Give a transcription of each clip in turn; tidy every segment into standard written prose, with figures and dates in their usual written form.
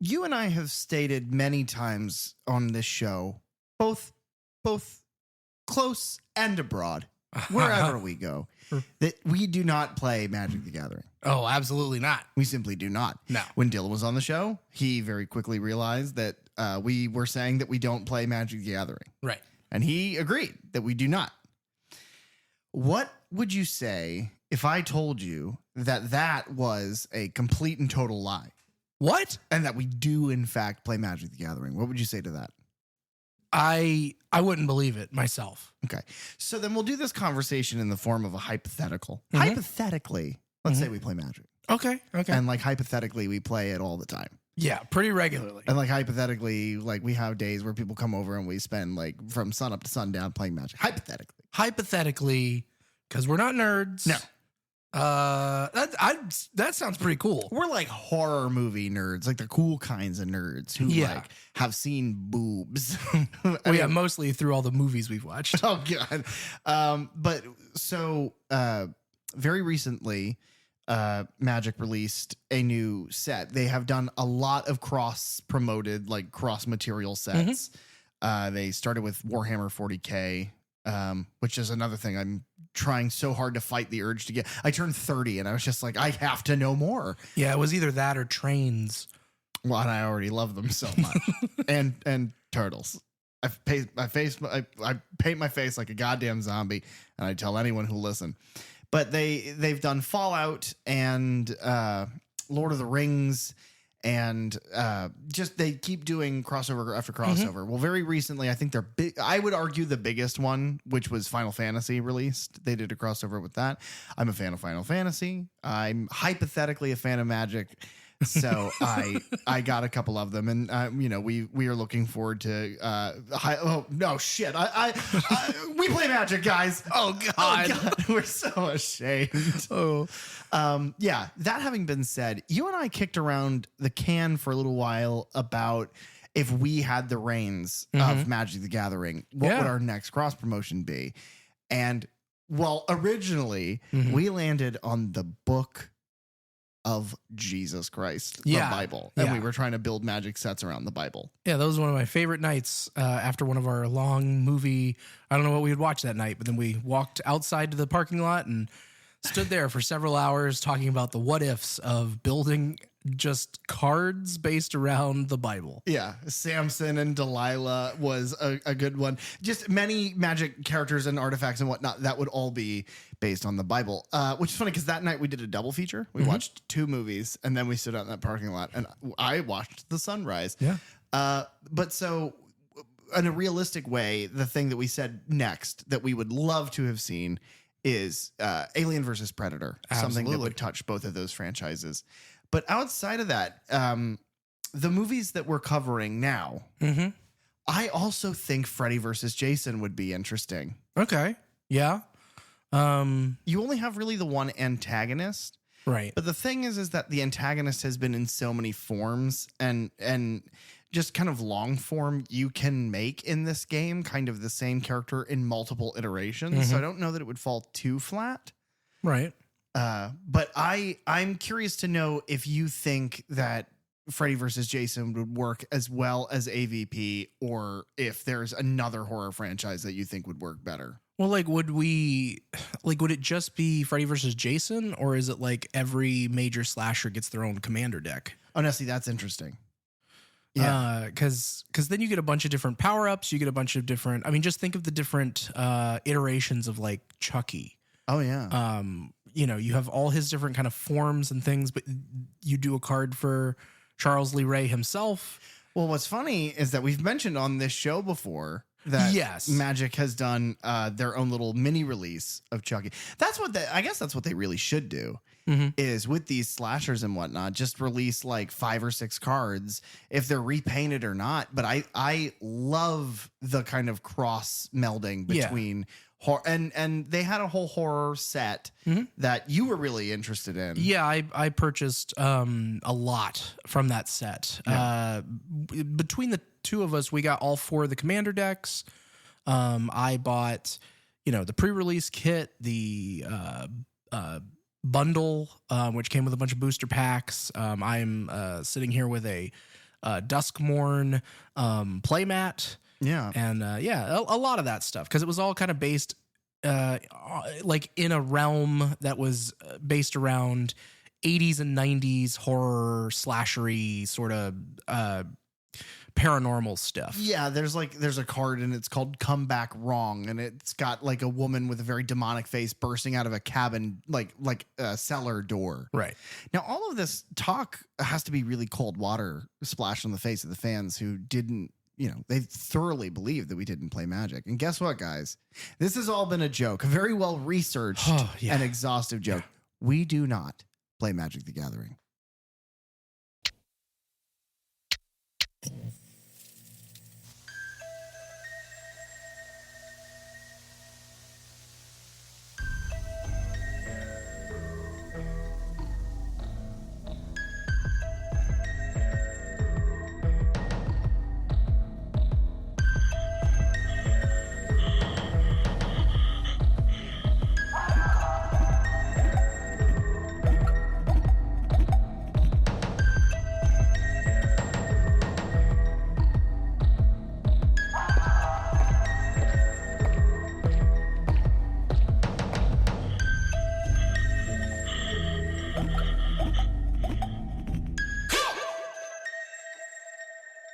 you and I have stated many times on this show, both close and abroad, wherever we go, that we do not play Magic the Gathering. Oh, absolutely not. We simply do not. No. When Dylan was on the show, he very quickly realized that we were saying that we don't play Magic the Gathering. Right. And he agreed that we do not. What would you say if I told you that that was a complete and total lie? What? And that we do, in fact, play Magic the Gathering? What would you say to that? I wouldn't believe it myself. Okay. So then we'll do this conversation in the form of a hypothetical. Mhm. Hypothetically, let's say we play Magic. Okay. And like hypothetically, we play it all the time. Yeah, pretty regularly. And like hypothetically, like we have days where people come over and we spend like from sun up to sundown playing Magic. Hypothetically, because we're not nerds. No. That sounds pretty cool. We're like horror movie nerds, like the cool kinds of nerds who like have seen boobs. Yeah, mostly through all the movies we've watched. Oh God. But so very recently, Magic released a new set. They have done a lot of cross-promoted, like cross-material sets. They started with Warhammer 40K, which is another thing I'm trying so hard to fight the urge to get. I turned 30 and I was just like, I have to know more. Yeah, it was either that or trains. Well, and I already love them so much. and turtles. I paint my face like a goddamn zombie, and I tell anyone who'll listen. But they've done Fallout and Lord of the Rings, and just they keep doing crossover after crossover. Well, very recently, I think they're big. I would argue the biggest one, which was Final Fantasy released. They did a crossover with that. I'm a fan of Final Fantasy. I'm hypothetically a fan of Magic. So I got a couple of them, and we are looking forward to. Oh no, shit! We play Magic, guys. Oh God, we're so ashamed. Yeah. That having been said, you and I kicked around the can for a little while about if we had the reins of Magic the Gathering, what would our next cross promotion be? And well, originally we landed on the book of Jesus Christ, the Bible. And we were trying to build Magic sets around the Bible. Yeah, that was one of my favorite nights after one of our long movie. I don't know what we had watched that night, but then we walked outside to the parking lot and stood there for several hours talking about the what ifs of building just cards based around the Bible. Yeah, Samson and Delilah was a good one. Just many Magic characters and artifacts and whatnot that would all be based on the Bible, which is funny because that night we did a double feature. We watched 2 movies and then we stood out in that parking lot and I watched the sunrise. Yeah. But so in a realistic way, the thing that we said next that we would love to have seen is Alien versus Predator, something that would touch both of those franchises. But outside of that, the movies that we're covering now, I also think Freddy versus Jason would be interesting. Okay. Yeah. You only have really the one antagonist. Right. But the thing is that the antagonist has been in so many forms and just kind of long form you can make in this game, kind of the same character in multiple iterations. So I don't know that it would fall too flat. Right. But I'm curious to know if you think that Freddy versus Jason would work as well as AVP, or if there's another horror franchise that you think would work better. Well, would it just be Freddy versus Jason, or is it like every major slasher gets their own commander deck? Honestly, that's interesting. Yeah. Because then you get a bunch of different power-ups. You get a bunch of different, just think of the different iterations of like Chucky. Oh, yeah. You have all his different kind of forms and things, but you do a card for Charles Lee Ray himself. Well, what's funny is that we've mentioned on this show before that Magic has done their own little mini release of Chucky. I guess that's what they really should do is with these slashers and whatnot, just release like 5 or 6 cards if they're repainted or not. But I love the kind of cross melding between horror and they had a whole horror set that you were really interested in. Yeah, I purchased a lot from that set. Yeah. Between the 2 of us, we got all 4 of the commander decks. I bought, the pre-release kit, the bundle, which came with a bunch of booster packs. I'm sitting here with a Duskmorn, Playmat. Yeah. And a lot of that stuff, because it was all kind of based like in a realm that was based around 80s and 90s horror slashery sort of paranormal stuff. Yeah, there's a card and it's called Come Back Wrong, and it's got like a woman with a very demonic face bursting out of a cabin like a cellar door. Right. Now all of this talk has to be really cold water splashed on the face of the fans who didn't, they thoroughly believed that we didn't play Magic. And guess what, guys? This has all been a joke, a very well researched and exhaustive joke. Yeah. We do not play Magic the Gathering.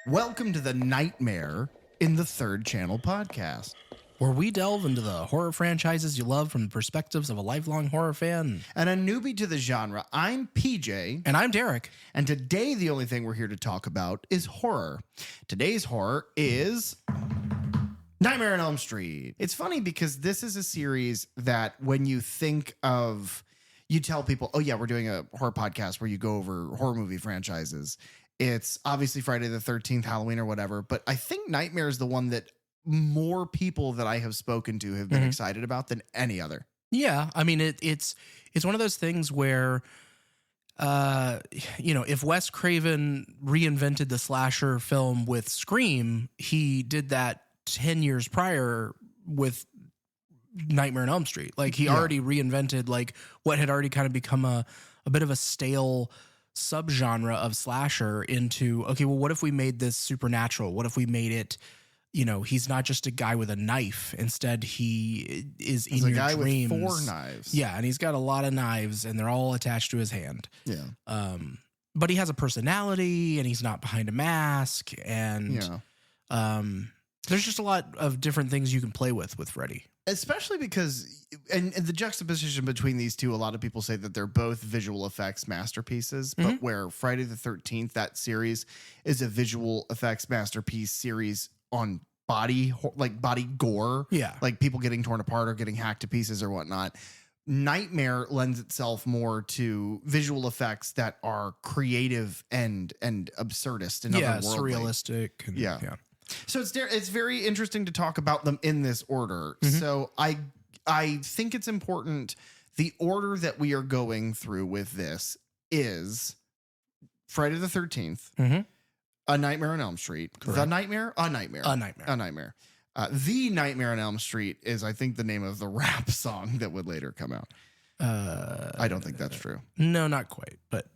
Welcome to the Nightmare in the Third Channel podcast, where we delve into the horror franchises you love from the perspectives of a lifelong horror fan. And a newbie to the genre. I'm PJ. And I'm Derek. And today the only thing we're here to talk about is horror. Today's horror is Nightmare on Elm Street. It's funny because this is a series that when you think of, you tell people, oh yeah, we're doing a horror podcast where you go over horror movie franchises. It's obviously Friday the 13th, Halloween or whatever, but I think Nightmare is the one that more people that I have spoken to have been excited about than any other. Yeah, I mean it's one of those things where if Wes Craven reinvented the slasher film with Scream, he did that 10 years prior with Nightmare on Elm Street. Like he already reinvented like what had already kind of become a bit of a stale subgenre of slasher into, okay, well, what if we made this supernatural? What if we made it, he's not just a guy with a knife. Instead, he is in your guy dreams. With 4 knives. Yeah, and he's got a lot of knives, and they're all attached to his hand. Yeah. But he has a personality, and he's not behind a mask, and there's just a lot of different things you can play with Freddy. Especially because, and the juxtaposition between these two, a lot of people say that they're both visual effects masterpieces, but where Friday the 13th, that series, is a visual effects masterpiece series on body gore. Yeah. Like people getting torn apart or getting hacked to pieces or whatnot. Nightmare lends itself more to visual effects that are creative and absurdist and otherworldly. Surrealistic. And, yeah. So it's very interesting to talk about them in this order. So I think it's important. The order that we are going through with this is Friday the 13th, A Nightmare on Elm Street, Correct. The Nightmare, A Nightmare. The Nightmare on Elm Street is, I think, the name of the rap song that would later come out. I don't think that's true. No, not quite. But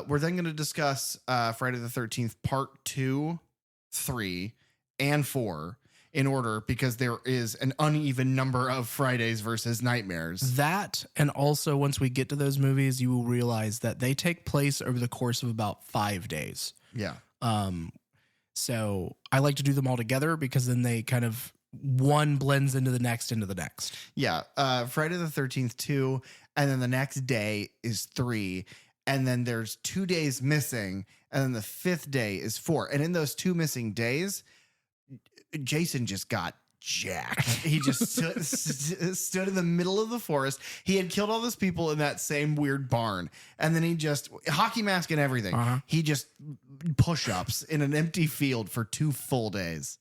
we're then going to discuss Friday the 13th, Part 2, 3, and 4 in order because there is an uneven number of Fridays versus Nightmares. That, and also once we get to those movies, you will realize that they take place over the course of about 5 days. Yeah. So I like to do them all together because then they kind of one blends into the next. Yeah. Friday the 13th, 2, and then the next day is 3. And then there's 2 days missing, and then the 5th day is 4. And in those 2 missing days, Jason just got jacked. He just stood in the middle of the forest. He had killed all those people in that same weird barn. And then he just, hockey mask and everything, he just push-ups in an empty field for 2 full days.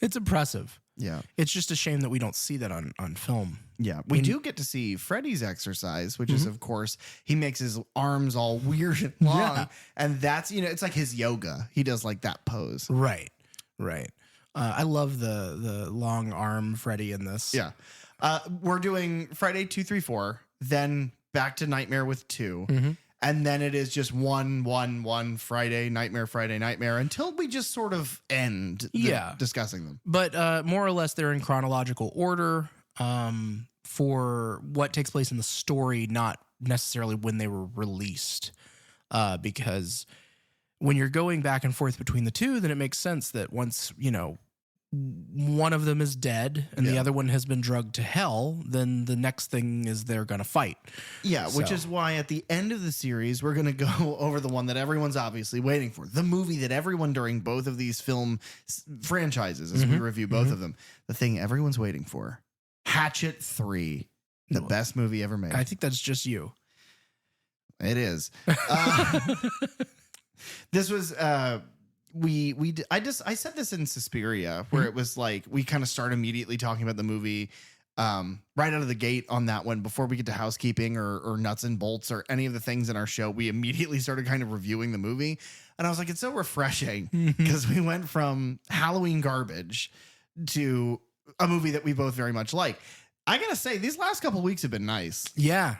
It's impressive. Yeah. It's just a shame that we don't see that on film. Yeah. We do get to see Freddy's exercise, which is, of course, he makes his arms all weird and long. Yeah. And that's, it's like his yoga. He does like that pose. Right. I love the long arm Freddy in this. Yeah. We're doing Friday 2, 3, 4, then back to Nightmare with 2. And then it is just one Friday, Nightmare until we just sort of end discussing them. But more or less, they're in chronological order for what takes place in the story, not necessarily when they were released. Because when you're going back and forth between the two, then it makes sense that once, one of them is dead and the other one has been drugged to hell, then the next thing is they're going to fight. Yeah, which is why at the end of the series, we're going to go over the one that everyone's obviously waiting for. The movie that everyone during both of these film franchises, as we review both of them, the thing everyone's waiting for, Hatchet 3, the best movie ever made. I think that's just you. It is. This was... I said this in Suspiria where it was like we kind of start immediately talking about the movie right out of the gate on that one before we get to housekeeping or nuts and bolts or any of the things in our show. We immediately started kind of reviewing the movie, and I was like, it's so refreshing because we went from Halloween garbage to a movie that we both very much like. I gotta say, these last couple of weeks have been nice. Yeah.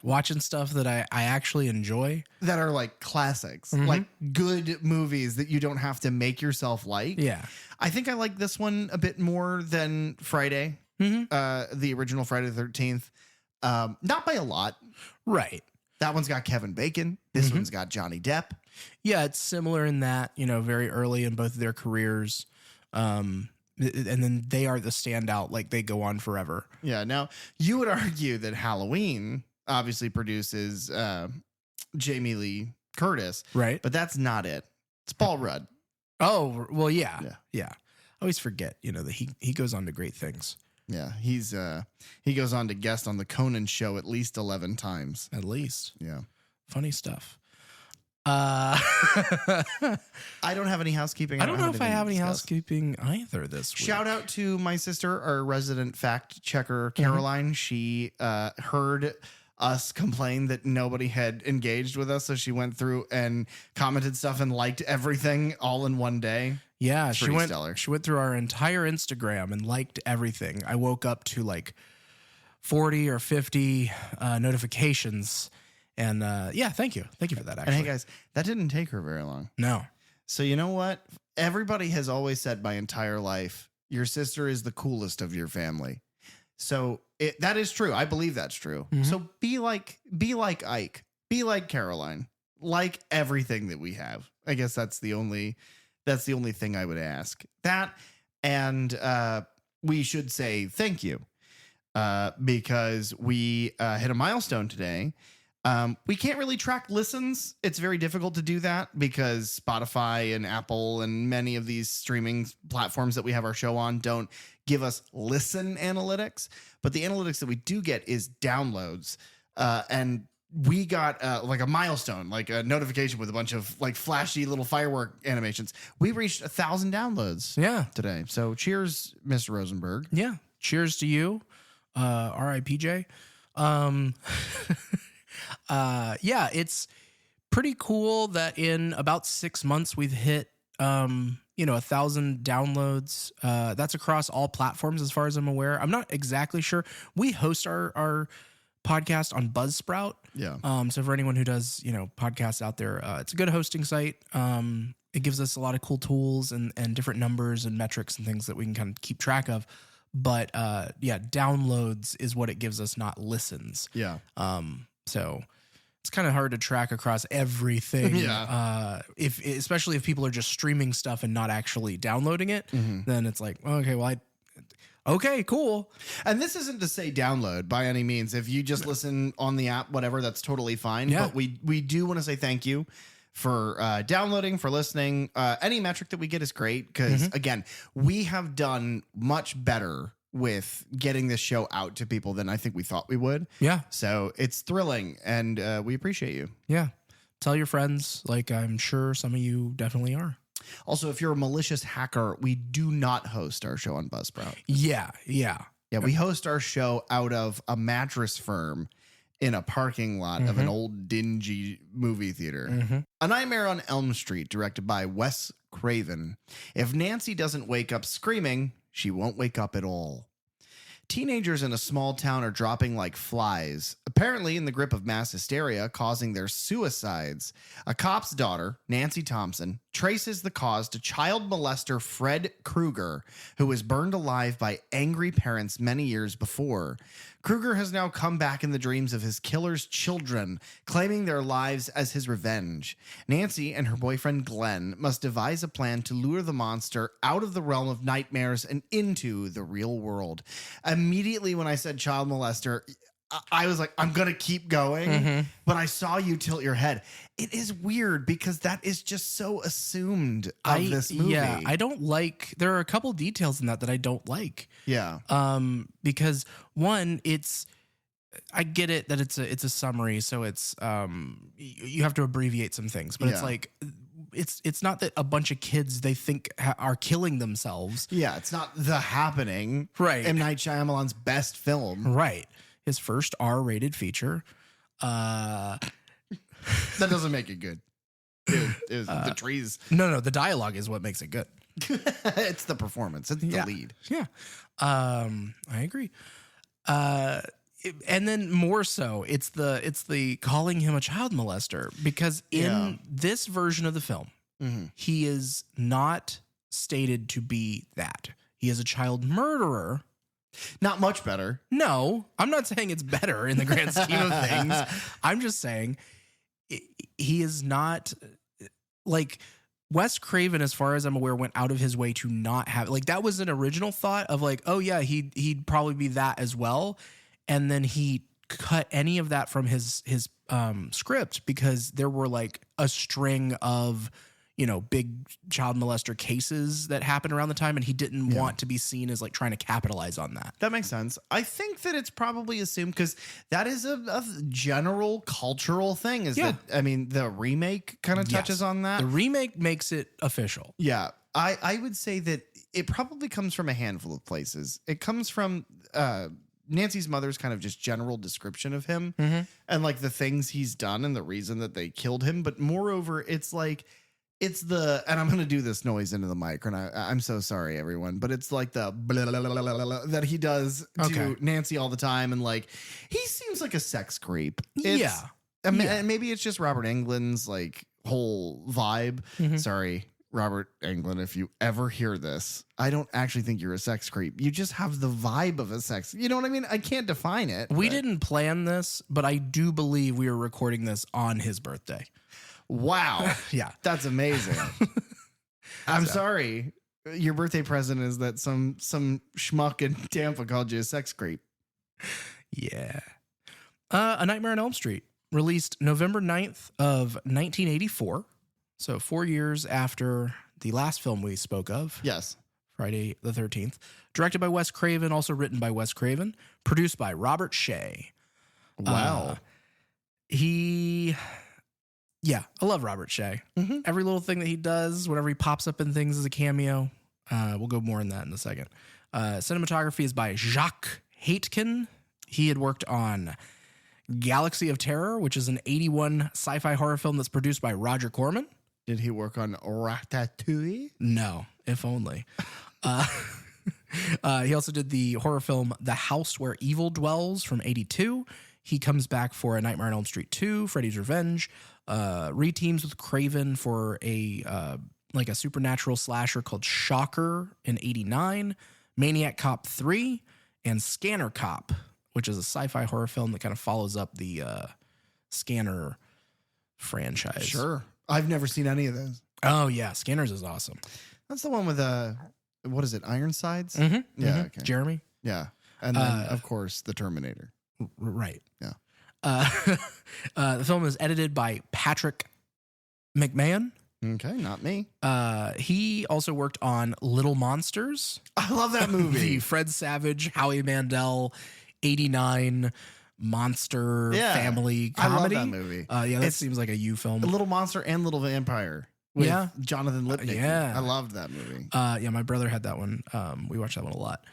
Watching stuff that I actually enjoy. That are like classics, like good movies that you don't have to make yourself like. Yeah. I think I like this one a bit more than Friday, the original Friday the 13th. Not by a lot. Right. That one's got Kevin Bacon. This one's got Johnny Depp. Yeah, it's similar in that, very early in both of their careers. And then they are the standout, like they go on forever. Yeah. Now, you would argue that Halloween obviously produces Jamie Lee Curtis. Right. But that's not it. It's Paul Rudd. Oh, well, yeah. I always forget, that he goes on to great things. Yeah. He goes on to guest on the Conan show at least 11 times. At least. Yeah. Funny stuff. I don't have any housekeeping. I don't know if I have any housekeeping either this week. Shout out to my sister, our resident fact checker, Caroline. She heard us complain that nobody had engaged with us, so she went through and commented stuff and liked everything all in one day. Yeah, she went through our entire Instagram and liked everything. I woke up to like 40 or 50 notifications. And thank you. Thank you for that, actually. And hey, guys, that didn't take her very long. No. So you know what? Everybody has always said my entire life, your sister is the coolest of your family. So that is true. I believe that's true. So be like Ike. Be like Caroline. Like everything that we have. I guess that's the only thing I would ask. That and we should say thank you because we hit a milestone today. We can't really track listens. It's very difficult to do that because Spotify and Apple and many of these streaming platforms that we have our show on don't give us listen analytics. But the analytics that we do get is downloads. And we got like a milestone, like a notification with a bunch of like flashy little firework animations. We reached 1,000 downloads today. So cheers, Mr. Rosenberg. Yeah. Cheers to you. RIPJ. It's pretty cool that in about 6 months we've hit 1,000 downloads. That's across all platforms as far as I'm aware. I'm not exactly sure. We host our podcast on Buzzsprout. Yeah. So for anyone who does, podcasts out there, it's a good hosting site. It gives us a lot of cool tools and different numbers and metrics and things that we can kind of keep track of. But downloads is what it gives us, not listens. Yeah. So it's kind of hard to track across everything. Yeah. Especially if people are just streaming stuff and not actually downloading it, then it's like, okay, well, okay, cool. And this isn't to say download by any means. If you just listen on the app, whatever, that's totally fine. Yeah. But we do want to say thank you for downloading, for listening. Any metric that we get is great because, again, we have done much better with getting this show out to people than I think we thought we would. Yeah. So it's thrilling and we appreciate you. Yeah. Tell your friends, like I'm sure some of you definitely are. Also, if you're a malicious hacker, we do not host our show on Buzzsprout. Yeah. We host our show out of a mattress firm in a parking lot of an old dingy movie theater. A Nightmare on Elm Street, directed by Wes Craven. If Nancy doesn't wake up screaming, she won't wake up at all. Teenagers in a small town are dropping like flies, apparently in the grip of mass hysteria, causing their suicides. A cop's daughter, Nancy Thompson, traces the cause to child molester Fred Krueger, who was burned alive by angry parents many years before. Krueger has now come back in the dreams of his killer's children, claiming their lives as his revenge. Nancy and her boyfriend Glenn must devise a plan to lure the monster out of the realm of nightmares and into the real world. Immediately when I said child molester, I was like, I'm going to keep going, but I saw you tilt your head. It is weird because that is just so assumed of this movie. Yeah, I don't like, there are a couple details in that I don't like. Yeah. Because one, I get it that it's a summary, so it's you have to abbreviate some things, but it's like it's not that a bunch of kids they think are killing themselves. Yeah, it's not The Happening, right? M. Night Shyamalan's best film, right? His first R-rated feature. That doesn't make it good. Dude, it was the trees. No, the dialogue is what makes it good. It's the performance. It's the lead. Yeah, I agree. And then more so, it's the calling him a child molester, because in this version of the film, he is not stated to be that. He is a child murderer. Not much better. No, I'm not saying it's better in the grand scheme of things. I'm just saying he is not like Wes Craven, as far as I'm aware, went out of his way to not have, like, that was an original thought of like, oh yeah, he'd probably be that as well. And then he cut any of that from his script because there were like a string of, big child molester cases that happened around the time, and he didn't want to be seen as like trying to capitalize on that. That makes sense. I think that it's probably assumed because that is a general cultural thing. The remake kind of touches on that. The remake makes it official. Yeah. I would say that it probably comes from a handful of places. It comes from Nancy's mother's kind of just general description of him and like the things he's done and the reason that they killed him. But moreover, it's like, and I'm going to do this noise into the mic, and I'm so sorry, everyone, but it's like the blah, blah, blah, blah, blah, that he does to Nancy all the time. And like, he seems like a sex creep. And maybe it's just Robert Englund's like whole vibe. Sorry, Robert Englund, if you ever hear this, I don't actually think you're a sex creep. You just have the vibe of a sex. You know what I mean? I can't define it. We didn't plan this, but I do believe we were recording this on his birthday. Wow. Yeah. That's amazing. I'm sorry. Your birthday present is that some schmuck in Tampa called you a sex creep. Yeah. A Nightmare on Elm Street, released November 9th of 1984. So 4 years after the last film we spoke of. Yes. Friday the 13th. Directed by Wes Craven, also written by Wes Craven. Produced by Robert Shea. Wow. Yeah, I love Robert Shea. Every little thing that he does, whenever he pops up in things as a cameo. We'll go more in that in a second. Cinematography is by Jacques Haitkin. He had worked on Galaxy of Terror, which is an 1981 sci-fi horror film that's produced by Roger Corman. Did he work on Ratatouille? No, if only. He also did the horror film The House Where Evil Dwells from 1982. He comes back for A Nightmare on Elm Street 2, Freddy's Revenge, reteams with Craven for a supernatural slasher called Shocker in 1989, Maniac Cop 3, and Scanner Cop, which is a sci-fi horror film that kind of follows up the Scanner franchise. Sure. I've never seen any of those. Oh, yeah. Scanners is awesome. That's the one with, what is it, Ironsides? Yeah, okay. Jeremy? Yeah. And then, of course, The Terminator. Right. Yeah. The film is edited by Patrick McMahon. Okay, not me. He also worked on Little Monsters. I love that movie. The Fred Savage, Howie Mandel, 1989 monster family comedy. I love that movie. That seems like a you film. A Little Monster and Little Vampire. With Jonathan Lipnicki. Yeah. I loved that movie. My brother had that one. We watched that one a lot.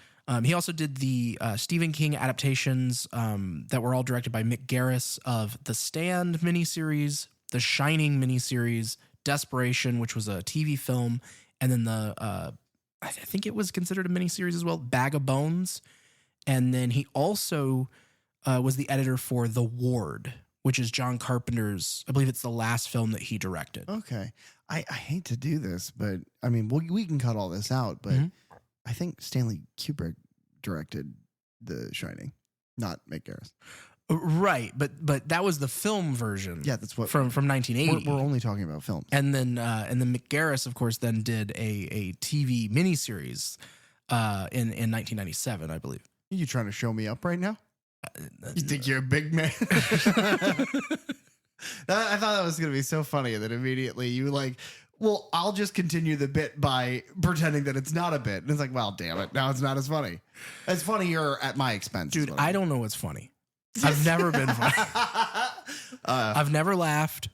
He also did the Stephen King adaptations that were all directed by Mick Garris of The Stand miniseries, The Shining miniseries, Desperation, which was a TV film, and then I think it was considered a miniseries as well, Bag of Bones, And then he also was the editor for The Ward, which is John Carpenter's, I believe it's the last film that he directed. Okay. I hate to do this, but I mean, we can cut all this out, but I think Stanley Kubrick directed The Shining, not Mick Garris. Right, but that was the film version. Yeah, that's what from 1980. We're only talking about films. And then Mick Garris, of course, then did a TV miniseries in 1997, I believe. Are you trying to show me up right now? You think you're a big man? I thought that was going to be so funny that immediately you like, well, I'll just continue the bit by pretending that it's not a bit. And it's like, well, damn it. Now it's not as funny. It's funnier at my expense. Dude, I don't know what's funny. I've never been funny. I've never laughed.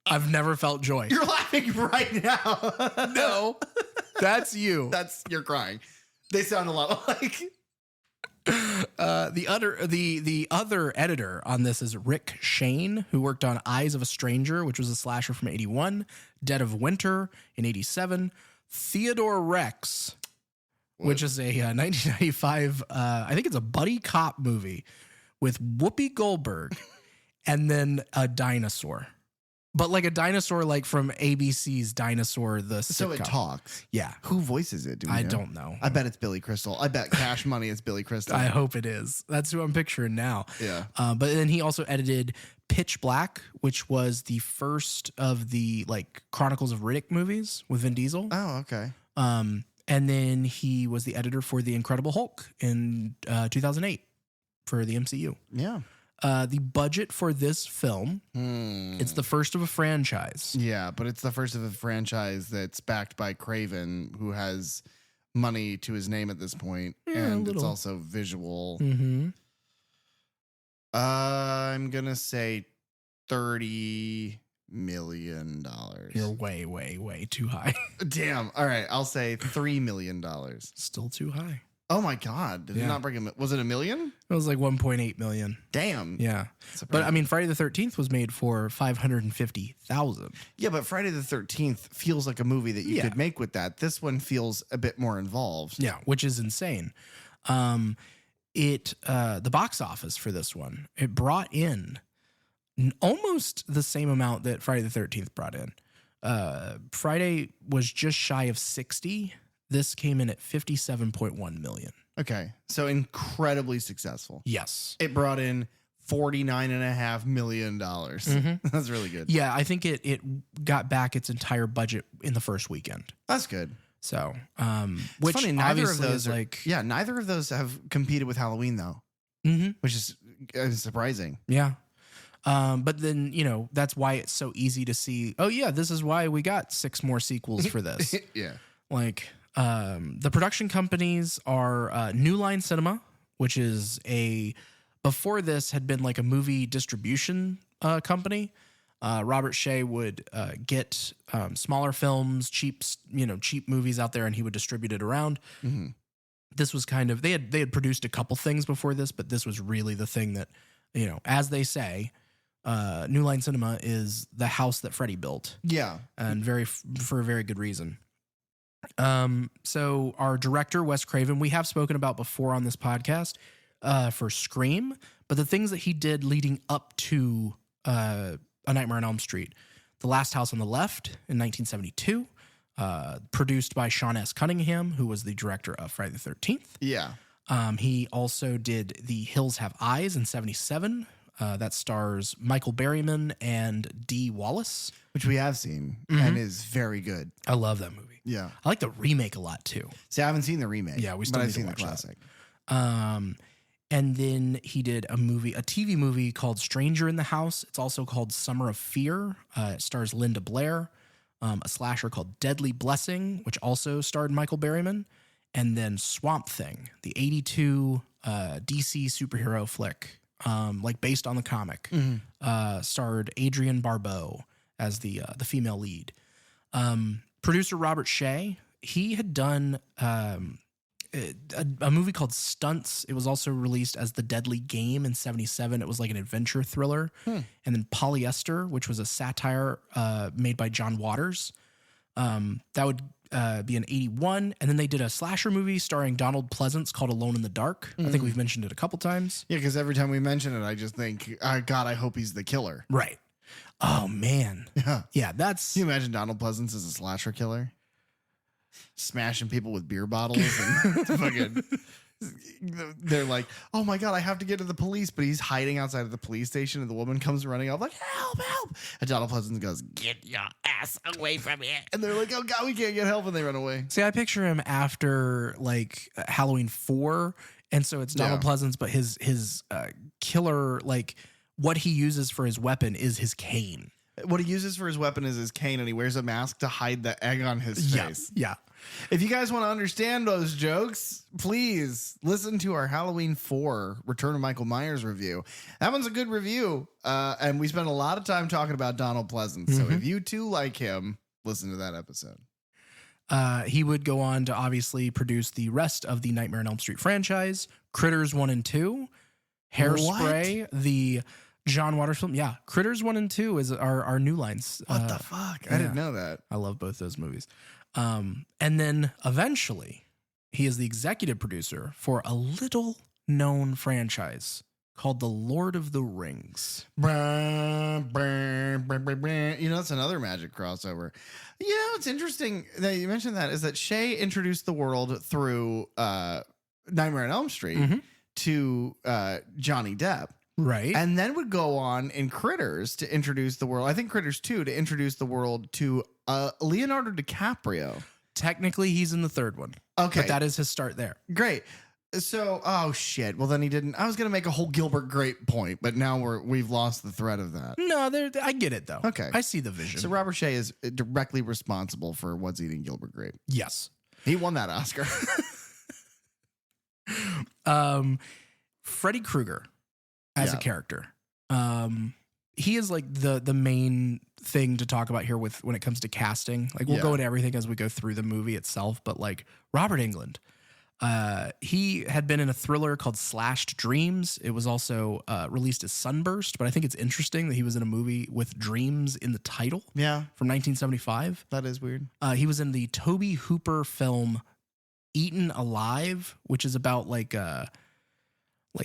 I've never felt joy. You're laughing right now. No, that's you. You're crying. They sound a lot like. The other editor on this is Rick Shane, who worked on Eyes of a Stranger, which was a slasher from 81, Dead of Winter in 87, Theodore Rex, which is a 1995, I think it's a buddy cop movie with Whoopi Goldberg, and then a dinosaur. But like a dinosaur, like from ABC's Dinosaur, the sitcom. So it talks. Yeah. Who voices it? I don't know. I bet it's Billy Crystal. I bet cash money it's Billy Crystal. I hope it is. That's who I'm picturing now. Yeah. But then he also edited Pitch Black, which was the first of the like Chronicles of Riddick movies with Vin Diesel. Oh, okay. And then he was the editor for The Incredible Hulk in 2008 for the MCU. Yeah. The budget for this film, it's the first of a franchise. Yeah, but it's the first of a franchise that's backed by Craven, who has money to his name at this point, and it's also visual. Mm-hmm. I'm going to say $30 million. You're way, way, way too high. Damn. All right, I'll say $3 million. Still too high. Oh my God. Did it not break was it $1 million? It was like 1.8 million. Damn. Yeah. But I mean, Friday the 13th was made for 550,000. Yeah, but Friday the 13th feels like a movie that you could make with that. This one feels a bit more involved. Yeah, which is insane. The box office for this one, it brought in almost the same amount that Friday the 13th brought in. Friday was just shy of 60. This came in at 57.1 million. Okay. So incredibly successful. Yes. It brought in $49.5 million. That's really good. Yeah, I think it got back its entire budget in the first weekend. That's good. So, which funny, neither of those neither of those have competed with Halloween though, which is surprising. Yeah. But then, that's why it's so easy to see, oh yeah, this is why we got 6 more sequels for this. Yeah. Like, the production companies are New Line Cinema, which is before this had been like a movie distribution company. Robert Shea would get smaller films, cheap movies out there, and he would distribute it around. Mm-hmm. This was kind of they had produced a couple things before this, but this was really the thing that, as they say, New Line Cinema is the house that Freddy built. Yeah, and for a very good reason. So our director, Wes Craven, we have spoken about before on this podcast for Scream, but the things that he did leading up to A Nightmare on Elm Street, The Last House on the Left in 1972, produced by Sean S. Cunningham, who was the director of Friday the 13th. Yeah. He also did The Hills Have Eyes in 77. That stars Michael Berryman and Dee Wallace. Which we have seen and is very good. I love that movie. Yeah. I like the remake a lot too. See, I haven't seen the remake. Yeah, we still but need I've seen to watch the classic. And then he did a TV movie called Stranger in the House. It's also called Summer of Fear. It stars Linda Blair. A slasher called Deadly Blessing, which also starred Michael Berryman. And then Swamp Thing, the 82 DC superhero flick, like based on the comic, starred Adrienne Barbeau as the female lead. Producer Robert Shea, he had done a movie called Stunts. It was also released as The Deadly Game in 77. It was like an adventure thriller. And then Polyester, which was a satire made by John Waters. That would be in 81. And then they did a slasher movie starring Donald Pleasance called Alone in the Dark. I think we've mentioned it a couple times. Yeah, because every time we mention it, I just think, God, I hope he's the killer. Right. Oh, man. Yeah. Yeah, that's... Can you imagine Donald Pleasance as a slasher killer? Smashing people with beer bottles and fucking... They're like, oh my God, I have to get to the police, but he's hiding outside of the police station, and the woman comes running up like, help, help. And Donald Pleasance goes, get your ass away from here. And they're like, oh God, we can't get help, and they run away. See, I picture him after like Halloween 4, and so it's Donald Pleasance, but his killer, like what he uses for his weapon is his cane. What he uses for his weapon is his cane, and he wears a mask to hide the egg on his face. Yeah. If you guys want to understand those jokes, please listen to our Halloween 4 Return of Michael Myers review. That one's a good review, and we spent a lot of time talking about Donald Pleasance. So if you too like him, listen to that episode. He would go on to obviously produce the rest of the Nightmare on Elm Street franchise, Critters 1 and 2, Hairspray, the John Waters film. Yeah, Critters 1 and 2 is our new lines. What the fuck? I didn't know that. I love both those movies. And then eventually, he is the executive producer for a little known franchise called The Lord of the Rings. You know, that's another magic crossover. You know, it's interesting that you mentioned that is that Shay introduced the world through Nightmare on Elm Street to Johnny Depp. Right. And then would go on in Critters to introduce the world. I think Critters 2 to introduce the world to Leonardo DiCaprio. Technically, he's in the third one. Okay. But that is his start there. Great. So, oh shit. Well, then he didn't. I was going to make a whole Gilbert Grape point, but now we've lost the thread of that. No, I get it though. Okay. I see the vision. So Robert Shea is directly responsible for What's Eating Gilbert Grape. Yes. He won that Oscar. Freddy Krueger as a character. He is like the main thing to talk about here when it comes to casting. Like we'll go into everything as we go through the movie itself, but like Robert Englund, he had been in a thriller called Slashed Dreams. It was also released as Sunburst, but I think it's interesting that he was in a movie with dreams in the title. Yeah. From 1975. That is weird. He was in the Tobe Hooper film Eaten Alive, which is about like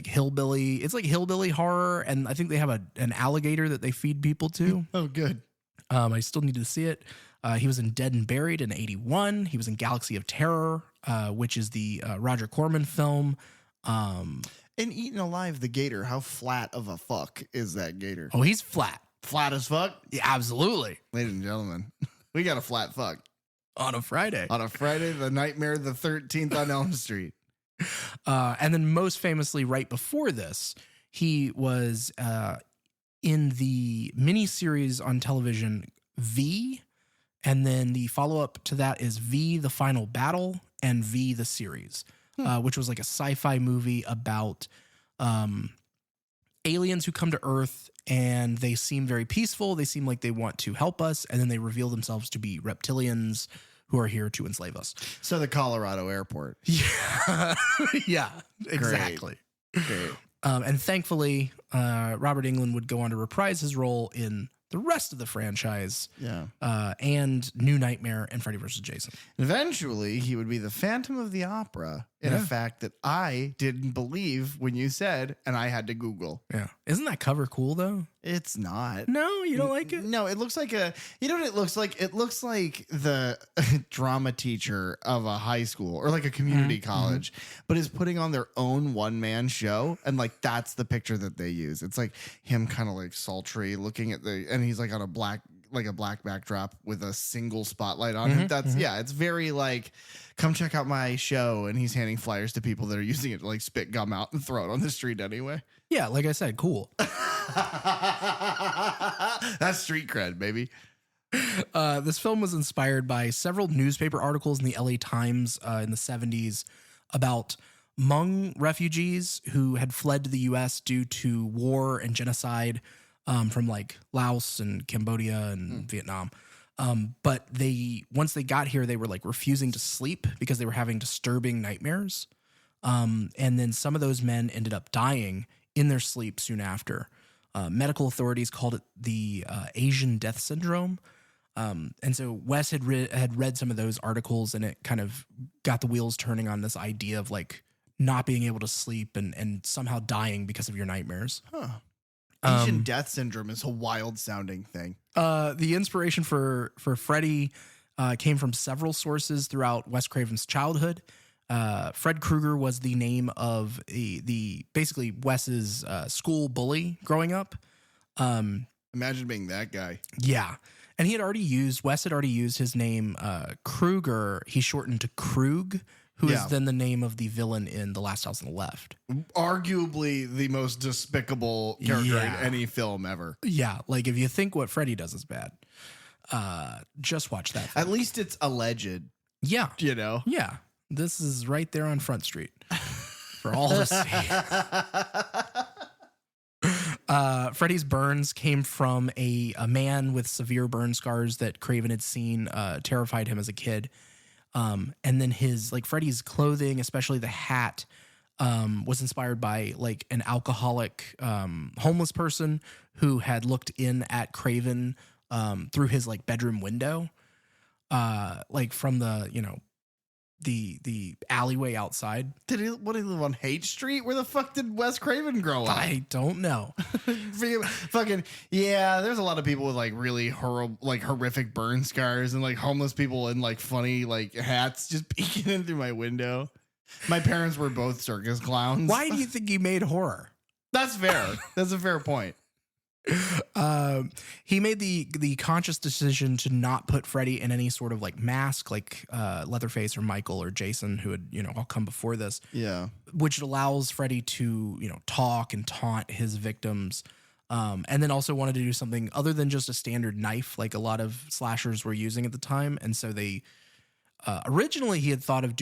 hillbilly. It's like hillbilly horror, and I think they have an alligator that they feed people to. Oh, good. I still need to see it. He was in Dead and Buried in 81. He was in Galaxy of Terror, which is the Roger Corman film. In Eaten Alive, the gator, how flat of a fuck is that gator? Oh, he's flat. Flat as fuck? Yeah, absolutely. Ladies and gentlemen, we got a flat fuck. On a Friday. On a Friday, the Nightmare the 13th on Elm Street. And then most famously, right before this, he was in the miniseries on television V, and then the follow-up to that is V, The Final Battle, and V, The Series, which was like a sci-fi movie about aliens who come to Earth, and they seem very peaceful. They seem like they want to help us, and then they reveal themselves to be reptilians who are here to enslave us. So the Colorado airport. Yeah. Yeah, exactly. Great. And thankfully, Robert Englund would go on to reprise his role in the rest of the franchise. Yeah. And New Nightmare and Freddy vs. Jason. Eventually, he would be the Phantom of the Opera in a fact that I didn't believe when you said, and I had to Google. Yeah. Isn't that cover cool, though? It's not. No, you don't like it? No, it looks like you know what it looks like? It looks like the drama teacher of a high school or like a community college, but is putting on their own one-man show. And like, that's the picture that they use. It's like him kind of like sultry looking at and he's like on a black backdrop with a single spotlight on him. That's it's very like, come check out my show. And he's handing flyers to people that are using it to like spit gum out and throw it on the street anyway. Yeah, like I said, cool. That's street cred, baby. This film was inspired by several newspaper articles in the LA Times in the 70s about Hmong refugees who had fled to the U.S. due to war and genocide from like Laos and Cambodia and Vietnam. But once they got here, they were like refusing to sleep because they were having disturbing nightmares. And then some of those men ended up dying in their sleep soon after. Medical authorities called it the Asian death syndrome. And so Wes had read some of those articles, and it kind of got the wheels turning on this idea of like not being able to sleep and somehow dying because of your nightmares. Huh. Asian death syndrome is a wild sounding thing. The inspiration for Freddy came from several sources throughout Wes Craven's childhood. Fred Krueger was the name of the basically Wes's school bully growing up. Imagine being that guy. Yeah. And Wes had already used his name, Krueger. He shortened to Krug, who is then the name of the villain in The Last House on the Left. Arguably the most despicable character in any film ever. Yeah. Like if you think what Freddy does is bad, just watch that film. At least it's alleged. Yeah. You know? Yeah. This is right there on Front Street for all to see. Freddy's burns came from a man with severe burn scars that Craven had seen, terrified him as a kid. And then Freddy's clothing, especially the hat, was inspired by like an alcoholic, homeless person who had looked in at Craven, through his like bedroom window, like from the alleyway outside. Did he live on Haight Street? Where the fuck did Wes Craven grow up? I don't know. Fucking yeah, there's a lot of people with like really horrific burn scars and like homeless people in like funny like hats just peeking in through my window. My parents were both circus clowns. Why do you think he made horror? That's fair. That's a fair point. He made the conscious decision to not put Freddy in any sort of like mask, like Leatherface or Michael or Jason, who had all come before this. Yeah, which allows Freddy to talk and taunt his victims, and then also wanted to do something other than just a standard knife, like a lot of slashers were using at the time. And so they originally he had thought of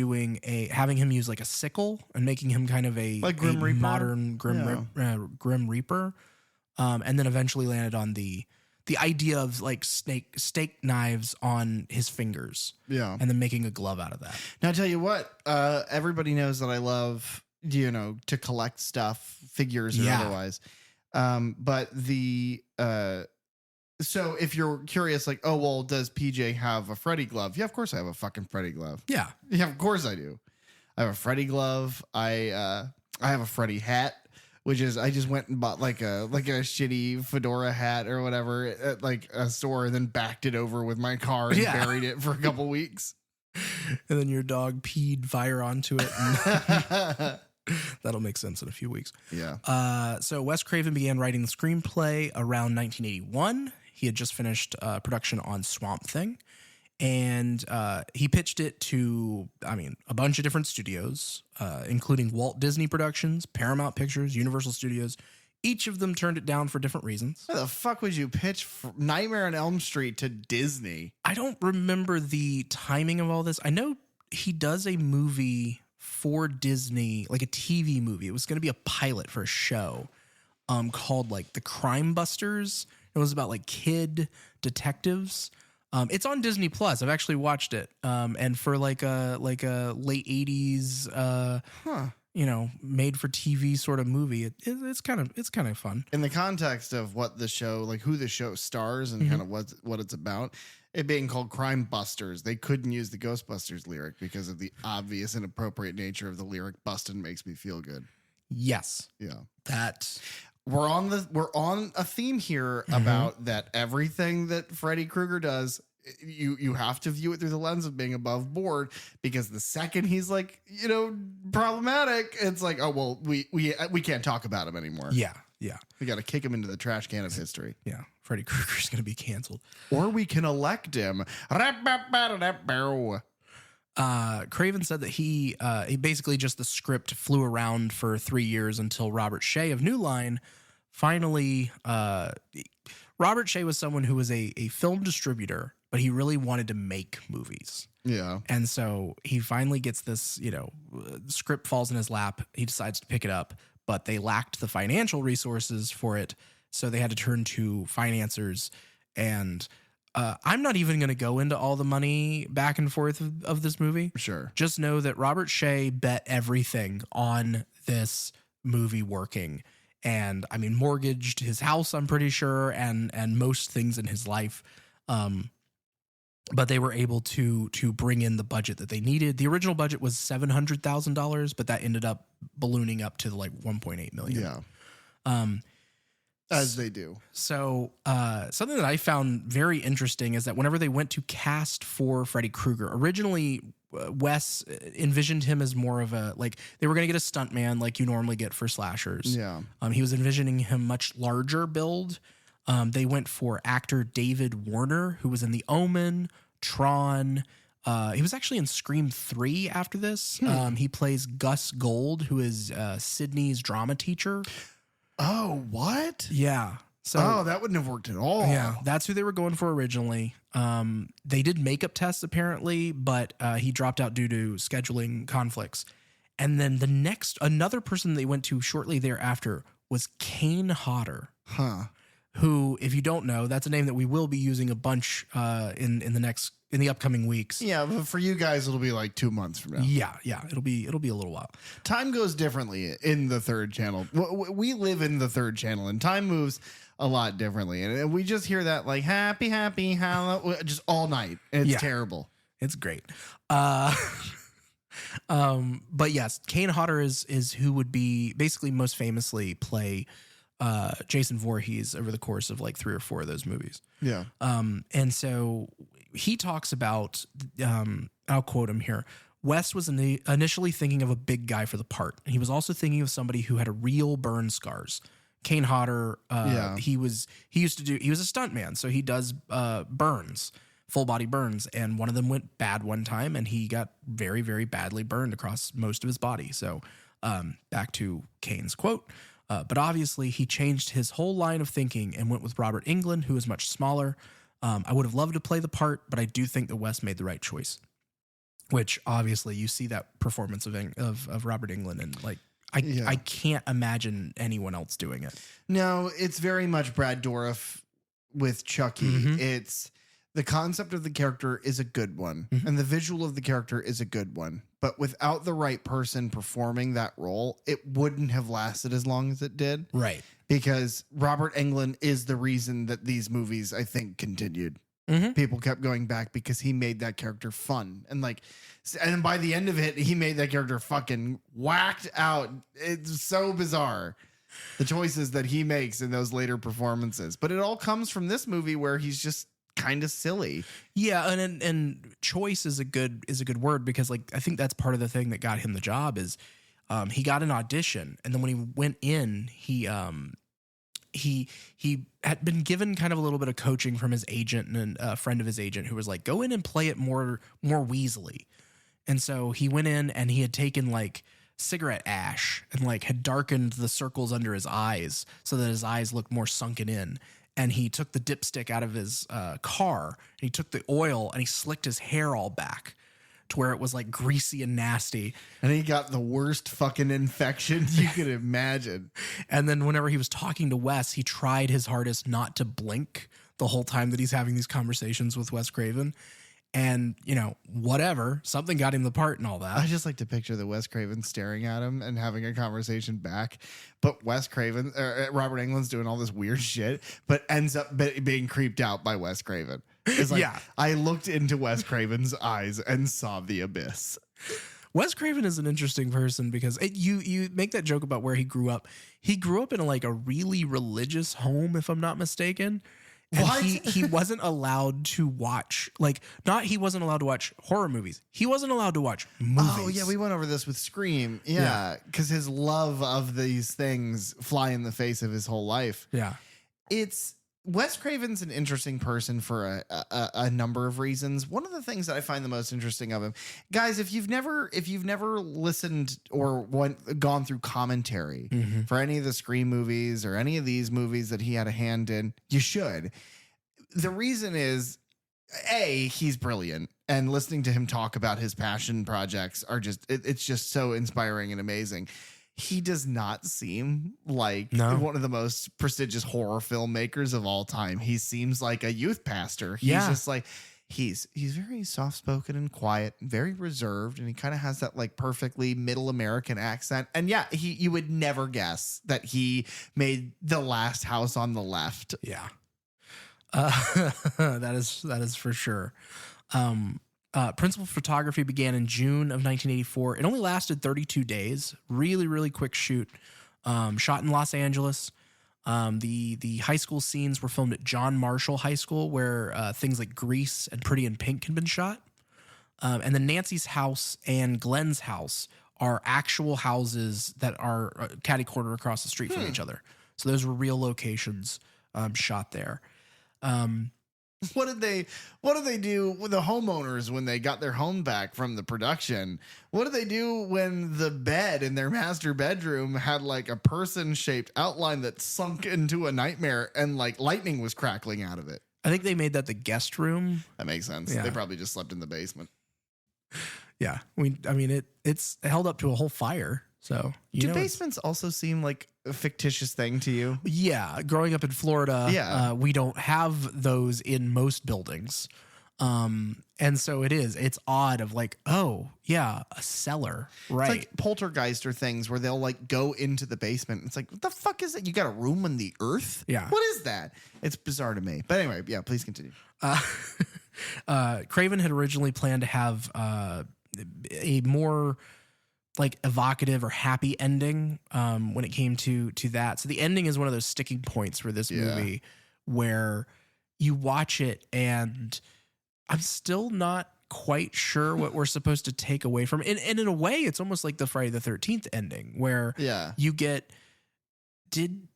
having him use like a sickle and making him kind of a Grim Reaper? modern Grim Reaper. And then eventually landed on the idea of like steak knives on his fingers. Yeah. And then making a glove out of that. Now, I tell you what, everybody knows that I love, to collect stuff, figures or otherwise. But so if you're curious, like, oh, well, does PJ have a Freddy glove? Yeah, of course I have a fucking Freddy glove. Yeah. Yeah, of course I do. I have a Freddy glove. I have a Freddy hat. Which is, I just went and bought like a shitty fedora hat or whatever at like a store, and then backed it over with my car and buried it for a couple weeks. And then your dog peed fire onto it. And that'll make sense in a few weeks. Yeah. So Wes Craven began writing the screenplay around 1981. He had just finished production on Swamp Thing. And he pitched it to, a bunch of different studios, including Walt Disney Productions, Paramount Pictures, Universal Studios. Each of them turned it down for different reasons. How the fuck would you pitch Nightmare on Elm Street to Disney? I don't remember the timing of all this. I know he does a movie for Disney, like a TV movie. It was going to be a pilot for a show called like The Crime Busters. It was about like kid detectives. It's on Disney Plus. I've actually watched it. And for like a late 80s, made for TV sort of movie, it's kind of fun. In the context of what the show, like who the show stars and kind of what it's about, it being called Crime Busters, they couldn't use the Ghostbusters lyric because of the obvious inappropriate nature of the lyric "Bustin' makes me feel good." Yes. Yeah. That. We're on a theme here about that everything that Freddy Krueger does, you have to view it through the lens of being above board, because the second he's like, problematic, it's like, oh, well, we can't talk about him anymore. Yeah. Yeah. We got to kick him into the trash can of history. Yeah. Freddy Krueger's going to be canceled. Or we can elect him. Craven said that he basically just the script flew around for 3 years until Robert Shea of New Line finally. Robert Shea was someone who was a film distributor, but he really wanted to make movies. Yeah. And so he finally gets this, script falls in his lap. He decides to pick it up, but they lacked the financial resources for it. So they had to turn to financiers. And I'm not even going to go into all the money back and forth of this movie. Sure. Just know that Robert Shea bet everything on this movie working. And mortgaged his house, I'm pretty sure, and most things in his life. but they were able to bring in the budget that they needed. The original budget was $700,000, but that ended up ballooning up to like 1.8 million. Yeah. As they do. So something that I found very interesting is that whenever they went to cast for Freddy Krueger, originally Wes envisioned him as more of a, like, they were going to get a stuntman like you normally get for slashers. Yeah. He was envisioning him much larger build. They went for actor David Warner, who was in The Omen, Tron. He was actually in Scream 3 after this. He plays Gus Gold, who is Sydney's drama teacher. Oh, what? Yeah. So, that wouldn't have worked at all. Yeah, that's who they were going for originally. They did makeup tests apparently, but he dropped out due to scheduling conflicts. And then another person they went to shortly thereafter was Kane Hodder. Huh. Who, if you don't know, that's a name that we will be using a bunch in the upcoming weeks. Yeah, but for you guys, it'll be like 2 months from now. Yeah, it'll be a little while. Time goes differently in the third channel. We live in the third channel, and time moves a lot differently, and we just hear that like happy, Halloween just all night. It's terrible. It's great. But yes, Kane Hodder is who would be basically most famously play Jason Voorhees over the course of like 3 or 4 of those movies. Yeah. And so he talks about, I'll quote him here. Wes was initially thinking of a big guy for the part. And he was also thinking of somebody who had real burn scars. Kane Hodder, he was a stuntman. So he does burns, full body burns. And one of them went bad one time and he got very, very badly burned across most of his body. So back to Kane's quote. But obviously, he changed his whole line of thinking and went with Robert Englund, who is much smaller. I would have loved to play the part, but I do think that Wes made the right choice. Which obviously, you see that performance of Robert Englund, and like I can't imagine anyone else doing it. No, it's very much Brad Dourif with Chucky. Mm-hmm. It's the concept of the character is a good one, and the visual of the character is a good one. But without the right person performing that role, it wouldn't have lasted as long as it did. Right. Because Robert Englund is the reason that these movies, I think, continued. Mm-hmm. People kept going back because he made that character fun. And by the end of it, he made that character fucking whacked out. It's so bizarre, the choices that he makes in those later performances. But it all comes from this movie where he's just kind of silly. Yeah, and choice is a good word, because like I think that's part of the thing that got him the job is he got an audition, and then when he went in, he had been given kind of a little bit of coaching from his agent and a friend of his agent who was like, go in and play it more Weasley. And so he went in and he had taken like cigarette ash and like had darkened the circles under his eyes so that his eyes looked more sunken in. And he took the dipstick out of his car, and he took the oil and he slicked his hair all back to where it was like greasy and nasty. And he got the worst fucking infection you could imagine. And then whenever he was talking to Wes, he tried his hardest not to blink the whole time that he's having these conversations with Wes Craven. And, whatever, something got him the part and all that. I just like to picture the Wes Craven staring at him and having a conversation back. But Robert Englund's doing all this weird shit, but ends up being creeped out by Wes Craven. It's like, I looked into Wes Craven's eyes and saw the abyss. Wes Craven is an interesting person because you make that joke about where he grew up. He grew up in a really religious home, if I'm not mistaken. And what? He wasn't allowed to watch, he wasn't allowed to watch horror movies. He wasn't allowed to watch movies. Oh, yeah, we went over this with Scream. Yeah, because his love of these things fly in the face of his whole life. Yeah. Wes Craven's an interesting person for a number of reasons. One of the things that I find the most interesting of him, guys, if you've never listened or gone through commentary for any of the Scream movies or any of these movies that he had a hand in, you should. The reason is, he's brilliant, and listening to him talk about his passion projects it's just so inspiring and amazing. He does not seem like one of the most prestigious horror filmmakers of all time. He seems like a youth pastor. He's just like, he's very soft-spoken and quiet, very reserved, and he kind of has that perfectly middle American accent. And you would never guess that he made The Last House on the Left. Yeah. That is for sure. Principal photography began in June of 1984. It only lasted 32 days. Really, really quick shoot. Shot in Los Angeles. The high school scenes were filmed at John Marshall High School, where things like Grease and Pretty in Pink had been shot. And then Nancy's house and Glenn's house are actual houses that are catty corner across the street from each other. So those were real locations shot there. What did they do with the homeowners when they got their home back from the production? What did they do when the bed in their master bedroom had like a person shaped outline that sunk into a nightmare and like lightning was crackling out of it? I think they made that the guest room. That makes sense. Yeah. They probably just slept in the basement. Yeah. It's held up to a whole fire. So do basements also seem like a fictitious thing to you? Yeah. Growing up in Florida, we don't have those in most buildings. And so it's odd of like, oh yeah, a cellar. Right. It's like poltergeist or things where they'll like go into the basement. It's like, what the fuck is it? You got a room on the earth? Yeah. What is that? It's bizarre to me. But anyway, yeah, please continue. Craven had originally planned to have a more like evocative or happy ending when it came to that. So the ending is one of those sticking points for this movie where you watch it and I'm still not quite sure what we're supposed to take away from it. And in a way, it's almost like the Friday the 13th ending where you get, did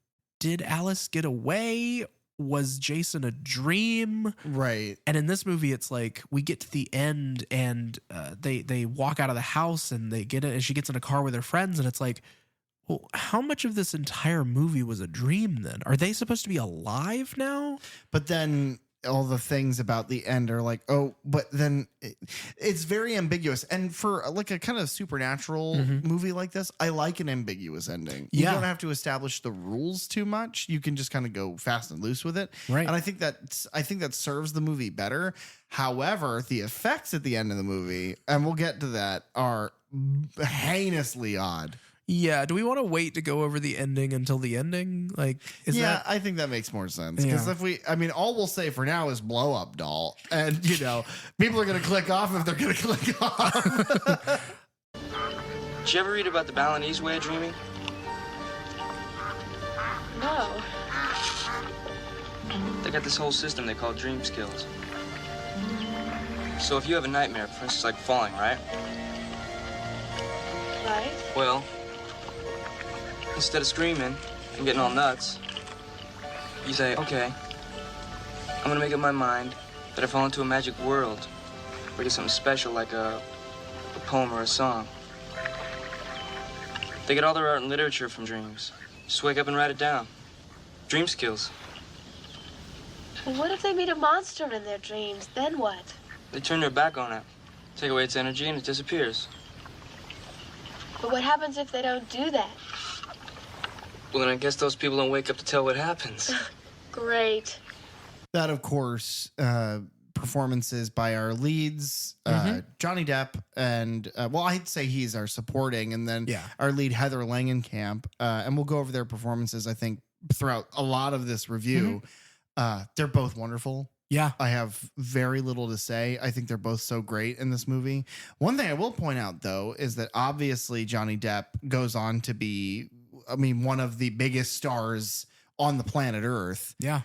Alice get away? Was Jason a dream? Right. And in this movie, it's like we get to the end and they walk out of the house and they get it and she gets in a car with her friends and it's like, well, how much of this entire movie was a dream then? Are they supposed to be alive now? But then all the things about the end are like, oh, but then it's very ambiguous. And for like a kind of supernatural movie like this, I like an ambiguous ending. You don't have to establish the rules too much. You can just kind of go fast and loose with it. Right. And I think that serves the movie better. However, the effects at the end of the movie, and we'll get to that, are heinously odd. Yeah. Do we want to wait to go over the ending until the ending? Like, I think that makes more sense. Because all we'll say for now is blow up doll. And, people are going to click off if they're going to click off. Did you ever read about the Balinese way of dreaming? No. They got this whole system they call dream skills. So if you have a nightmare, for instance, like falling, right? Right? Well, instead of screaming and getting all nuts, you say, okay, I'm gonna make up my mind that I fall into a magic world where there's something special like a poem or a song. They get all their art and literature from dreams. Just wake up and write it down. Dream skills. Well, what if they meet a monster in their dreams? Then what? They turn their back on it, take away its energy, and it disappears. But what happens if they don't do that? Well, then I guess those people don't wake up to tell what happens. Great. That, of course, performances by our leads, Johnny Depp, and I'd say he's our supporting, and then our lead Heather Langenkamp, and we'll go over their performances. I think throughout a lot of this review, they're both wonderful. Yeah, I have very little to say. I think they're both so great in this movie. One thing I will point out, though, is that obviously Johnny Depp goes on to be, one of the biggest stars on the planet Earth. Yeah.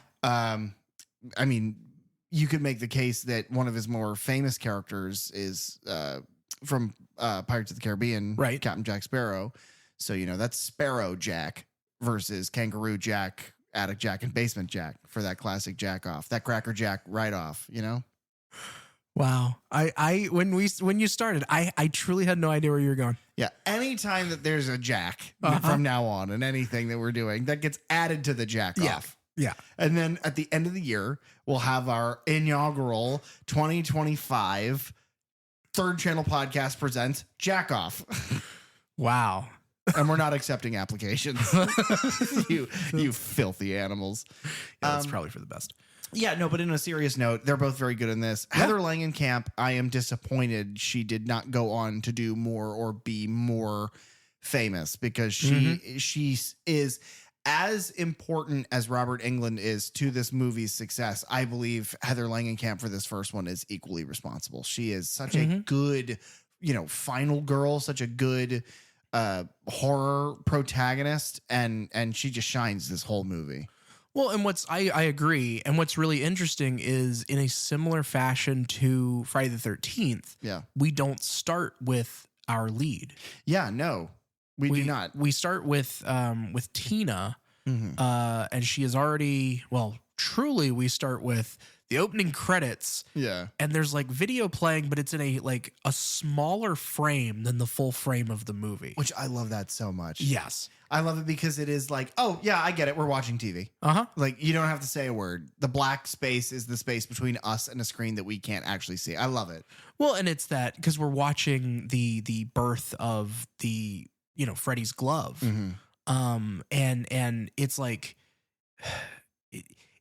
You could make the case that one of his more famous characters is from Pirates of the Caribbean, right? Captain Jack Sparrow. So, that's Sparrow Jack versus Kangaroo Jack, Attic Jack, and Basement Jack for that classic Jack off, that Cracker Jack right off, Wow. When you started, I truly had no idea where you were going. Yeah. Anytime that there's a Jack from now on in anything that we're doing, that gets added to the Jack off. Yeah. And then at the end of the year, we'll have our inaugural 2025 Third Channel Podcast presents Jack Off. Wow. And we're not accepting applications. you filthy animals. Yeah, that's probably for the best. Yeah, no, but in a serious note, they're both very good in this. Yeah. Heather Langenkamp, I am disappointed she did not go on to do more or be more famous because she is as important as Robert Englund is to this movie's success, I believe Heather Langenkamp for this first one is equally responsible. She is such a good, final girl, such a good horror protagonist, and she just shines this whole movie. Well, and I agree. And what's really interesting is in a similar fashion to Friday the 13th, we don't start with our lead. Yeah, no, we do not. We start with Tina, and she is already, truly we start with the opening credits. Yeah. And there's like video playing, but it's in a smaller frame than the full frame of the movie. Which I love that so much. Yes. I love it because it is like, oh yeah, I get it. We're watching TV. Like you don't have to say a word. The black space is the space between us and a screen that we can't actually see. I love it. Well, and it's that because we're watching the birth of the, Freddy's glove. And it's like,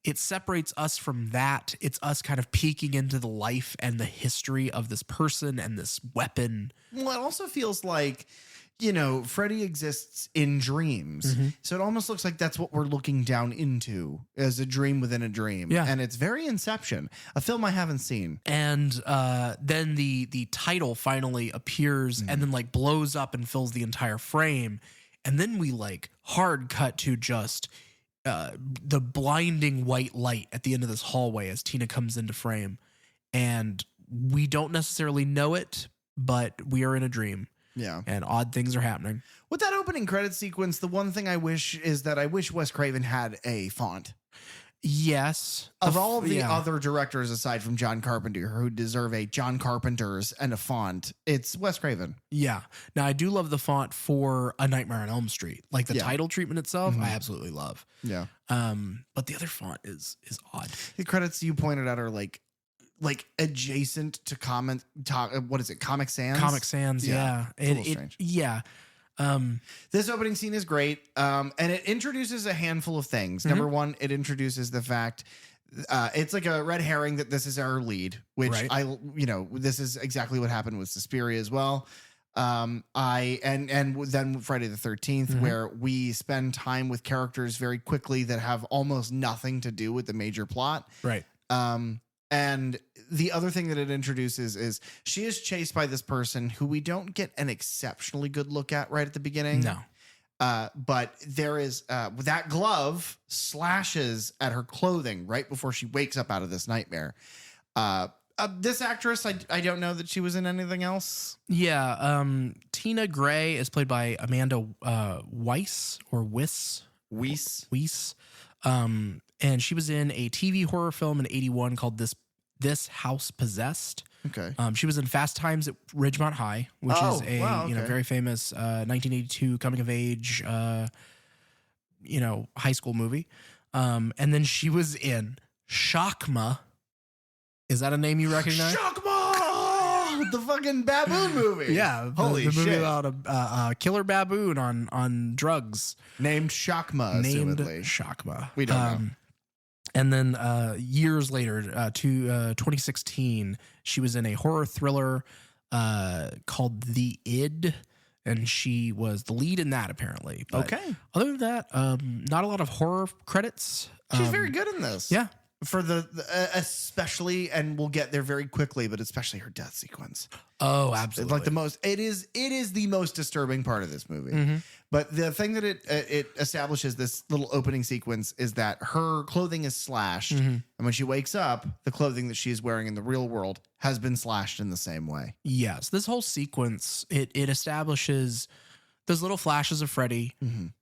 it separates us from that. It's us kind of peeking into the life and the history of this person and this weapon. Well, it also feels like, Freddy exists in dreams. So it almost looks like that's what we're looking down into, as a dream within a dream. Yeah. And it's very Inception, a film I haven't seen. And then the title finally appears and then like blows up and fills the entire frame. And then we like hard cut to just the blinding white light at the end of this hallway as Tina comes into frame. And we don't necessarily know it, but we are in a dream. Yeah. And odd things are happening. With that opening credit sequence, the one thing I wish is that I wish Wes Craven had a font. Yes. Of all of the other directors aside from John Carpenter who deserve a John Carpenter's and a font, it's Wes Craven. Yeah. Now, I do love the font for A Nightmare on Elm Street. Like the title treatment itself, I absolutely love. Yeah. But the other font is odd. The credits you pointed out are like adjacent to Comic Sans? Comic Sans, yeah. It's a little strange. Yeah. This opening scene is great, and it introduces a handful of things. Number one, it introduces the fact it's like a red herring that this is our lead, which this is exactly what happened with Suspiria as well. And then Friday the 13th, where we spend time with characters very quickly that have almost nothing to do with the major plot. Right. And the other thing that it introduces is she is chased by this person who we don't get an exceptionally good look at right at the beginning. No. But there is that glove slashes at her clothing right before she wakes up out of this nightmare. This actress, I don't know that she was in anything else. Yeah. Tina Gray is played by Amanda Weiss or Weiss. And she was in a TV horror film in 1981 called This House Possessed. Okay. She was in Fast Times at Ridgemont High, which is a very famous 1982 coming of age high school movie. And then she was in Shockma. Is that a name you recognize? Shockma! The fucking baboon movie. Yeah. Holy the movie shit. about a killer baboon on drugs. Named Shockma, assumedly. Shockma. We don't know. And then years later, 2016, she was in a horror thriller called The Id, and she was the lead in that, apparently. But other than that, not a lot of horror credits. She's very good in this. Yeah. For the especially, and we'll get there very quickly, but especially her death sequence. Oh, absolutely. Like it is the most disturbing part of this movie. But the thing that it establishes this little opening sequence is that her clothing is slashed. And when she wakes up, the clothing that she's wearing in the real world has been slashed in the same way. Yes. This whole sequence, it establishes those little flashes of Freddy,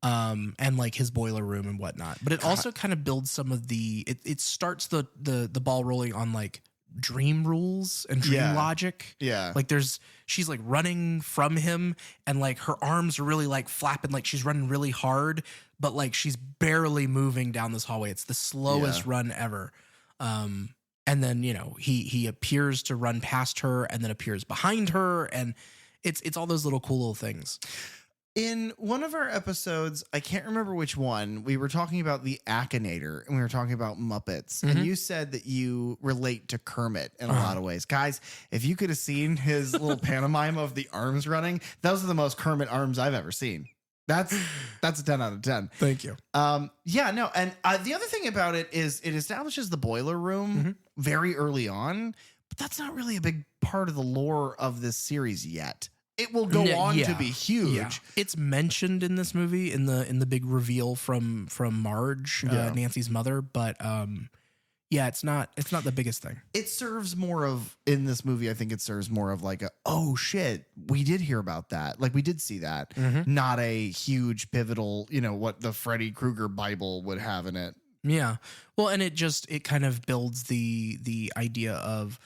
and like his boiler room and whatnot. But it also kind of builds some of it starts the ball rolling on like dream rules and dream logic. Yeah. Like she's like running from him and like her arms are really like flapping, like she's running really hard, but like she's barely moving down this hallway. It's the slowest run ever. And then, he appears to run past her and then appears behind her. And it's all those cool little things. In one of our episodes, I can't remember which one, we were talking about the Akinator and we were talking about Muppets. And you said that you relate to Kermit in a lot of ways. Guys, if you could have seen his little pantomime of the arms running, those are the most Kermit arms I've ever seen. That's a 10 out of 10. Thank you. Yeah, no. And the other thing about it is it establishes the boiler room very early on, but that's not really a big part of the lore of this series yet. It will go on to be huge. Yeah. It's mentioned in this movie in the big reveal from Marge, Nancy's mother, but yeah, it's not the biggest thing. It serves more of, in this movie, I think it serves more of like oh shit, we did hear about that. Like we did see that. Not a huge pivotal, what the Freddy Krueger Bible would have in it. Yeah. Well, and it kind of builds the idea of,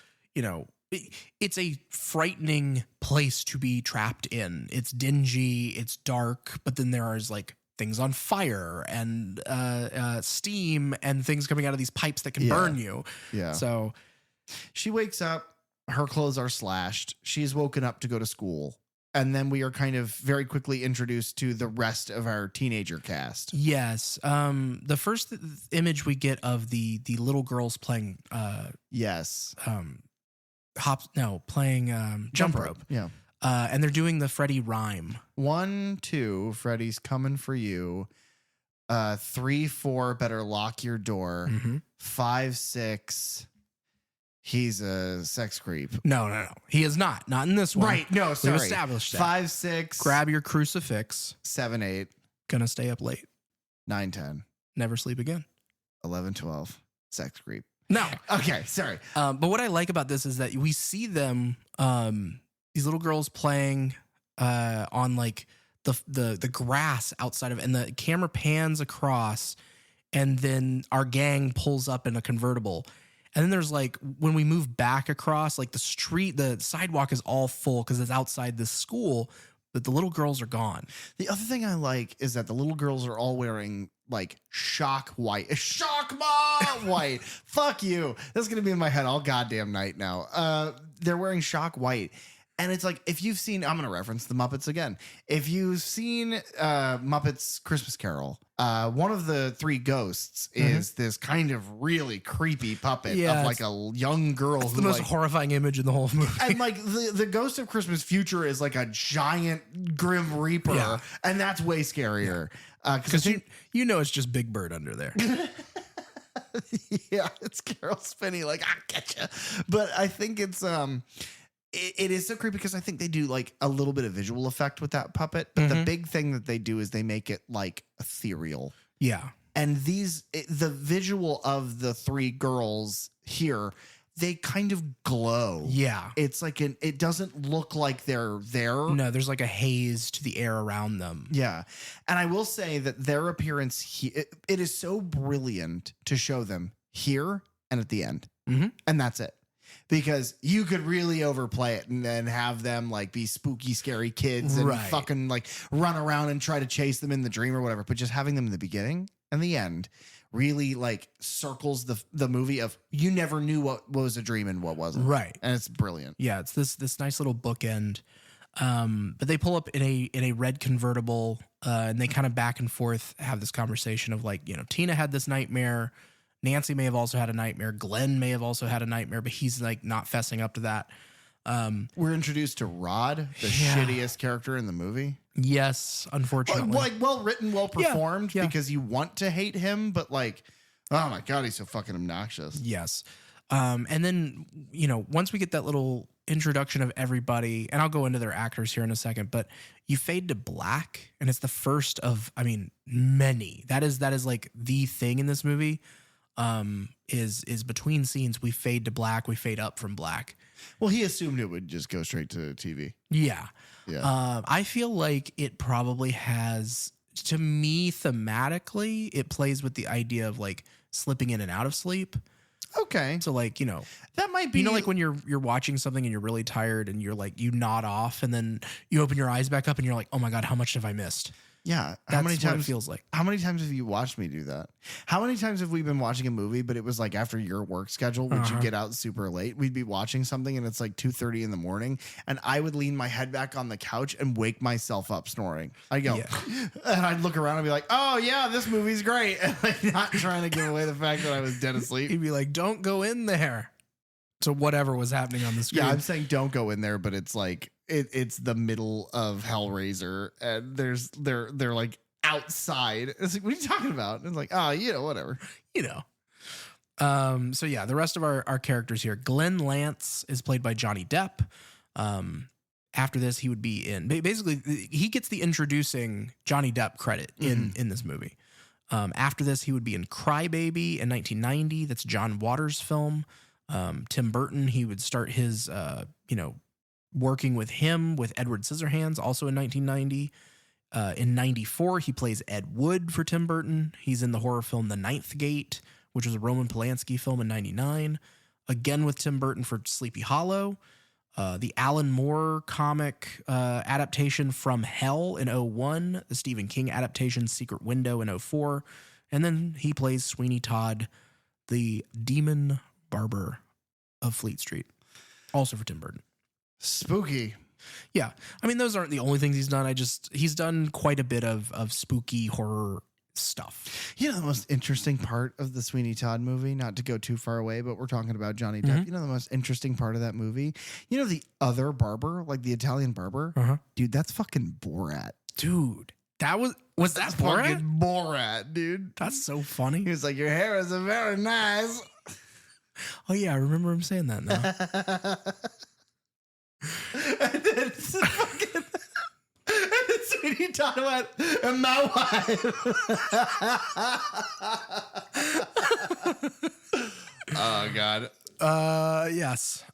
it's a frightening place to be trapped in. It's dingy, it's dark, but then there is like things on fire and steam and things coming out of these pipes that can burn you. Yeah. So she wakes up, her clothes are slashed. She's woken up to go to school. And then we are kind of very quickly introduced to the rest of our teenager cast. Yes. The first image we get of the little girls playing playing jump rope. Yeah. And they're doing the Freddy rhyme. 1, 2, Freddy's coming for you. 3, 4, better lock your door. 5, 6, he's a sex creep. No. He is not. Not in this one. Right. No, sorry. We've established that. 5, 6. Grab your crucifix. 7, 8. Gonna stay up late. 9, 10. Never sleep again. 11, 12. Sex creep. No. Okay, sorry. But what I like about this is that we see them, these little girls playing on like the grass outside of, and the camera pans across, and then our gang pulls up in a convertible. And then there's like, when we move back across, like the sidewalk is all full because it's outside this school, but the little girls are gone. The other thing I like is that the little girls are all wearing like shock white. White. Fuck you. That's going to be in my head all goddamn night now. They're wearing shock white. And it's like, if you've seen, I'm going to reference the Muppets again. If you've seen Muppets Christmas Carol, one of the 3 ghosts is this kind of really creepy puppet of like a young girl. It's the most horrifying image in the whole movie. And like the Ghost of Christmas Future is like a giant Grim Reaper. Yeah. And that's way scarier. Because you know it's just Big Bird under there. Yeah, it's Carol Spinney. Like, I'll get you. But I think it's it is so creepy because I think they do like a little bit of visual effect with that puppet. But the big thing that they do is they make it like ethereal. Yeah. And the visual of the 3 girls here, they kind of glow. Yeah. It's like it doesn't look like they're there. No, there's like a haze to the air around them. Yeah. And I will say that their appearance, it is so brilliant to show them here and at the end. And that's it. Because you could really overplay it and then have them like be spooky, scary kids and fucking like run around and try to chase them in the dream or whatever. But just having them in the beginning and the end really like circles the movie of you never knew what was a dream and what wasn't. Right. And it's brilliant. Yeah, it's this nice little bookend. But they pull up in a red convertible and they kind of back and forth have this conversation of like, Tina had this nightmare. Nancy may have also had a nightmare. Glenn may have also had a nightmare, but he's like not fessing up to that. We're introduced to Rod, the shittiest character in the movie. Yes, unfortunately. Like well written, well performed because you want to hate him, but like, oh my God, he's so fucking obnoxious. Yes. And then, once we get that little introduction of everybody, and I'll go into their actors here in a second, but you fade to black and it's the first of, many. That is like the thing in this movie. Is between scenes we fade to black, we fade up from black. Well, he assumed it would just go straight to TV. Yeah. Yeah. I feel like it probably has, to me, thematically, it plays with the idea of like slipping in and out of sleep. Okay. So like, that might be, like when you're watching something and you're really tired and you're like, you nod off and then you open your eyes back up and you're like, oh my God, how much have I missed? Yeah. How many times it feels like? How many times have you watched me do that? How many times have we been watching a movie, but it was like after your work schedule, would you get out super late? We'd be watching something and it's like 2:30 in the morning. And I would lean my head back on the couch and wake myself up snoring. I go, and I'd look around and be like, oh yeah, this movie's great. And like not trying to give away the fact that I was dead asleep. He'd be like, don't go in there. To whatever was happening on the screen. Yeah, I'm saying don't go in there, but it's like, it's the middle of Hellraiser, and they're like outside. It's like, what are you talking about? And it's like, oh, whatever. So yeah, the rest of our characters here. Glenn Lance is played by Johnny Depp. After this, he would be in basically he gets the introducing Johnny Depp credit in this movie. After this, he would be in Crybaby in 1990. That's John Waters' film. Tim Burton, he would start his working with him with Edward Scissorhands, also in 1990. In 94, he plays Ed Wood for Tim Burton. He's in the horror film The Ninth Gate, which was a Roman Polanski film in 99. Again with Tim Burton for Sleepy Hollow. The Alan Moore comic adaptation From Hell in 01. The Stephen King adaptation Secret Window in 04. And then he plays Sweeney Todd, the demon barber of Fleet Street. Also for Tim Burton. Spooky. Yeah. I mean, those aren't the only things he's done. He's done quite a bit of spooky horror stuff. The most interesting part of the Sweeney Todd movie, not to go too far away, but we're talking about Johnny Depp. The most interesting part of that movie, the other barber, like the Italian barber, dude, that's fucking Borat. Dude, was that Borat? Fucking Borat, dude. That's so funny. He was like, your hair is very nice. Oh yeah, I remember him saying that now. And then fucking Sweeney Todd went, and my wife. Oh God. Yes.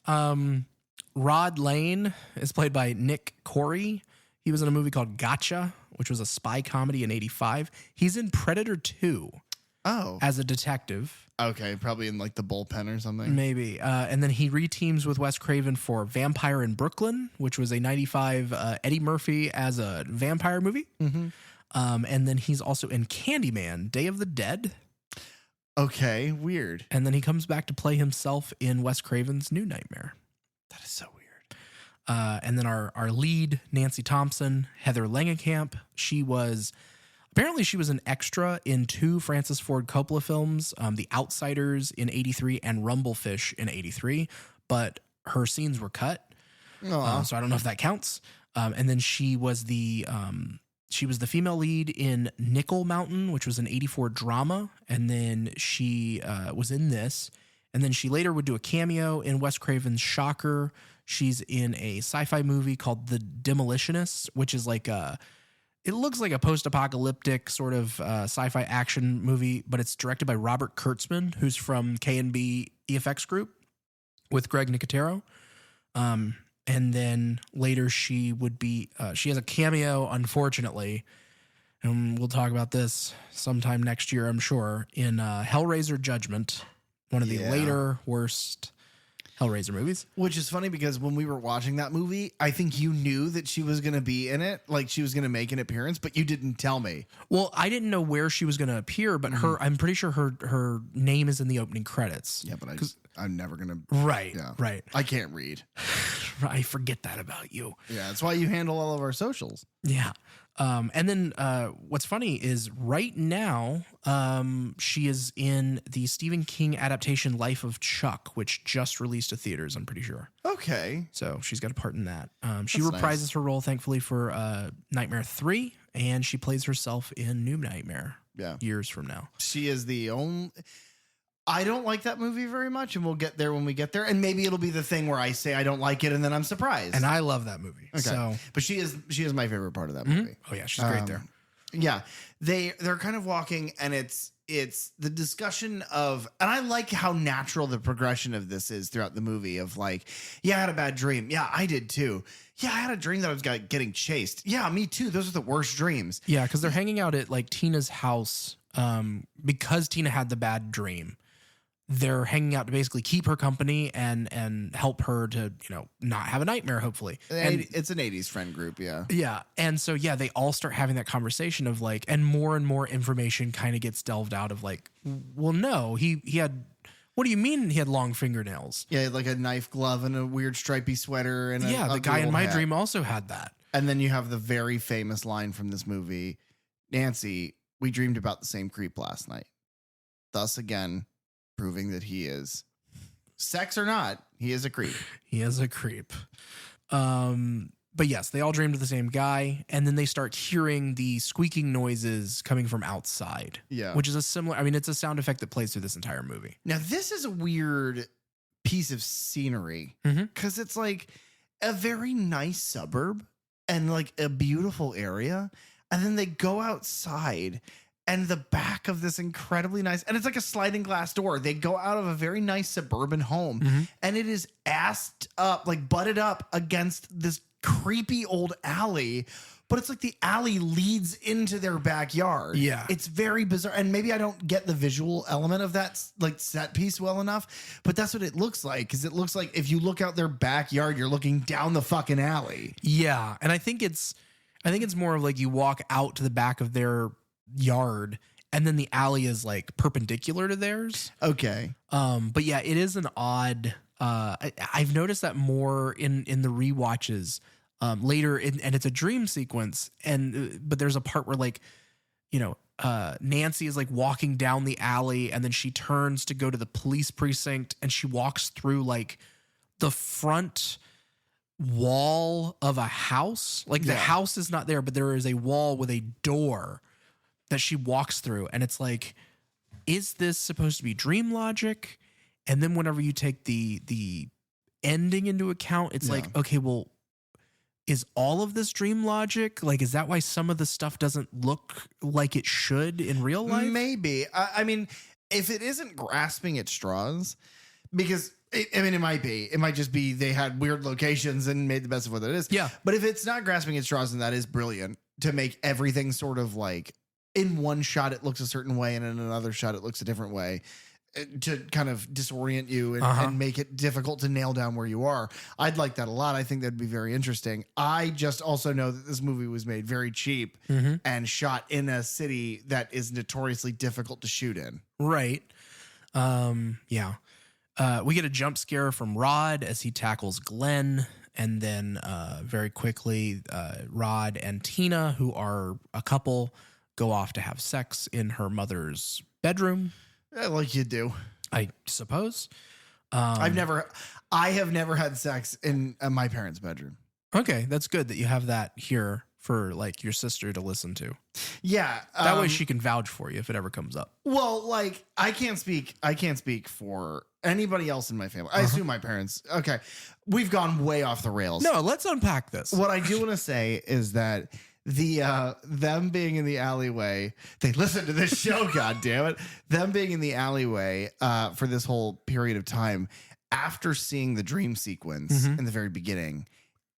Rod Lane is played by Nick Corey. He was in a movie called Gotcha, which was a spy comedy in 85. He's in Predator 2. Oh. As a detective. Okay, probably in like the bullpen or something. Maybe. And then he reteams with Wes Craven for Vampire in Brooklyn, which was a 95 Eddie Murphy as a vampire movie. And then he's also in Candyman, Day of the Dead. Okay, weird. And then he comes back to play himself in Wes Craven's New Nightmare. That is so weird. And then our lead, Nancy Thompson, Heather Langenkamp. Apparently she was an extra in 2 Francis Ford Coppola films, The Outsiders in 83 and Rumblefish in 83, but her scenes were cut. So I don't know if that counts. And then she was the female lead in Nickel Mountain, which was an 84 drama. And then she was in this. And then she later would do a cameo in Wes Craven's Shocker. She's in a sci-fi movie called The Demolitionists, which is like it looks like a post-apocalyptic sort of sci-fi action movie, but it's directed by Robert Kurtzman, who's from K&B EFX Group with Greg Nicotero. And then later she has a cameo, unfortunately, and we'll talk about this sometime next year, I'm sure, in Hellraiser Judgment, one of the later worst Hellraiser movies. Which is funny because when we were watching that movie, I think you knew that she was going to be in it, like she was going to make an appearance, but you didn't tell me. Well, I didn't know where she was going to appear, but I'm pretty sure her name is in the opening credits. Yeah, but I'm never going to. Right, yeah. right. I can't read. I forget that about you. Yeah, that's why you handle all of our socials. Yeah. And then what's funny is right now she is in the Stephen King adaptation Life of Chuck, which just released to theaters, I'm pretty sure. Okay. So she's got a part in that. She That's reprises nice. her role, thankfully, for Nightmare 3, and she plays herself in New Nightmare years from now. She is the only... I don't like that movie very much, and we'll get there when we get there. And maybe it'll be the thing where I say I don't like it, and then I'm surprised. And I love that movie. Okay. So, but she is my favorite part of that movie. oh yeah, she's great there. Yeah, they're kind of walking, and it's the discussion of, and I like how natural the progression of this is throughout the movie. Of like, yeah, I had a bad dream. Yeah, I did too. Yeah, I had a dream that I was getting chased. Yeah, me too. Those are the worst dreams. Yeah, because they're hanging out at like Tina's house because Tina had the bad dream. They're hanging out to basically keep her company and help her to, not have a nightmare, hopefully. And It's an 80s friend group, yeah. yeah. And so, yeah, they all start having that conversation of like, and more information kind of gets delved out of like, well, no, he had, what do you mean he had long fingernails? Yeah, like a knife glove and a weird stripy sweater. And yeah, the guy in my dream also had that. And then you have the very famous line from this movie, Nancy, we dreamed about the same creep last night. Thus again, proving that he is, sex or not, he is a creep. He is a creep. but yes, they all dreamed of the same guy, and then they start hearing the squeaking noises coming from outside. Yeah. Which is a similar, I mean, it's a sound effect that plays through this entire movie. Now, this is a weird piece of scenery because it's like a very nice suburb and like a beautiful area. And then they go outside and the back of this incredibly nice, and it's like a sliding glass door. They go out of a very nice suburban home and it is assed up, like butted up against this creepy old alley. But it's like the alley leads into their backyard. Yeah. It's very bizarre. And maybe I don't get the visual element of that like set piece well enough, but that's what it looks like. Cause it looks like if you look out their backyard, you're looking down the fucking alley. Yeah. And I think it's more of like you walk out to the back of their yard and then the alley is like perpendicular to theirs. Okay. But yeah, it is an odd, I've noticed that more in the rewatches. Later, and it's a dream sequence, but there's a part where like, you know, Nancy is like walking down the alley, and then she turns to go to the police precinct, and she walks through like the front wall of a house. Like the house is not there, but there is a wall with a door that she walks through, and it's like, is this supposed to be dream logic? And then whenever you take the ending into account, it's like, okay, well, is all of this dream logic? Like, is that why some of the stuff doesn't look like it should in real life? Maybe. I mean, if it isn't grasping at straws, because it might be. It might just be they had weird locations and made the best of what it is. Yeah. But if it's not grasping at straws, then that is brilliant to make everything sort of like in one shot it looks a certain way and in another shot it looks a different way, to kind of disorient you and make it difficult to nail down where you are. I'd like that a lot. I think that'd be very interesting. I just also know that this movie was made very cheap and shot in a city that is notoriously difficult to shoot in. Right. Yeah. We get a jump scare from Rod as he tackles Glenn. And then very quickly, Rod and Tina, who are a couple, go off to have sex in her mother's bedroom. Like you do, I suppose. I have never had sex in my parents' bedroom. Okay, that's good that you have that here for like your sister to listen to. Yeah, that way she can vouch for you if it ever comes up. Well, like I can't speak for anybody else in my family. I assume my parents. Okay, we've gone way off the rails. No, let's unpack this. What I do want to say is that them being in the alleyway, they listen to this show, god damn it. Them being in the alleyway for this whole period of time, after seeing the dream sequence in the very beginning,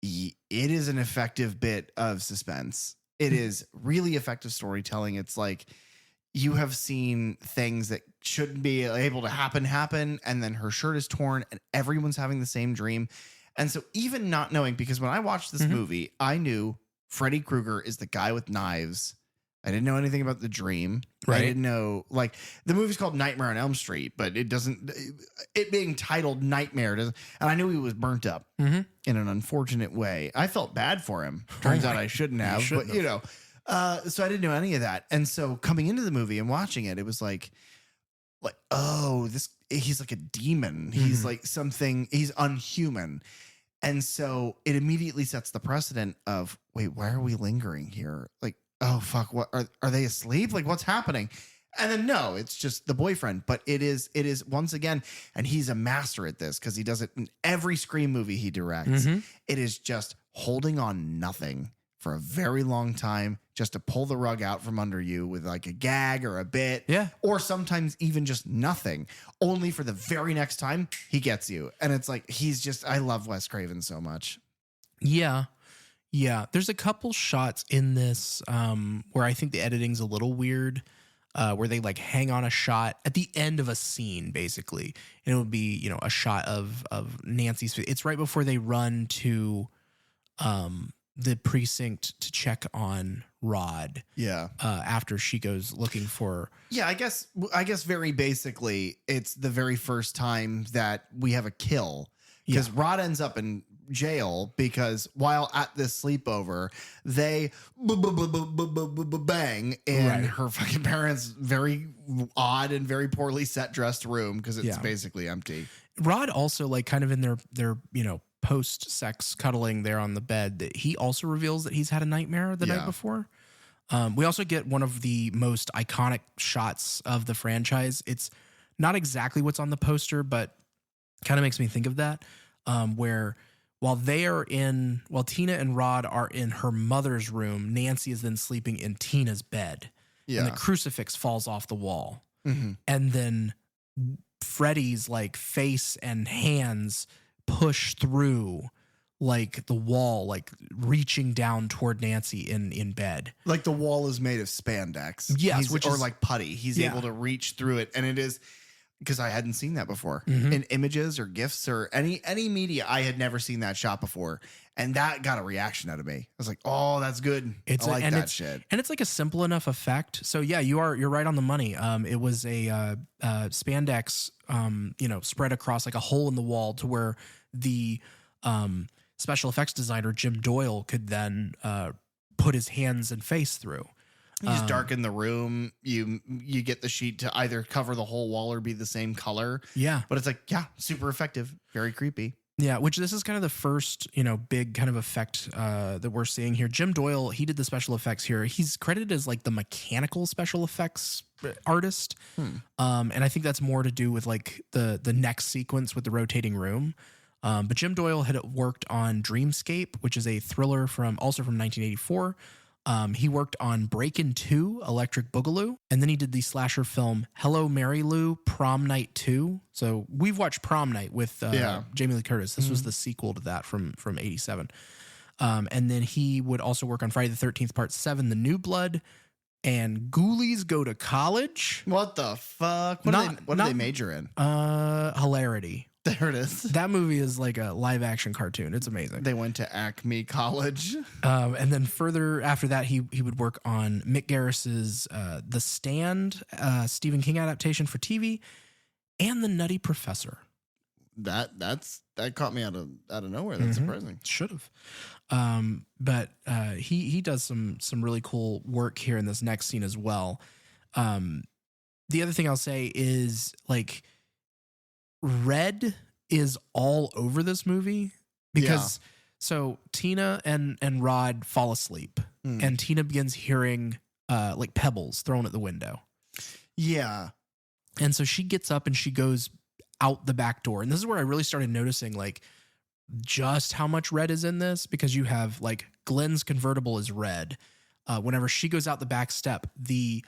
it is an effective bit of suspense. It is really effective storytelling. It's like you have seen things that shouldn't be able to happen, and then her shirt is torn and everyone's having the same dream. And so even not knowing, because when I watched this movie, I knew Freddy Krueger is the guy with knives. I didn't know anything about the dream. Right. I didn't know, like, the movie's called Nightmare on Elm Street, but it being titled Nightmare doesn't, and I knew he was burnt up in an unfortunate way. I felt bad for him. Turns out I shouldn't have, you know, so I didn't know any of that. And so coming into the movie and watching it, it was like, oh, he's like a demon. He's like something, he's unhuman. And so it immediately sets the precedent of, wait, why are we lingering here? Like, oh, fuck, what are they asleep? Like, what's happening? And then, no, it's just the boyfriend. But it is once again, and he's a master at this because he does it in every Scream movie he directs. It is just holding on nothing for a very long time just to pull the rug out from under you with like a gag or a bit. Yeah. Or sometimes even just nothing, only for the very next time he gets you. And it's like, I love Wes Craven so much. Yeah. Yeah. There's a couple shots in this where I think the editing's a little weird, where they like hang on a shot at the end of a scene, basically. And it would be, you know, a shot of Nancy's face. It's right before they run to the precinct to check on Rod. Yeah. After she goes looking for. Yeah, I guess very basically it's the very first time that we have a kill, because Rod ends up in jail because while at this sleepover, they bang in her fucking parents' very odd and very poorly set dressed room because it's basically empty. Rod also, like, kind of in their you know, post-sex cuddling there on the bed, that he also reveals that he's had a nightmare the night before. We also get one of the most iconic shots of the franchise. It's not exactly what's on the poster, but kind of makes me think of that, where while Tina and Rod are in her mother's room, Nancy is then sleeping in Tina's bed. Yeah. And the crucifix falls off the wall. Mm-hmm. And then Freddy's like face and hands push through like the wall, like reaching down toward Nancy in bed. Like the wall is made of spandex. Yes. Or like putty. He's able to reach through it. And it is, because I hadn't seen that before in images or GIFs or any media. I had never seen that shot before. And that got a reaction out of me. I was like, oh, that's good. I like that shit. And it's like a simple enough effect. So yeah, you're right on the money. It was a spandex, spread across like a hole in the wall to where the special effects designer, Jim Doyle, could then put his hands and face through. You just darken the room. You get the sheet to either cover the whole wall or be the same color. Yeah. But it's like, super effective. Very creepy. Yeah, which this is kind of the first, big kind of effect that we're seeing here. Jim Doyle, he did the special effects here. He's credited as like the mechanical special effects artist. And I think that's more to do with like the next sequence with the rotating room. But Jim Doyle had worked on Dreamscape, which is a thriller also from 1984. He worked on Breakin' 2, Electric Boogaloo, and then he did the slasher film Hello, Mary Lou, Prom Night 2. So we've watched Prom Night with Jamie Lee Curtis. This was the sequel to that from 87. And then he would also work on Friday the 13th, Part 7, The New Blood, and Ghoulies Go to College. What the fuck? What do they major in? Hilarity. There it is. That movie is like a live action cartoon. It's amazing. They went to Acme College. And then further after that, he would work on Mick Garris's The Stand, Stephen King adaptation for TV, and The Nutty Professor. That caught me out of nowhere. That's surprising. Should have. But he does some really cool work here in this next scene as well. The other thing I'll say is like, red is all over this movie because so Tina and Rod fall asleep and Tina begins hearing like pebbles thrown at the window. Yeah. And so she gets up and she goes out the back door. And this is where I really started noticing like just how much red is in this, because you have like Glenn's convertible is red. Whenever she goes out the back step, the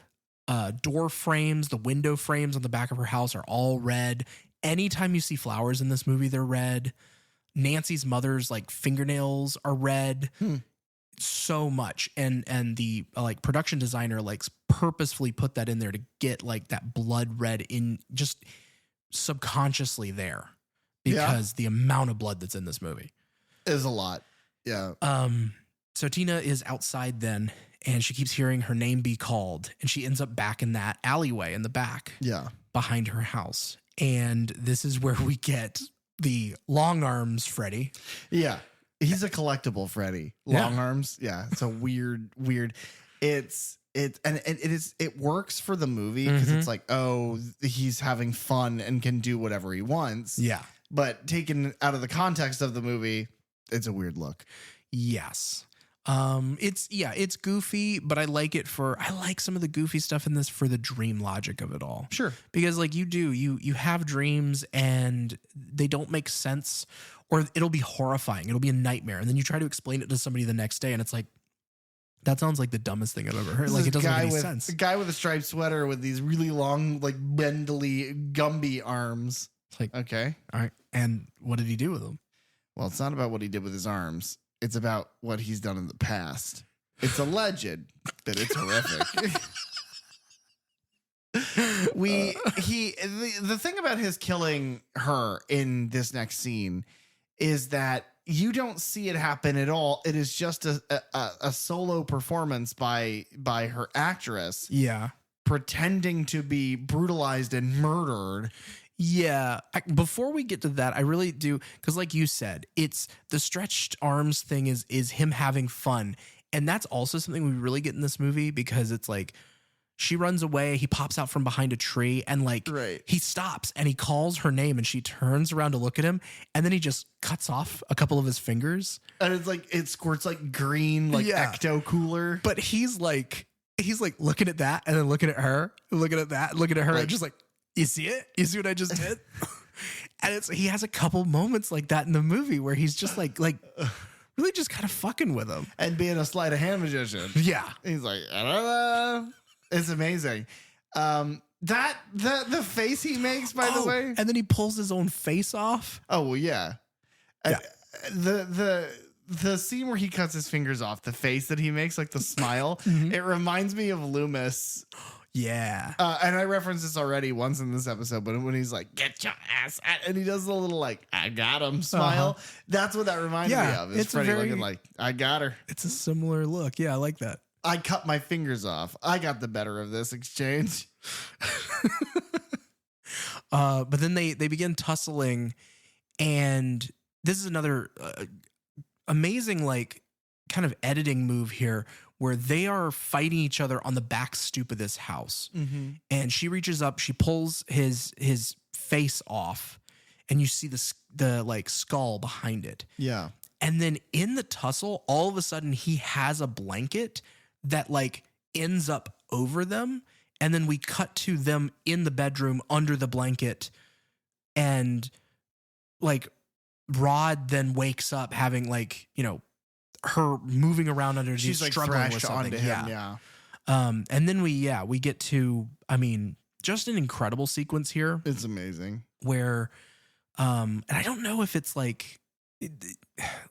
door frames, the window frames on the back of her house are all red. Anytime you see flowers in this movie, they're red. Nancy's mother's like fingernails are red. So much. And the like production designer like purposefully put that in there to get like that blood red in just subconsciously there, because the amount of blood that's in this movie is a lot. Yeah. So Tina is outside then, and she keeps hearing her name be called, and she ends up back in that alleyway in the back. Yeah. Behind her house. And this is where we get the long arms Freddy. Yeah. He's a collectible Freddy. Long arms. Yeah. It's a weird. It works for the movie because it's like, oh, he's having fun and can do whatever he wants. Yeah. But taken out of the context of the movie, it's a weird look. Yes. It's goofy, but I like some of the goofy stuff in this for the dream logic of it all. Sure. Because like you have dreams and they don't make sense, or it'll be horrifying. It'll be a nightmare. And then you try to explain it to somebody the next day and it's like, that sounds like the dumbest thing I've ever heard. Like it doesn't make any sense. A guy with a striped sweater with these really long, like bendly Gumby arms. It's like, okay. All right. And what did he do with them? well, it's not about what he did with his arms. It's about what he's done in the past. It's alleged that it's horrific. The thing about his killing her in this next scene is that you don't see it happen at all. It is just a solo performance by her actress. Yeah. Pretending to be brutalized and murdered. Yeah. Before we get to that, I really do. Because like you said, it's the stretched arms thing is him having fun. And that's also something we really get in this movie because it's like She runs away. He pops out from behind a tree and like he stops and he calls her name and she turns around to look at him and then he just cuts off a couple of his fingers. And it's like it squirts like green, like ecto cooler. But he's like looking at that and then looking at her, looking at that, looking at her, and just like, you see it? You see what I just did? And he has a couple moments like that in the movie where he's just like really just kind of fucking with him and being a sleight of hand magician. Yeah, he's like, I don't know. It's amazing. That the face he makes, by the way, and then he pulls his own face off. Oh well, yeah. The scene where he cuts his fingers off, the face that he makes, like the smile, it reminds me of Loomis. Yeah. And I referenced this already once in this episode, but when he's like, get your ass out, and he does the little like, I got him smile. That's what that reminds me of. It's Freddy looking like, I got her. It's a similar look. Yeah, I like that. I cut my fingers off. I got the better of this exchange. But then they begin tussling, and this is another amazing like kind of editing move here where they are fighting each other on the back stoop of this house. And she reaches up, she pulls his face off, and you see the like skull behind it. Yeah. And then in the tussle, all of a sudden he has a blanket that like ends up over them. And then we cut to them in the bedroom under the blanket, and like Rod then wakes up having like, you know, her moving around underneath, she's like struggling with something. Onto him, yeah. And then we get to, I mean, just an incredible sequence here. It's amazing. Where, and I don't know if it's like,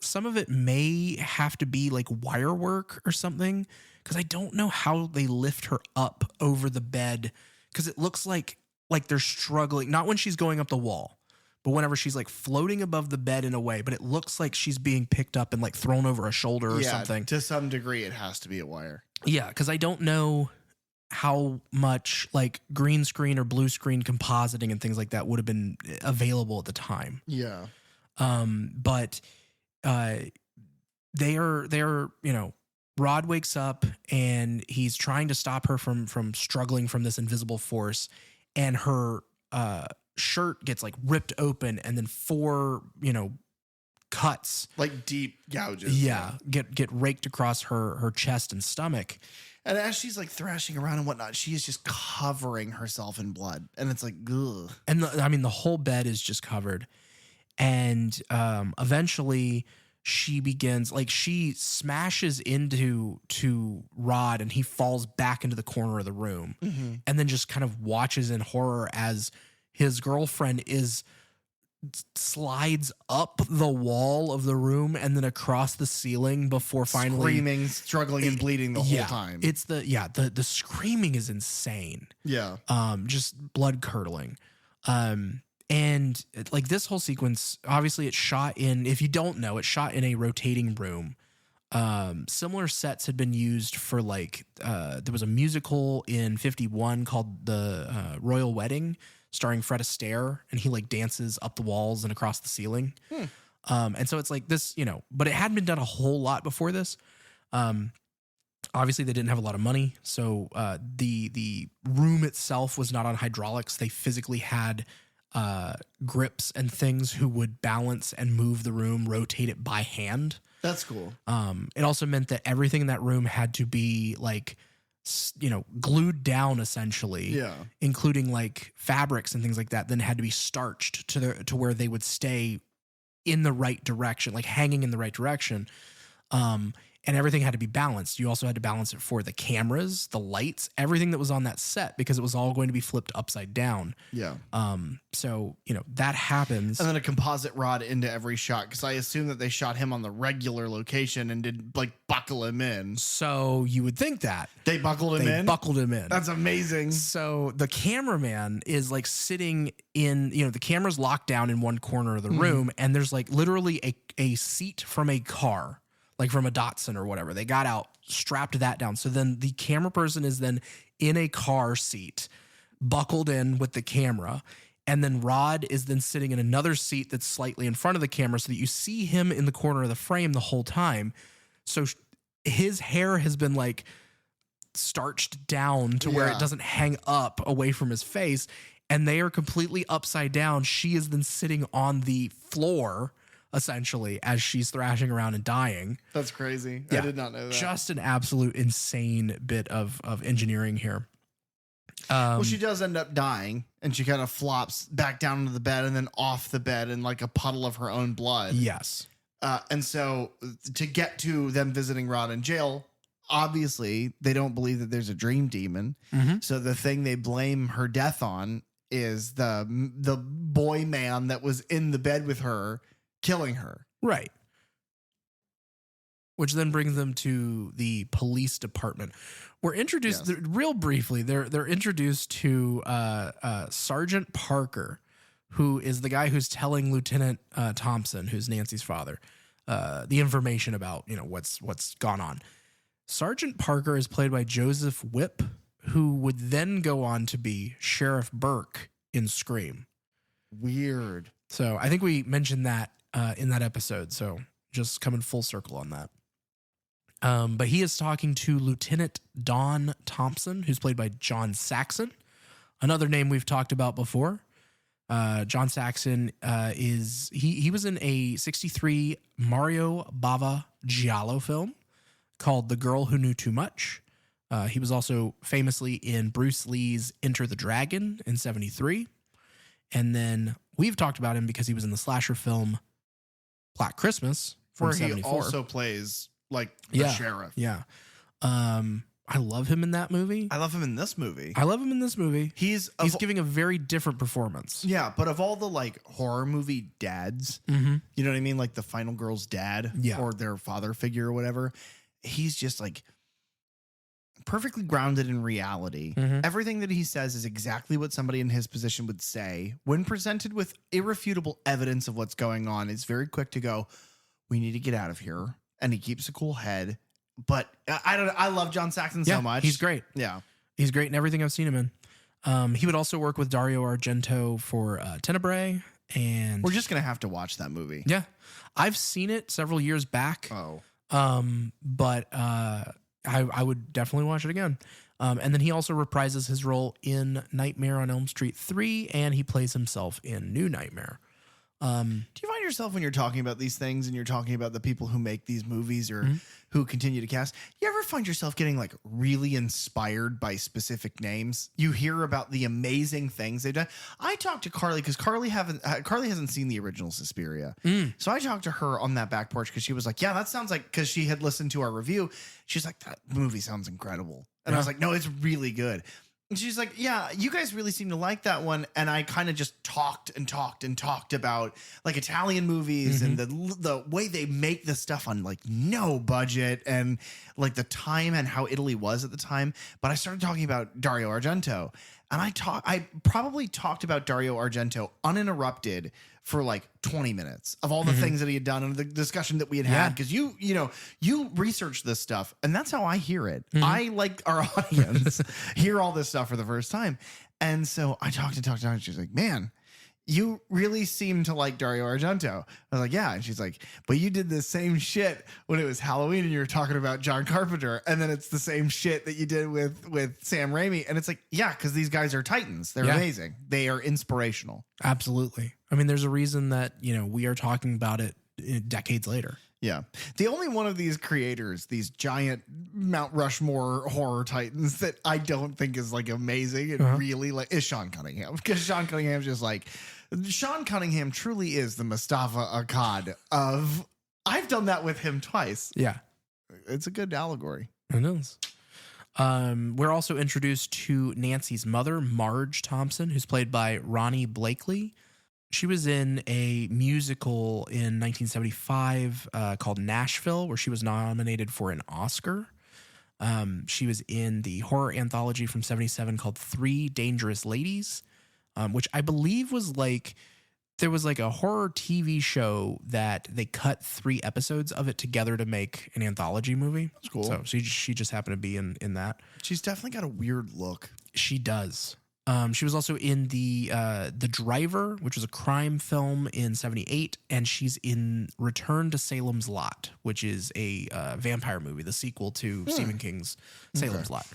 some of it may have to be like wire work or something, because I don't know how they lift her up over the bed, because it looks like they're struggling, not when she's going up the wall, but whenever she's like floating above the bed in a way, but it looks like she's being picked up and like thrown over a shoulder or something. To some degree, it has to be a wire. Yeah, because I don't know how much like green screen or blue screen compositing and things like that would have been available at the time. Yeah. But they are, you know, Rod wakes up and he's trying to stop her from struggling from this invisible force, and her shirt gets like ripped open, and then 4, you know, cuts, like deep gouges. Yeah, get raked across her chest and stomach. And as she's like thrashing around and whatnot, she is just covering herself in blood, and it's like, ugh. And I mean, the whole bed is just covered. And eventually she begins, like, she smashes into Rod, and he falls back into the corner of the room, and then just kind of watches in horror as his girlfriend slides up the wall of the room and then across the ceiling before finally screaming, struggling, and bleeding the whole time. It's the screaming is insane. Yeah. Just blood curdling. And like this whole sequence, obviously it's shot in, if you don't know, it's shot in a rotating room. Similar sets had been used for like, there was a musical in 1951 called The Royal Wedding, starring Fred Astaire, and he like dances up the walls and across the ceiling. And so it's like this, you know, but it hadn't been done a whole lot before this. Obviously they didn't have a lot of money. So the room itself was not on hydraulics. They physically had grips and things who would balance and move the room, rotate it by hand. That's cool. It also meant that everything in that room had to be like, you know, glued down essentially, including like fabrics and things like that. Then had to be starched to where they would stay in the right direction, like hanging in the right direction. And everything had to be balanced. You also had to balance it for the cameras, the lights, everything that was on that set, because it was all going to be flipped upside down. Yeah. So, you know, that happens. And then a composite rod into every shot, because I assume that they shot him on the regular location and did like buckle him in. So you would think that. They buckled him in? They buckled him in. That's amazing. So the cameraman is like sitting in, you know, the camera's locked down in one corner of the room, and there's like literally a seat from a car, like from a Datsun or whatever. They got out, strapped that down. So then the camera person is then in a car seat, buckled in with the camera. And then Rod is then sitting in another seat that's slightly in front of the camera so that you see him in the corner of the frame the whole time. So his hair has been like starched down to where it doesn't hang up away from his face. And they are completely upside down. She is then sitting on the floor, essentially, as she's thrashing around and dying. That's crazy. Yeah. I did not know that. Just an absolute insane bit of engineering here. Well, she does end up dying, and she kind of flops back down into the bed and then off the bed in like a puddle of her own blood. Yes. And so to get to them visiting Rod in jail, obviously they don't believe that there's a dream demon. Mhm. So the thing they blame her death on is the boy man that was in the bed with her killing her. Right. Which then brings them to the police department. We're introduced real briefly. They're introduced to Sergeant Parker, who is the guy who's telling Lieutenant Thompson, who's Nancy's father, the information about what's gone on. Sergeant Parker is played by Joseph Whipp, who would then go on to be Sheriff Burke in Scream. Weird. So I think we mentioned that in that episode. So just coming full circle on that. But he is talking to Lieutenant Don Thompson, who's played by John Saxon, another name we've talked about before. John Saxon he was in a 1963 Mario Bava Giallo film called The Girl Who Knew Too Much. He was also famously in Bruce Lee's Enter the Dragon in 1973. And then we've talked about him because he was in the slasher film Black Christmas from Where he 1974. also plays like the sheriff. Yeah. I love him in that movie. I love him in this movie. He's giving a very different performance. Yeah, but of all the like horror movie dads, you know what I mean? Like the final girl's dad or their father figure or whatever. He's just like perfectly grounded in reality. Everything that he says is exactly what somebody in his position would say. When presented with irrefutable evidence of what's going on, it's very quick to go, we need to get out of here. And he keeps a cool head. But I love John Saxon so much. He's great. Yeah. He's great in everything I've seen him in. He would also work with Dario Argento for Tenebrae. And we're just going to have to watch that movie. Yeah. I've seen it several years back. Oh. But I would definitely watch it again. And then he also reprises his role in Nightmare on Elm Street 3, and he plays himself in New Nightmare. Do you find yourself when you're talking about these things and you're talking about the people who make these movies or who continue to cast, you ever find yourself getting like really inspired by specific names? You hear about the amazing things they've done. I talked to Carly because Carly hasn't seen the original Suspiria. So I talked to her on that back porch because she was like, yeah, that sounds like, because she had listened to our review. She's like, that movie sounds incredible. And I was like, no, it's really good. And she's like, yeah, you guys really seem to like that one. And I kind of just talked about like Italian movies and the way they make this stuff on like no budget and like the time and how Italy was at the time. But I started talking about Dario Argento, and I probably talked about Dario Argento uninterrupted for like 20 minutes of all the things that he had done and the discussion that we had because you research this stuff, and that's how I hear it. I, like our audience, hear all this stuff for the first time. And so I talked and she's like, man, you really seem to like Dario Argento. I was like, yeah. And she's like, but you did the same shit when it was Halloween and you were talking about John Carpenter. And then it's the same shit that you did with Sam Raimi. And it's like, yeah, because these guys are titans. They're amazing. They are inspirational. Absolutely. I mean, there's a reason that, we are talking about it decades later. Yeah. The only one of these creators, these giant Mount Rushmore horror titans that I don't think is like amazing and really like is Sean Cunningham. Because Sean Cunningham's just like, Sean Cunningham truly is the Mustafa Akkad of, I've done that with him twice. Yeah. It's a good allegory. It is. We're also introduced to Nancy's mother, Marge Thompson, who's played by Ronnie Blakely. She was in a musical in 1975 called Nashville, where she was nominated for an Oscar. She was in the horror anthology from 1977 called Three Dangerous Ladies, which I believe was like, there was like a horror TV show that they cut 3 episodes of it together to make an anthology movie. That's cool. So she just happened to be in that. She's definitely got a weird look. She does. She was also in the Driver, which was a crime film in 1978, and she's in Return to Salem's Lot, which is a vampire movie, the sequel to Stephen King's Salem's Lot.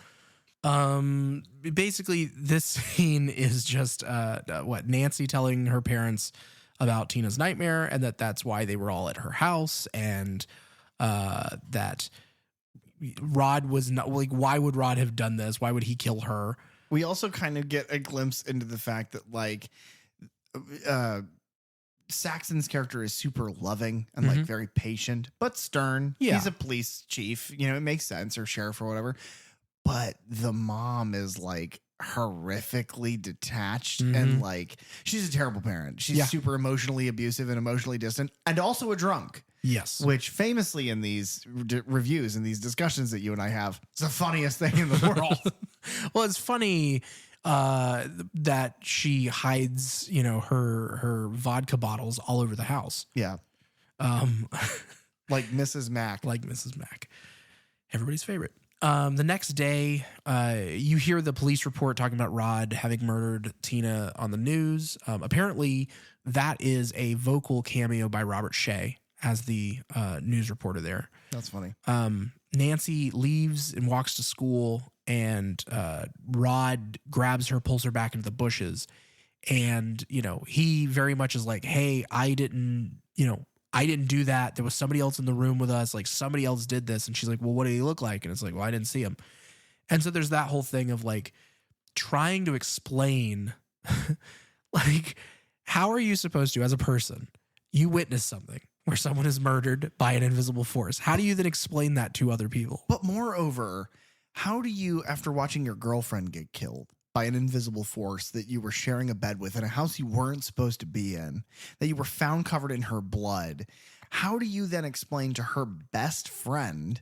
Basically, this scene is just Nancy telling her parents about Tina's nightmare, and that's why they were all at her house, and that Rod was not like, why would Rod have done this? Why would he kill her? We also kind of get a glimpse into the fact that like Saxon's character is super loving and like very patient, but stern. Yeah. He's a police chief, you know, it makes sense, or sheriff or whatever. But the mom is like horrifically detached and like she's a terrible parent. She's super emotionally abusive and emotionally distant, and also a drunk. Yes. Which famously in these reviews and these discussions that you and I have, it's the funniest thing in the world. Well, it's funny that she hides, you know, her vodka bottles all over the house. Yeah. Like Mrs. Mac. Like Mrs. Mac. Everybody's favorite. The next day, you hear the police report talking about Rod having murdered Tina on the news. Apparently, that is a vocal cameo by Robert Shea as the news reporter there. That's funny. Nancy leaves and walks to school, and Rod grabs her, pulls her back into the bushes. And, you know, he very much is like, hey, I didn't do that. There was somebody else in the room with us. Like, somebody else did this. And she's like, well, what did he look like? And it's like, well, I didn't see him. And so there's that whole thing of like trying to explain, like, how are you supposed to, as a person, you witness something where someone is murdered by an invisible force. How do you then explain that to other people? But moreover, how do you, after watching your girlfriend get killed by an invisible force that you were sharing a bed with in a house you weren't supposed to be in, that you were found covered in her blood, how do you then explain to her best friend,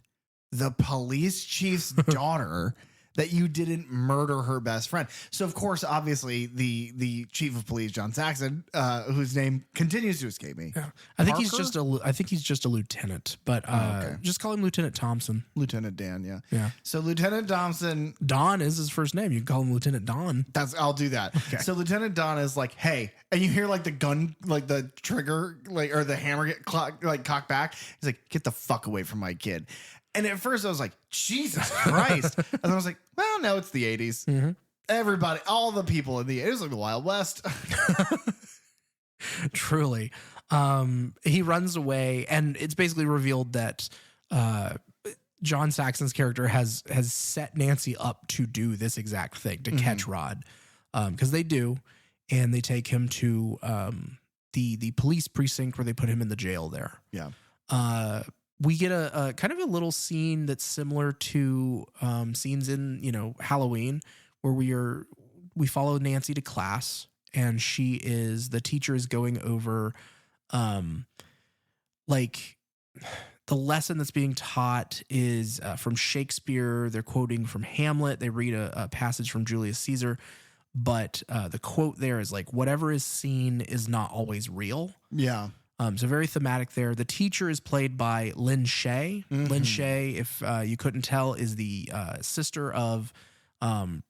the police chief's daughter, that you didn't murder her best friend? So, of course, obviously, the chief of police, John Saxon, whose name continues to escape me. Yeah. I think he's Parker? just a lieutenant, but okay. just call him Lieutenant Thompson. Lieutenant Dan, yeah. Yeah. So Lieutenant Thompson, Don is his first name. You can call him Lieutenant Don. I'll do that. Okay. So Lieutenant Don is like, hey, and you hear like the gun, like the trigger, like, or the hammer get cocked back. He's like, get the fuck away from my kid. And at first I was like, Jesus Christ. And then I was like, well, no, it's the 80s. Everybody, all the people in the 80s, it was like the Wild West. Truly. He runs away, and it's basically revealed that John Saxon's character has set Nancy up to do this exact thing, to catch Rod. Because they do, and they take him to the police precinct where they put him in the jail there. Yeah. We get a kind of a little scene that's similar to scenes in, you know, Halloween, where we follow Nancy to class, and the teacher is going over like the lesson that's being taught is from Shakespeare. They're quoting from Hamlet. They read a passage from Julius Caesar, but the quote there is like, whatever is seen is not always real. Yeah. So very thematic there. The teacher is played by Lynn Shay. Lynn Shay, if you couldn't tell, is the sister of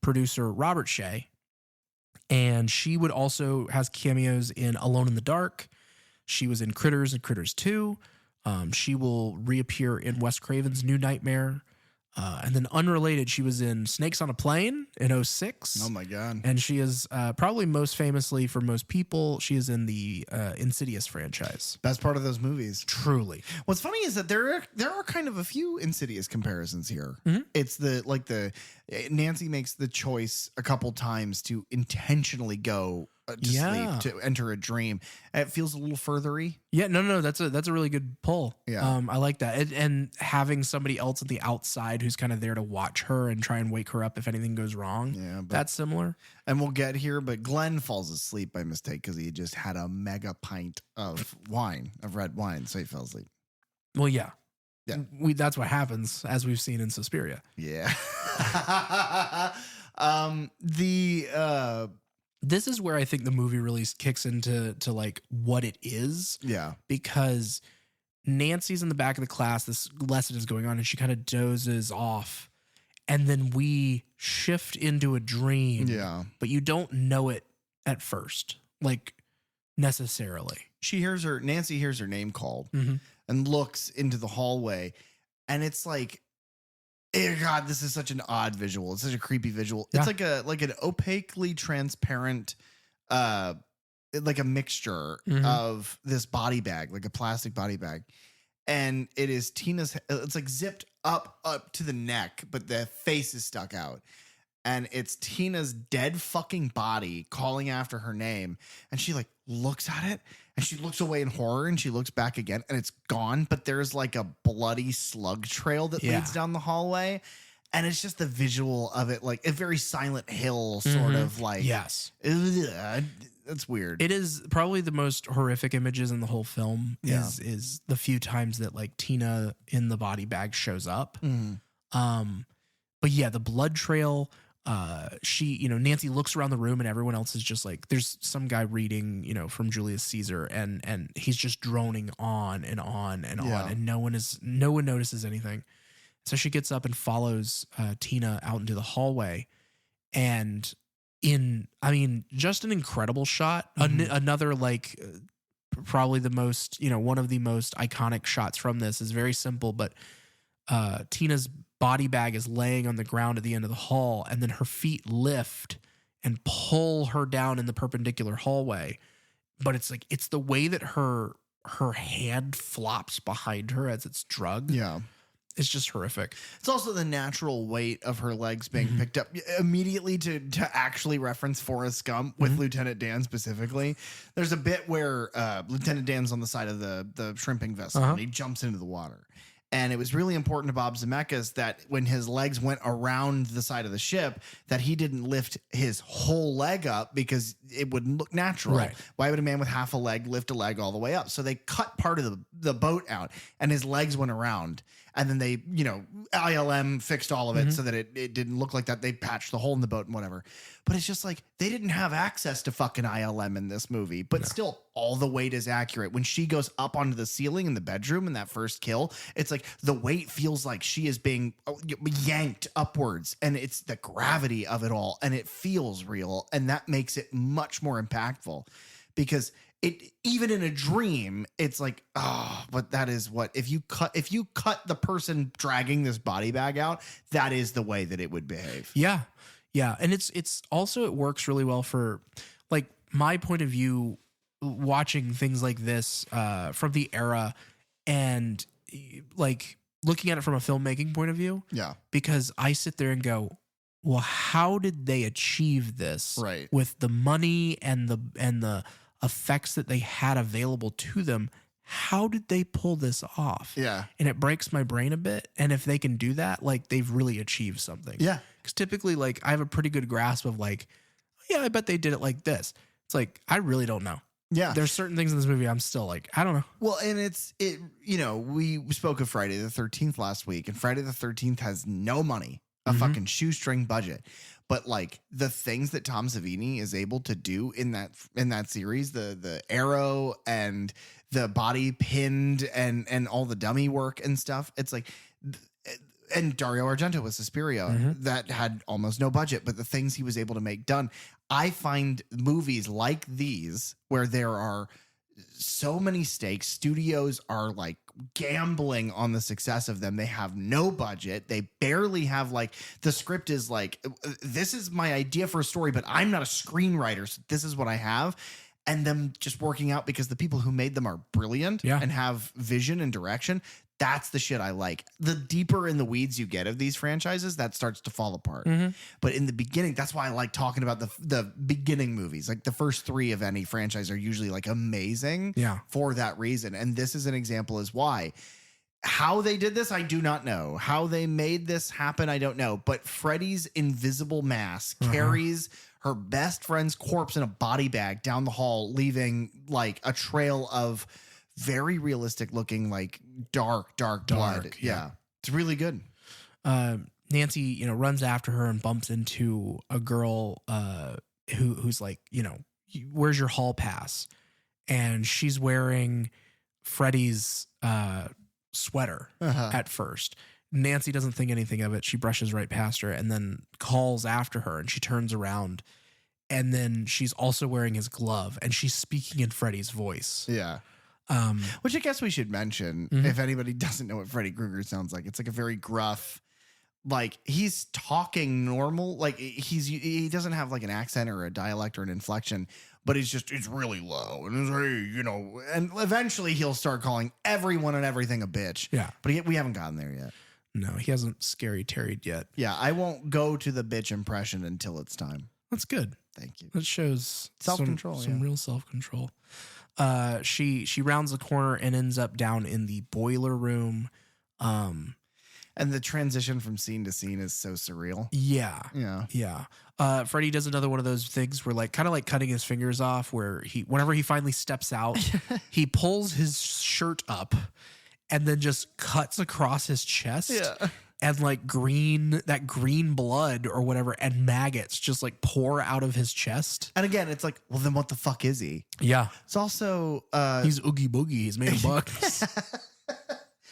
producer Robert Shay. And she has cameos in Alone in the Dark. She was in Critters and Critters 2. She will reappear in Wes Craven's New Nightmare. And then unrelated, she was in Snakes on a Plane in 2006. Oh my God. And she is probably most famously for most people, she is in the Insidious franchise. Best part of those movies. Truly. What's funny is that there are kind of a few Insidious comparisons here. It's the Nancy makes the choice a couple times to intentionally go to sleep, to enter a dream. It feels a little furthery. Yeah, no, that's a really good pull. Yeah. I like that. And having somebody else at the outside who's kind of there to watch her and try and wake her up if anything goes wrong. Yeah, that's similar. And we'll get here, but Glenn falls asleep by mistake because he just had a mega pint of red wine, so he fell asleep. Well, yeah. Yeah. That's what happens, as we've seen in Suspiria. Yeah. This is where I think the movie really kicks into like what it is. Yeah. Because Nancy's in the back of the class, this lesson is going on, and she kind of dozes off. And then we shift into a dream. Yeah. But you don't know it at first, like necessarily. Nancy hears her name called and looks into the hallway, and it's like God, this is such an odd visual. It's such a creepy visual. Yeah. It's like an opaquely transparent, like a mixture of this body bag, like a plastic body bag. And it is Tina's, it's like zipped up to the neck, but the face is stuck out. And it's Tina's dead fucking body calling after her name. And she like looks at it and she looks away in horror and she looks back again and it's gone. But there's like a bloody slug trail that leads down the hallway. And it's just the visual of it, like a very Silent Hill sort of like. Yes. That's weird. It is probably the most horrific images in the whole film is the few times that like Tina in the body bag shows up. But yeah, the blood trail, she, Nancy looks around the room and everyone else is just like, there's some guy reading, from Julius Caesar and he's just droning on and on and on and no one notices anything. So she gets up and follows Tina out into the hallway and just an incredible shot. Another like probably the most, one of the most iconic shots from this is very simple, but Tina's body bag is laying on the ground at the end of the hall and then her feet lift and pull her down in the perpendicular hallway. But it's like, it's the way that her hand flops behind her as it's drugged. Yeah. It's just horrific. It's also the natural weight of her legs being picked up immediately to actually reference Forrest Gump with Lieutenant Dan specifically. There's a bit where Lieutenant Dan's on the side of the shrimping vessel and he jumps into the water. And it was really important to Bob Zemeckis that when his legs went around the side of the ship, that he didn't lift his whole leg up because it wouldn't look natural. Right. Why would a man with half a leg lift a leg all the way up? So they cut part of the boat out and his legs went around. And then they, ILM fixed all of it so that it didn't look like that. They patched the hole in the boat and whatever. But it's just like they didn't have access to fucking ILM in this movie. But still, all the weight is accurate. When she goes up onto the ceiling in the bedroom in that first kill, it's like the weight feels like she is being yanked upwards. And it's the gravity of it all. And it feels real. And that makes it much more impactful because it, even in a dream, it's like, but that is what, if you cut the person dragging this body bag out, that is the way that it would behave. Yeah. Yeah. And it's also, it works really well for like my point of view, watching things like this from the era and like looking at it from a filmmaking point of view. Yeah. Because I sit there and go, well, how did they achieve this with the money and the effects that they had available to them? How did they pull this off? Yeah. And it breaks my brain a bit. And if they can do that, like they've really achieved something. Yeah. Because typically, like, I have a pretty good grasp of like, yeah, I bet they did it like this. It's like, I really don't know. Yeah. There's certain things in this movie I'm still like, I don't know. Well, and we spoke of Friday the 13th last week, and Friday the 13th has no money, a fucking shoestring budget. But like the things that Tom Savini is able to do in that series, the arrow and the body pinned and all the dummy work and stuff, it's like, and Dario Argento with Suspiria that had almost no budget, but the things he was able to make done. I find movies like these where there are so many stakes, studios are like gambling on the success of them. They have no budget. They barely have like, the script is like, this is my idea for a story, but I'm not a screenwriter. So this is what I have. And them just working out because the people who made them are brilliant and have vision and direction. That's the shit I like. The deeper in the weeds you get of these franchises, that starts to fall apart. But in the beginning, that's why I like talking about the beginning movies. Like the first three of any franchise are usually like amazing for that reason. And this is an example as why. How they did this, I do not know. How they made this happen, I don't know. But Freddy's invisible mask carries her best friend's corpse in a body bag down the hall, leaving like a trail of very realistic looking, like dark blood. Yeah. It's really good. Nancy, runs after her and bumps into a girl who's like, where's your hall pass? And she's wearing Freddy's sweater at first. Nancy doesn't think anything of it. She brushes right past her and then calls after her, and she turns around, and then she's also wearing his glove, and she's speaking in Freddy's voice. Yeah. Which I guess we should mention if anybody doesn't know what Freddy Krueger sounds like. It's like a very gruff, like he's talking normal, like he doesn't have like an accent or a dialect or an inflection, but it's really low and it's, hey, you know, and eventually he'll start calling everyone and everything a bitch. Yeah. But we haven't gotten there yet. No, he hasn't scary Terry'd yet. Yeah, I won't go to the bitch impression until it's time. That's good. Thank you. That shows Self-control, some yeah. real self-control. She rounds the corner and ends up down in the boiler room. And the transition from scene to scene is so surreal. Yeah. Yeah. Freddy does another one of those things where kind of like cutting his fingers off, where whenever he finally steps out, he pulls his shirt up and then just cuts across his chest. Yeah. And like green blood or whatever and maggots just like pour out of his chest. And again, it's like, well, then what the fuck is he? Yeah. It's also He's Oogie Boogie. He's made of bucks.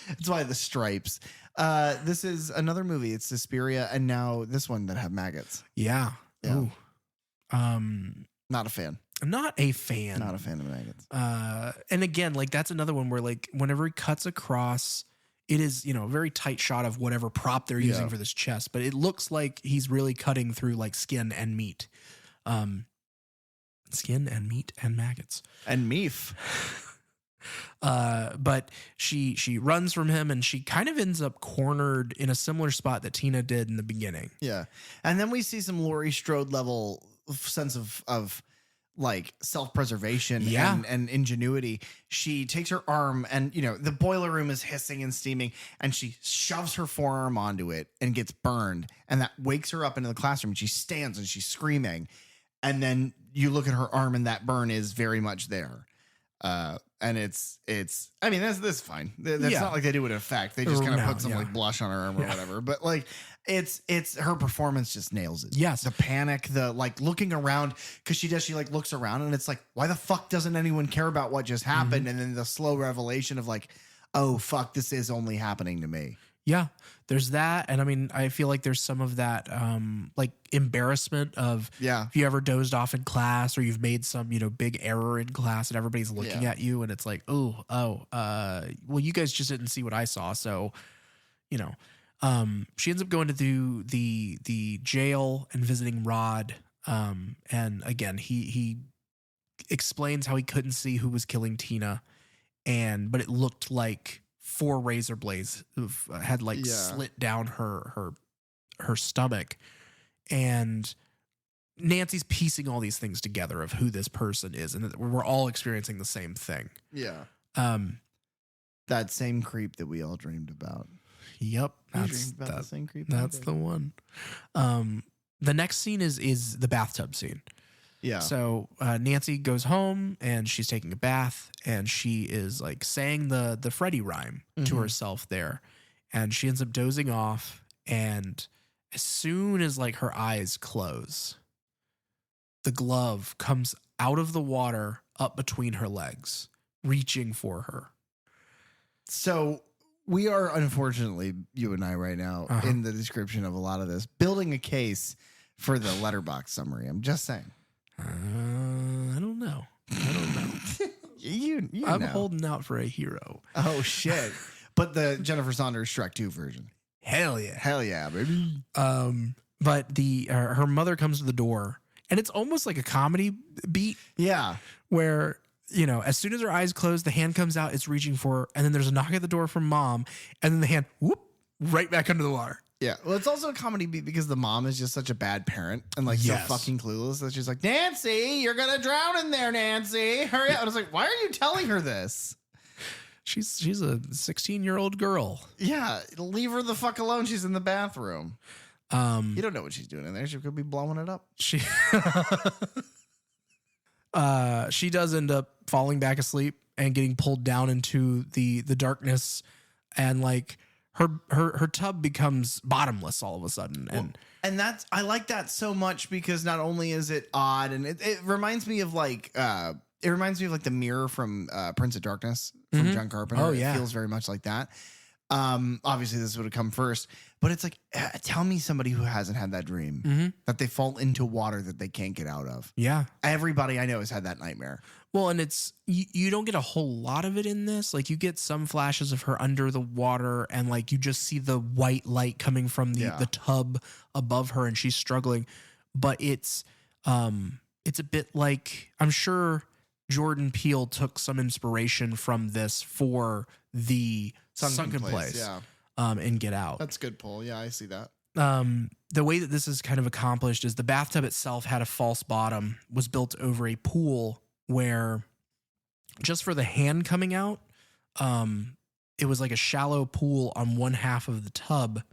That's why the stripes. This is another movie. It's Suspiria, and now this one that have maggots. Yeah. Yeah. Ooh. Not a fan. Not a fan. Not a fan of maggots. And again, like that's another one where like whenever he cuts across, it is, you know, a very tight shot of whatever prop they're using for this chest, but it looks like he's really cutting through like skin and meat. Skin and meat and maggots. And meef. But she runs from him and she kind of ends up cornered in a similar spot that Tina did in the beginning. Yeah. And then we see some Laurie Strode level sense of like self-preservation and ingenuity. She takes her arm and, you know, the boiler room is hissing and steaming and she shoves her forearm onto it and gets burned. And that wakes her up into the classroom and she stands and she's screaming. And then you look at her arm and that burn is very much there. And it's I mean, that's fine. That's not like they do it in effect. They just kind of put some like blush on her arm or whatever. But like it's her performance just nails it. Yes. The panic, the like looking around, because she like looks around and it's like, why the fuck doesn't anyone care about what just happened? And then the slow revelation of like, oh fuck, this is only happening to me. Yeah, there's that. And I mean, I feel like there's some of that like embarrassment of if you ever dozed off in class or you've made some, you know, big error in class and everybody's looking at you and it's like, well, you guys just didn't see what I saw. So, you know, she ends up going to do the jail and visiting Rod. And again, he explains how he couldn't see who was killing Tina, but it looked like 4 razor blades had like slit down her stomach, and Nancy's piecing all these things together of who this person is, and we're all experiencing the same thing. Yeah. That same creep that we all dreamed about. Yep. That's the same creep. That's the one. The next scene is the bathtub scene. Yeah. So Nancy goes home and she's taking a bath and she is like saying the Freddy rhyme to herself there, and she ends up dozing off. And as soon as like her eyes close, the glove comes out of the water up between her legs, reaching for her. So we are, unfortunately, you and I right now, in the description of a lot of this, building a case for the letterbox summary. I'm just saying. I don't know. I'm holding out for a hero. Oh shit! But the Jennifer Saunders Shrek 2 version. Hell yeah, baby. But her mother comes to the door, and it's almost like a comedy beat. Yeah, where, you know, as soon as her eyes close, the hand comes out, it's reaching for her, and then there's a knock at the door from mom, and then the hand right back under the water. Yeah, well, it's also a comedy beat because the mom is just such a bad parent and like so fucking clueless that she's like, Nancy, you're gonna drown in there, Nancy. Hurry up. And I was like, why are you telling her this? She's a 16-year-old girl. Yeah, leave her the fuck alone. She's in the bathroom. You don't know what she's doing in there. She could be blowing it up. She does end up falling back asleep and getting pulled down into the darkness, and like her tub becomes bottomless all of a sudden. And that's, I like that so much because not only is it odd, and it reminds me of like the mirror from Prince of Darkness from John Carpenter. Oh yeah, it feels very much like that. Obviously this would have come first, but it's like, tell me somebody who hasn't had that dream that they fall into water that they can't get out of. Yeah. Everybody I know has had that nightmare. Well, and it's you don't get a whole lot of it in this. Like, you get some flashes of her under the water, and like you just see the white light coming from the tub above her, and she's struggling. But it's a bit like, I'm sure Jordan Peele took some inspiration from this for the Sunken Place and Get Out. That's a good pull. Yeah, I see that. The way that this is kind of accomplished is the bathtub itself had a false bottom, was built over a pool where, just for the hand coming out, it was like a shallow pool on one half of the tub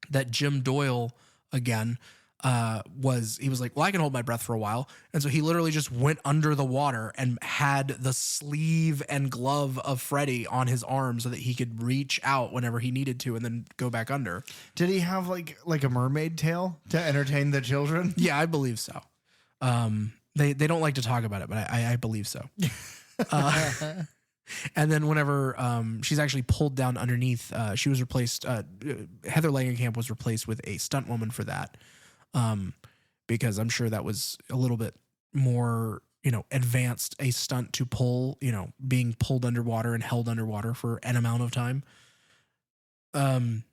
that Jim Doyle, again, he was like, well, I can hold my breath for a while. And so he literally just went under the water and had the sleeve and glove of Freddy on his arm so that he could reach out whenever he needed to and then go back under. Did he have like a mermaid tail to entertain the children? Yeah, I believe so. They don't like to talk about it, but I believe so. And then whenever she's actually pulled down underneath, she was replaced. Heather Langenkamp was replaced with a stunt woman for that. Because I'm sure that was a little bit more, advanced a stunt to pull, being pulled underwater and held underwater for an amount of time. The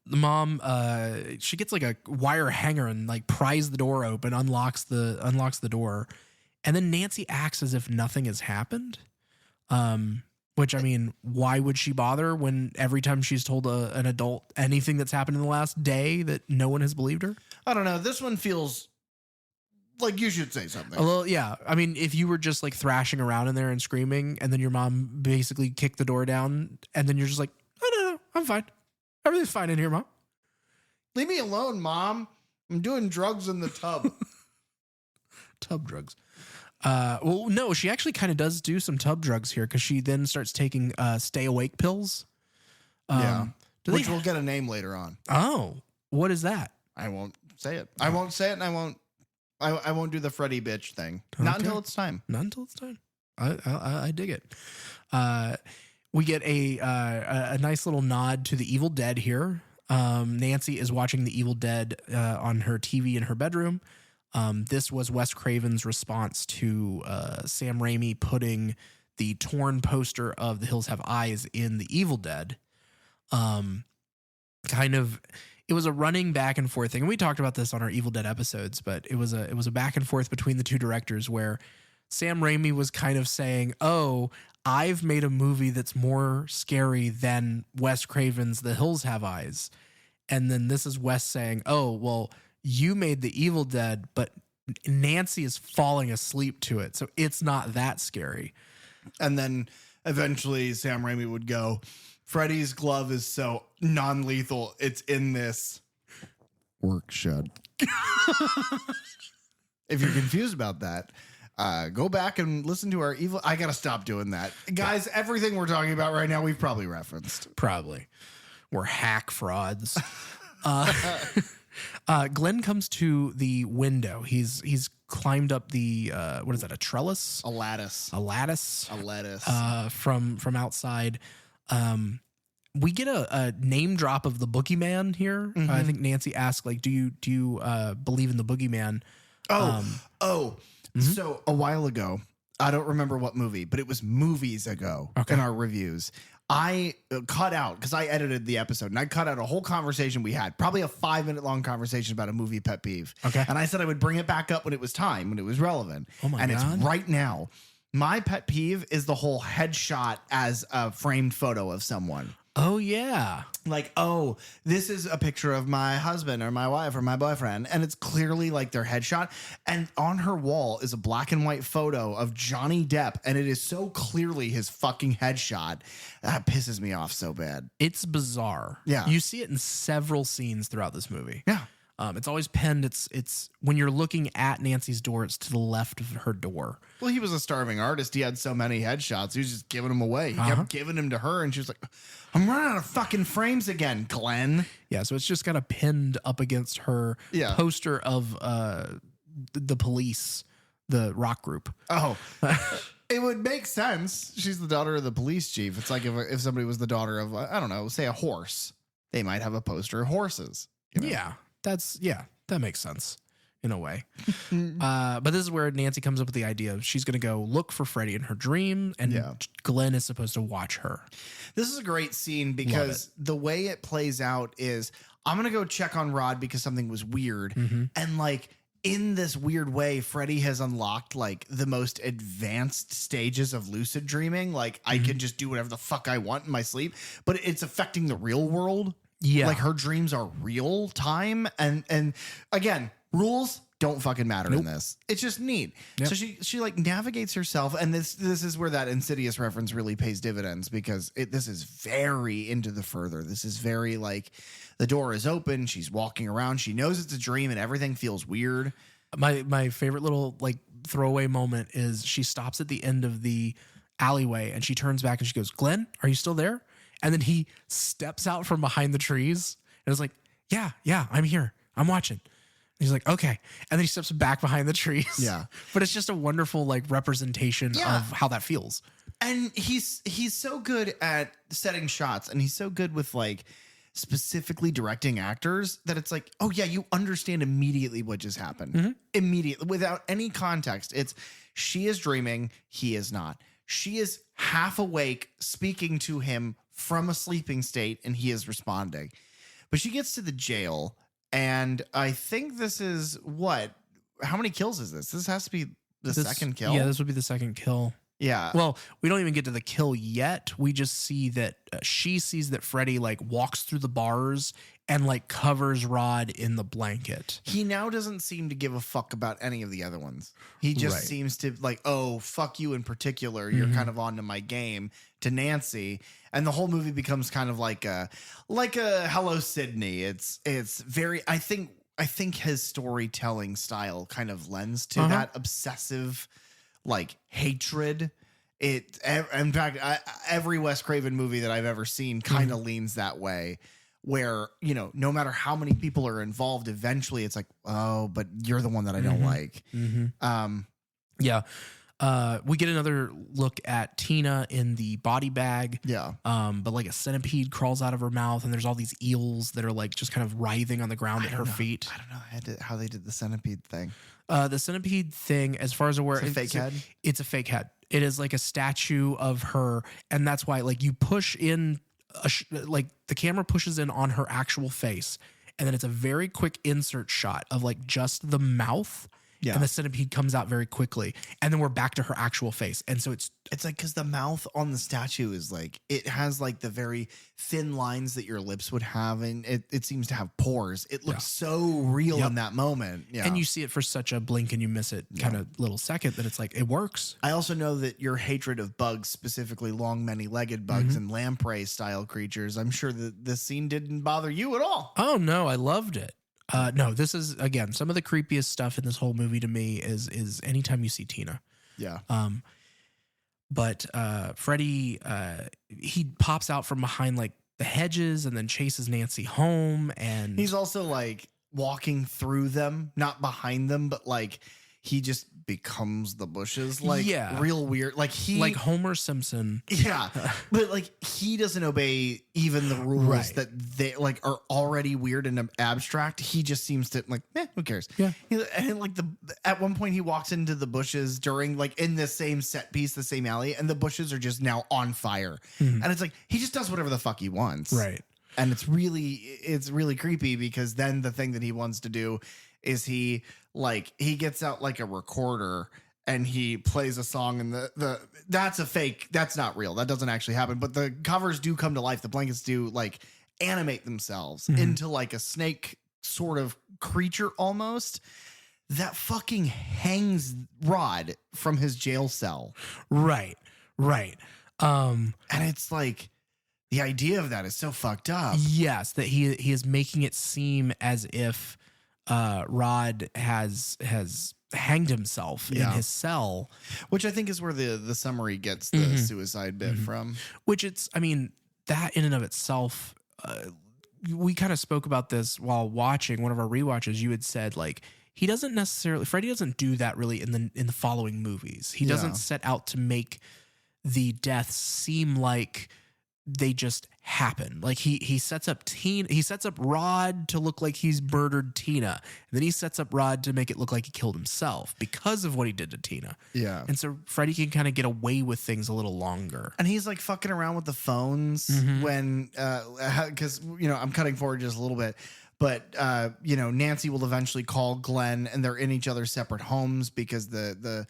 mom, she gets like a wire hanger and like pries the door open, unlocks the door. And then Nancy acts as if nothing has happened. Which, I mean, why would she bother when every time she's told an adult anything that's happened in the last day that no one has believed her? I don't know. This one feels like you should say something. A little, yeah. I mean, if you were just like thrashing around in there and screaming, and then your mom basically kicked the door down, and then you're just like, oh, no, I'm fine. Everything's fine in here, Mom. Leave me alone, Mom. I'm doing drugs in the tub. Tub drugs. Well, no, she actually kind of does do some tub drugs here, because she then starts taking stay awake pills. Which will get a name later on. Oh, what is that? I won't say it. I won't say it, and I won't do the Freddy bitch thing. Not until it's time. Not until it's time. I dig it. We get a nice little nod to the Evil Dead here. Nancy is watching the Evil Dead on her TV in her bedroom. This was Wes Craven's response to Sam Raimi putting the torn poster of The Hills Have Eyes in The Evil Dead. It was a running back and forth thing. And we talked about this on our Evil Dead episodes, but it was a back and forth between the two directors where Sam Raimi was kind of saying, oh, I've made a movie that's more scary than Wes Craven's The Hills Have Eyes. And then this is Wes saying, oh, well, you made The Evil Dead, but Nancy is falling asleep to it, so it's not that scary. And then eventually Sam Raimi would go, Freddy's glove is so non-lethal, it's in this work shed. If you're confused about that, go back and listen to our evil. I gotta stop doing that, guys. Everything we're talking about right now, we've probably referenced. Probably. We're hack frauds. Glenn comes to the window. He's climbed up the what is that? A trellis? A lattice. A lattice. A lettuce. From outside. We get a name drop of the boogeyman here. Mm-hmm. I think Nancy asked, like, do you believe in the boogeyman? So a while ago, I don't remember what movie, but it was movies ago in our reviews. I cut out, because I edited the episode, and I cut out a whole conversation we had, probably a 5-minute long conversation about a movie pet peeve. Okay. And I said I would bring it back up when it was time, when it was relevant. Oh my God. God. It's right now. My pet peeve is the whole headshot as a framed photo of someone. Oh, yeah. Like, oh, this is a picture of my husband or my wife or my boyfriend, and it's clearly like their headshot. And on her wall is a black and white photo of Johnny Depp, and it is so clearly his fucking headshot. That pisses me off so bad. It's bizarre. Yeah. You see it in several scenes throughout this movie. Yeah. It's always pinned. It's when you're looking at Nancy's door, it's to the left of her door. Well, he was a starving artist. He had so many headshots. He was just giving them away. He kept giving them to her, and she was like, I'm running out of fucking frames again, Glenn. Yeah, so it's just kind of pinned up against her poster of the police, the rock group. Oh, It would make sense. She's the daughter of the police chief. It's like if somebody was the daughter of, I don't know, say a horse, they might have a poster of horses. You know? Yeah, that makes sense in a way. But this is where Nancy comes up with the idea of she's going to go look for Freddy in her dream, and Glenn is supposed to watch her. This is a great scene because the way it plays out is I'm going to go check on Rod because something was weird. And like, in this weird way, Freddy has unlocked like the most advanced stages of lucid dreaming. Like I can just do whatever the fuck I want in my sleep, but it's affecting the real world. Yeah. Like her dreams are real time. And again, rules don't fucking matter in this. It's just neat. Yep. So she like navigates herself. And this is where that Insidious reference really pays dividends because this is very into the further. This is very like the door is open. She's walking around. She knows it's a dream and everything feels weird. My favorite little like throwaway moment is she stops at the end of the alleyway and she turns back and she goes, "Glenn, are you still there?" And then he steps out from behind the trees and is like, yeah, I'm here. I'm watching. And he's like, okay. And then he steps back behind the trees. Yeah. But it's just a wonderful like representation of how that feels. And he's so good at setting shots and he's so good with like specifically directing actors that it's like, oh yeah, you understand immediately what just happened. Immediately, without any context. It's she is dreaming, he is not. She is half awake speaking to him from a sleeping state and he is responding. But she gets to the jail and I think this is how many kills is this? This has to be the second kill. Yeah, this would be the second kill. Yeah. Well, we don't even get to the kill yet. We just see that she sees that Freddy like walks through the bars and like covers Rod in the blanket. He now doesn't seem to give a fuck about any of the other ones. He just seems to like, oh, fuck you in particular. You're kind of onto my game to Nancy. And the whole movie becomes kind of like a Hello, Sydney. It's very, I think his storytelling style kind of lends to that obsessive like hatred. In fact, every Wes Craven movie that I've ever seen kind of leans that way where, you know, no matter how many people are involved, eventually it's like, oh, but you're the one that I don't like. We get another look at Tina in the body bag. Yeah. But like a centipede crawls out of her mouth and there's all these eels that are like just kind of writhing on the ground at her feet. I don't know how they did the centipede thing. The centipede thing, as far as I'm aware, it's a fake head. It's a fake head. It is like a statue of her. And that's why like you push in like the camera pushes in on her actual face. And then it's a very quick insert shot of like just the mouth. Yeah. And the centipede comes out very quickly. And then we're back to her actual face. And so it's like, because the mouth on the statue is like, it has like the very thin lines that your lips would have. And it seems to have pores. It looks so real in that moment. Yeah. And you see it for such a blink and you miss it kind of little second that it's like, it works. I also know that your hatred of bugs, specifically long, many-legged bugs and lamprey style creatures, I'm sure that this scene didn't bother you at all. Oh, no, I loved it. No, this is, again, some of the creepiest stuff in this whole movie to me is anytime you see Tina. Yeah. But Freddy, he pops out from behind like the hedges and then chases Nancy home. And he's also like walking through them, not behind them, but like he just becomes the bushes. Like real weird. Like Homer Simpson. Yeah. But like he doesn't obey even the rules that they like are already weird and abstract. He just seems to like, who cares? Yeah. And like at one point he walks into the bushes during like in the same set piece, the same alley, and the bushes are just now on fire. And it's like he just does whatever the fuck he wants. Right. And it's really creepy because then the thing that he wants to do is he gets out like a recorder and he plays a song and that's a fake. That's not real. That doesn't actually happen. But the covers do come to life. The blankets do like animate themselves into like a snake sort of creature almost that fucking hangs Rod from his jail cell. Right. And it's like, the idea of that is so fucked up. Yes, that he is making it seem as if Rod has hanged himself in his cell, which I think is where the summary gets the suicide bit from. Which that in and of itself, we kind of spoke about this while watching one of our rewatches. You had said like he doesn't necessarily, Freddy doesn't do that really in the following movies. He doesn't set out to make the deaths seem like they just happen. Like he sets up Rod to look like he's murdered Tina, and then he sets up Rod to make it look like he killed himself because of what he did to Tina. Yeah. And so Freddy can kind of get away with things a little longer. And he's like fucking around with the phones when, because, you know, I'm cutting forward just a little bit, but, you know, Nancy will eventually call Glenn and they're in each other's separate homes because the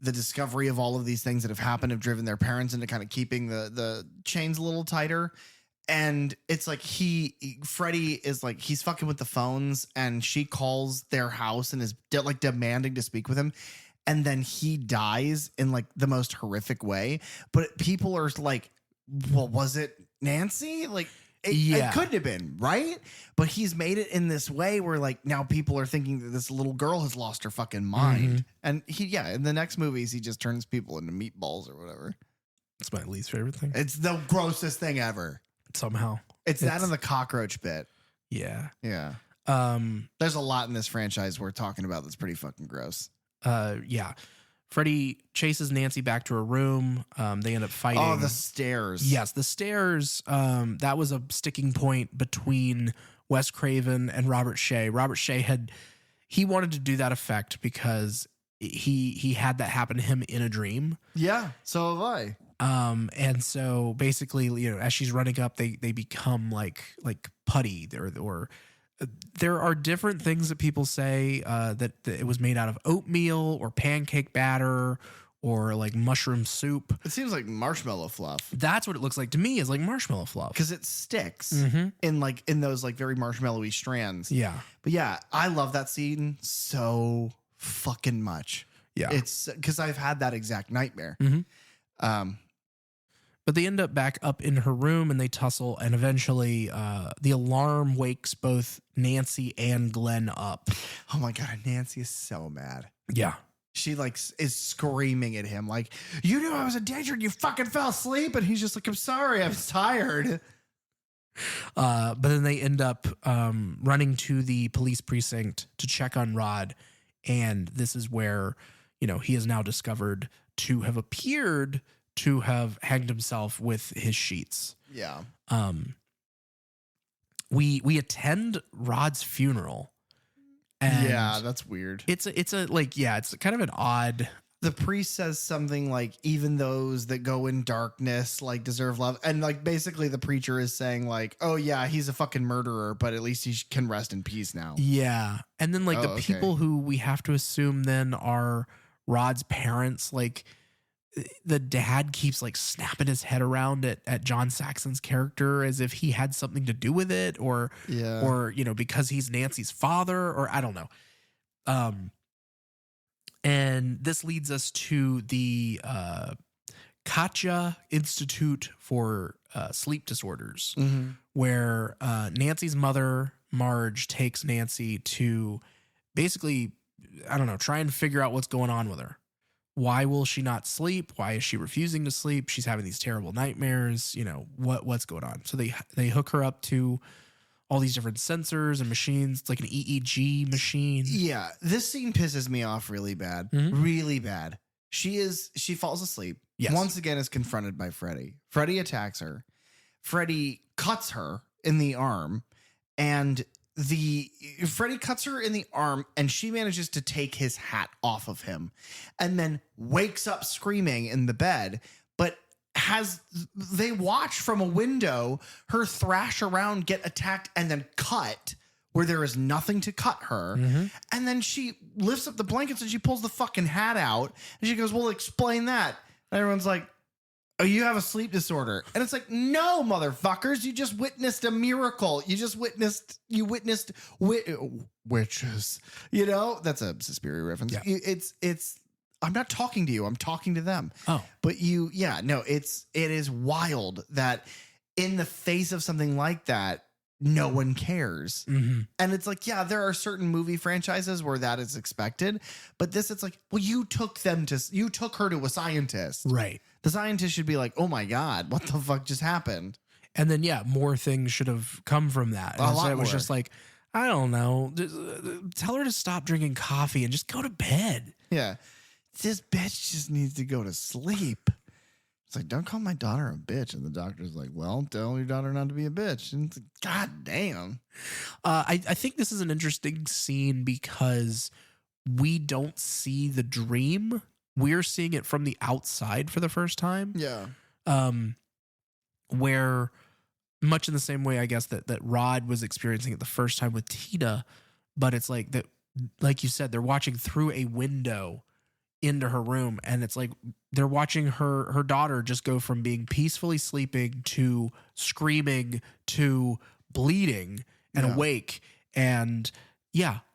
discovery of all of these things that have happened have driven their parents into kind of keeping the chains a little tighter. And it's like Freddy is like, he's fucking with the phones and she calls their house and is like demanding to speak with him. And then he dies in like the most horrific way. But people are like, well, was it Nancy? Like, it couldn't have been, right? But he's made it in this way where like now people are thinking that this little girl has lost her fucking mind. And in the next movies, he just turns people into meatballs or whatever. It's my least favorite thing. It's the grossest thing ever. Somehow. It's that and the cockroach bit. Yeah. Yeah. There's a lot in this franchise we're talking about that's pretty fucking gross. Yeah. Freddy chases Nancy back to her room. They end up fighting. Oh, the stairs. Yes, the stairs. That was a sticking point between Wes Craven and Robert Shea. Robert Shea he wanted to do that effect because he had that happen to him in a dream. Yeah, so have I. And so basically, you know, as she's running up, they become like putty or there are different things that people say that it was made out of oatmeal or pancake batter or like mushroom soup. It seems like marshmallow fluff. That's what it looks like to me, is like marshmallow fluff. Because it sticks in those like very marshmallowy strands. Yeah. But yeah, I love that scene so fucking much. Yeah. It's because I've had that exact nightmare. But they end up back up in her room and they tussle, and eventually the alarm wakes both Nancy and Glenn up. Oh my God, Nancy is so mad. Yeah. She like is screaming at him like, you knew I was in danger and you fucking fell asleep. And he's just like, I'm sorry, I was tired. But then they end up running to the police precinct to check on Rod. And this is where, you know, he is now discovered to have appeared to have hanged himself with his sheets. Yeah. We attend Rod's funeral. And yeah, that's weird. It's kind of an odd. The priest says something like, even those that go in darkness like deserve love. And like basically the preacher is saying like, oh yeah, he's a fucking murderer, but at least he can rest in peace now. Yeah. And then like people who we have to assume then are Rod's parents, like the dad keeps like snapping his head around at John Saxon's character as if he had something to do with it, or you know, because he's Nancy's father, or I don't know. And this leads us to the Katja Institute for Sleep Disorders, where Nancy's mother, Marge, takes Nancy to basically, I don't know, try and figure out what's going on with her. Why will she not sleep? Why is she refusing to sleep? She's having these terrible nightmares. You know, what's going on? So they hook her up to all these different sensors and machines. It's like an EEG machine. Yeah. This scene pisses me off really bad. Really bad. She falls asleep. Yes. Once again is confronted by Freddy. Freddy attacks her. Freddy cuts her in the arm, and Freddy cuts her in the arm, and she manages to take his hat off of him and then wakes up screaming in the bed, but they watch from a window her thrash around, get attacked, and then cut where there is nothing to cut her. And then she lifts up the blankets and she pulls the fucking hat out and she goes, well, explain that. And everyone's like, oh, you have a sleep disorder. And it's like, no, motherfuckers, you just witnessed a miracle. You witnessed witches. You know, that's a Suspiria reference. Yeah. It's I'm not talking to you. I'm talking to them. Oh. But it is wild that in the face of something like that, no one cares. And it's like, yeah, there are certain movie franchises where that is expected. But this, it's like, well, you took her to a scientist. Right. The scientist should be like, oh my God, what the fuck just happened? And then, yeah, more things should have come from that. A lot it was more. just like, I don't know. Just, tell her to stop drinking coffee and just go to bed. Yeah. This bitch just needs to go to sleep. It's like, don't call my daughter a bitch. And the doctor's like, well, tell your daughter not to be a bitch. And it's like, God damn. I think this is an interesting scene because we don't see the dream. We're seeing it from the outside for the first time. Yeah. Where much in the same way, I guess, that Rod was experiencing it the first time with Tina, but it's like that, like you said, they're watching through a window into her room, and it's like they're watching her daughter just go from being peacefully sleeping to screaming to bleeding and awake. And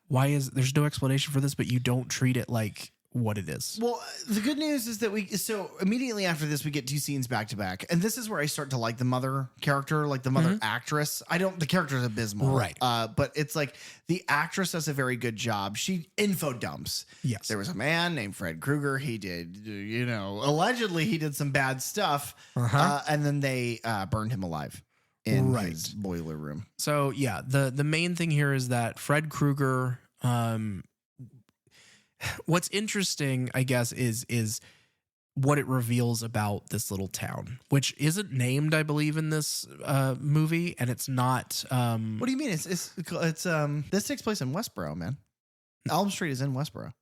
there's no explanation for this, but you don't treat it like what it is. Well, the good news is that so immediately after this, we get 2 scenes back to back. And this is where I start to like the mother character, like the mother actress. The character is abysmal. Right. But it's like the actress does a very good job. She info dumps. Yes. There was a man named Fred Krueger. He did, allegedly he did some bad stuff. And then they burned him alive in his boiler room. So the main thing here is that Fred Krueger, what's interesting, I guess, is what it reveals about this little town, which isn't named, I believe, in this movie, and it's not. What do you mean? It's this takes place in Westboro, man. Elm Street is in Westboro.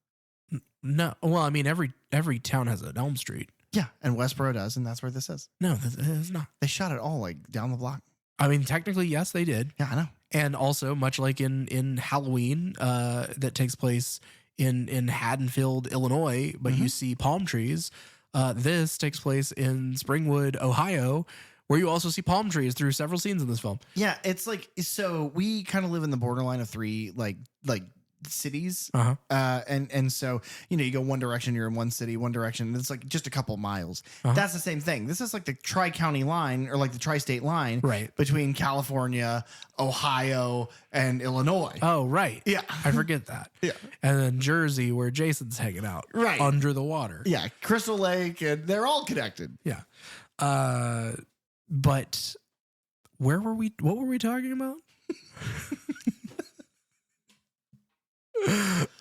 No, well, I mean, every town has an Elm Street. Yeah, and Westboro does, and that's where this is. No, it's not. They shot it all like down the block. I mean, technically, yes, they did. Yeah, I know. And also, much like in Halloween, that takes place in Haddonfield, Illinois, but you see palm trees. This takes place in Springwood, Ohio, where you also see palm trees through several scenes in this film. Yeah, it's like, so we kind of live in the borderline of 3 like cities. And so, you go one direction, you're in one city, one direction, and it's like just a couple miles. That's the same thing. This is like the tri-county line, or like the tri-state line, right, between California, Ohio, and Illinois. Oh, right. Yeah. I forget that. Yeah. And then Jersey, where Jason's hanging out. Right. Under the water. Yeah. Crystal Lake, and they're all connected. Yeah. But what were we talking about?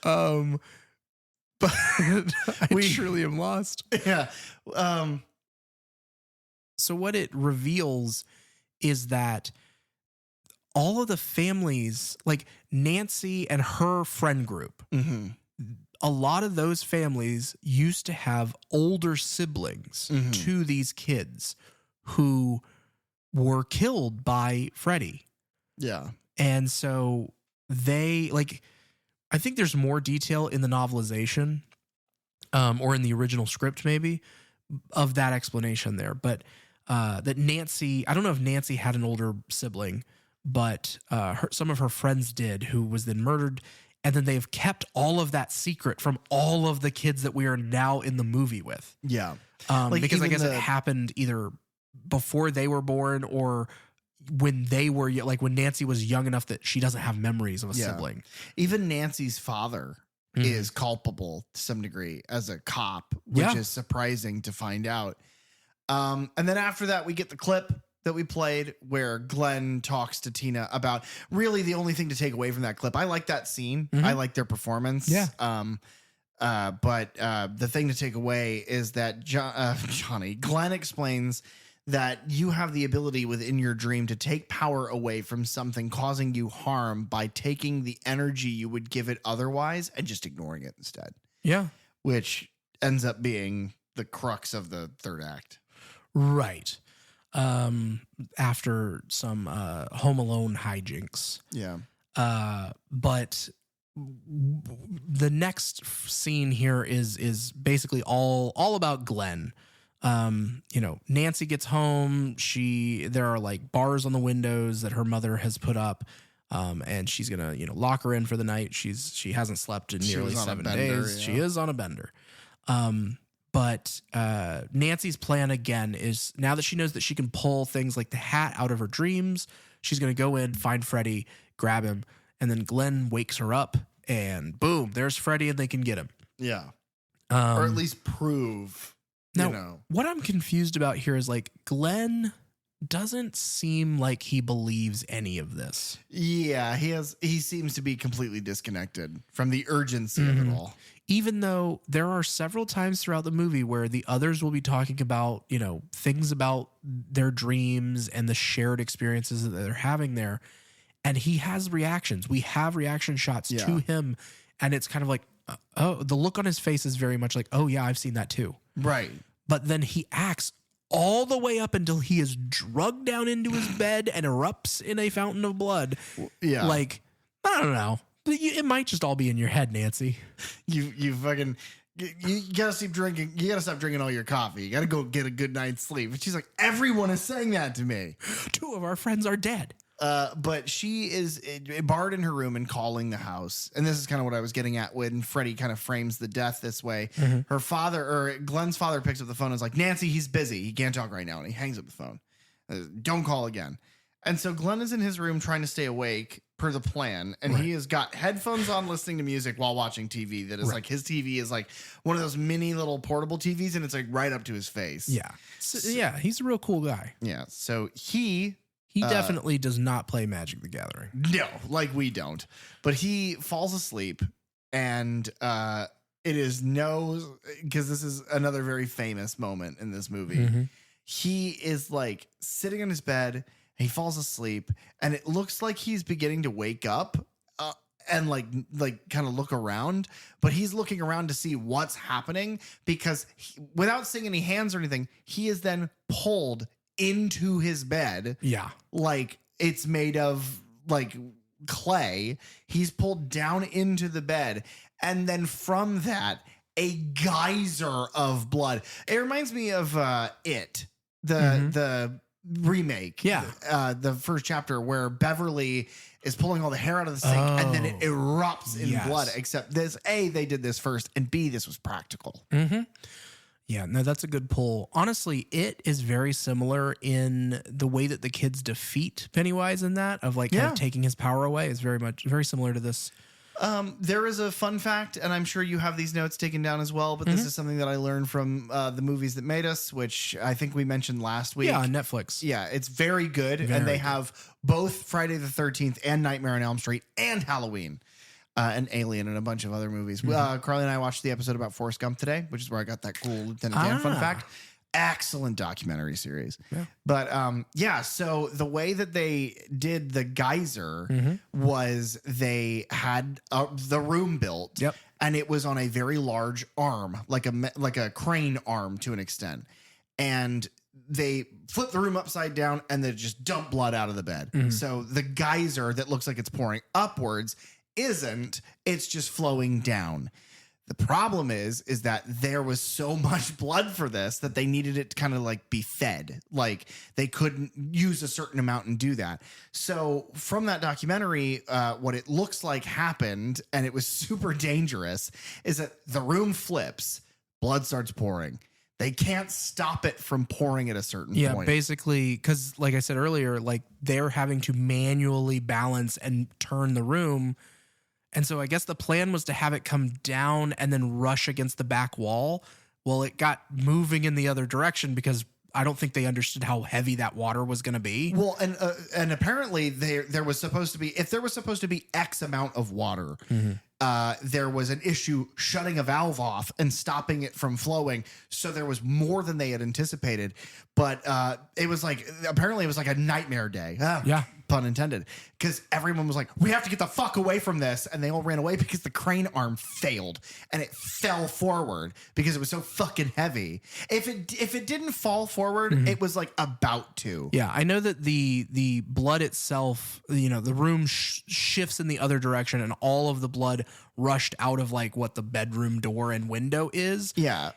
But I truly am lost. Yeah. So what it reveals is that all of the families, like Nancy and her friend group, a lot of those families used to have older siblings to these kids who were killed by Freddy. Yeah. And so they, like, I think there's more detail in the novelization, or in the original script, maybe, of that explanation there. But that Nancy, I don't know if Nancy had an older sibling, but some of her friends did, who was then murdered. And then they've kept all of that secret from all of the kids that we are now in the movie with. Yeah. Because I guess it happened either before they were born or when they were, like when Nancy was young enough that she doesn't have memories of a sibling. Even Nancy's father is culpable to some degree as a cop, which is surprising to find out. And then after that, we get the clip that we played where Glenn talks to Tina about really the only thing to take away from that clip. I like that scene. I like their performance. Yeah. But the thing to take away is that Glenn explains that you have the ability within your dream to take power away from something causing you harm by taking the energy you would give it otherwise and just ignoring it instead. Yeah. Which ends up being the crux of the third act. Right. After some Home Alone hijinks. Yeah. But the next scene here is basically all about Glenn. Nancy gets home. There are like bars on the windows that her mother has put up. And she's gonna, lock her in for the night. She hasn't slept in nearly 7 days. Yeah. She is on a bender. But Nancy's plan again is, now that she knows that she can pull things like the hat out of her dreams, she's gonna go in, find Freddy, grab him, and then Glenn wakes her up, and boom, there's Freddy, and they can get him. Yeah. Or at least prove. Now, what I'm confused about here is, like, Glenn doesn't seem like he believes any of this. Yeah, he seems to be completely disconnected from the urgency of it all. Even though there are several times throughout the movie where the others will be talking about, things about their dreams and the shared experiences that they're having there. And he has reactions. We have reaction shots to him. And it's kind of like, the look on his face is very much like, oh yeah, I've seen that too. Right. But then he acts all the way up until he is drugged down into his bed and erupts in a fountain of blood. Yeah. Like, I don't know. It might just all be in your head, Nancy. You fucking, you gotta stop drinking. You gotta stop drinking all your coffee. You gotta go get a good night's sleep. And she's like, everyone is saying that to me. 2 of our friends are dead. But she is barred in her room and calling the house. And this is kind of what I was getting at when Freddy kind of frames the death this way. Her father, or Glenn's father, picks up the phone and is like, Nancy, he's busy. He can't talk right now. And he hangs up the phone. Don't call again. And so Glenn is in his room trying to stay awake per the plan. And he has got headphones on listening to music while watching TV. That is like, his TV is like one of those mini little portable TVs. And it's like right up to his face. Yeah. So, yeah. He's a real cool guy. Yeah. So he definitely does not play Magic the Gathering. No, like we don't. But he falls asleep, and it is because this is another very famous moment in this movie. He is like sitting in his bed, he falls asleep, and it looks like he's beginning to wake up and like kind of look around, but he's looking around to see what's happening because without seeing any hands or anything, he is then pulled into his bed. Yeah. Like it's made of like clay. He's pulled down into the bed. And then from that, a geyser of blood. It reminds me of the remake. Yeah. The first chapter where Beverly is pulling all the hair out of the sink and then it erupts in blood. Except this, A, they did this first, and B, this was practical. Yeah, no, that's a good pull. Honestly, it is very similar in the way that the kids defeat Pennywise in that, of like kind of taking his power away, is very similar to this. There is a fun fact, and I'm sure you have these notes taken down as well, but this is something that I learned from the movies that made us, which I think we mentioned last week. Yeah, on Netflix. Yeah, it's very good. And they have both Friday the 13th and Nightmare on Elm Street and Halloween. And Alien and a bunch of other movies. Carly and I watched the episode about Forrest Gump today, which is where I got that cool Lieutenant Dan fun fact. Excellent documentary series. Yeah. But so the way that they did the geyser was they had the room built. Yep. And it was on a very large arm, like a crane arm to an extent. And they flip the room upside down and they just dump blood out of the bed. So the geyser that looks like it's pouring upwards isn't, it's just flowing down. The problem is that there was so much blood for this that they needed it to kind of like be fed. Like they couldn't use a certain amount and do that. So from that documentary, what it looks like happened, and it was super dangerous, is that the room flips, blood starts pouring. They can't stop it from pouring at a certain point. Yeah, basically, because like I said earlier, like they're having to manually balance and turn the room. And so I guess the plan was to have it come down and then rush against the back wall. Well, it got moving in the other direction because I don't think they understood how heavy that water was going to be. Well, and apparently there was supposed to be, if there was supposed to be X amount of water, there was an issue shutting a valve off and stopping it from flowing. So there was more than they had anticipated. But it was like, apparently it was like a nightmare day. Yeah. Pun intended. Because everyone was like, we have to get the fuck away from this. And they all ran away because the crane arm failed and it fell forward because it was so fucking heavy. If it didn't fall forward, it was like about to. Yeah, I know that the blood itself, the room shifts in the other direction and all of the blood rushed out of like what the bedroom door and window is. Yeah.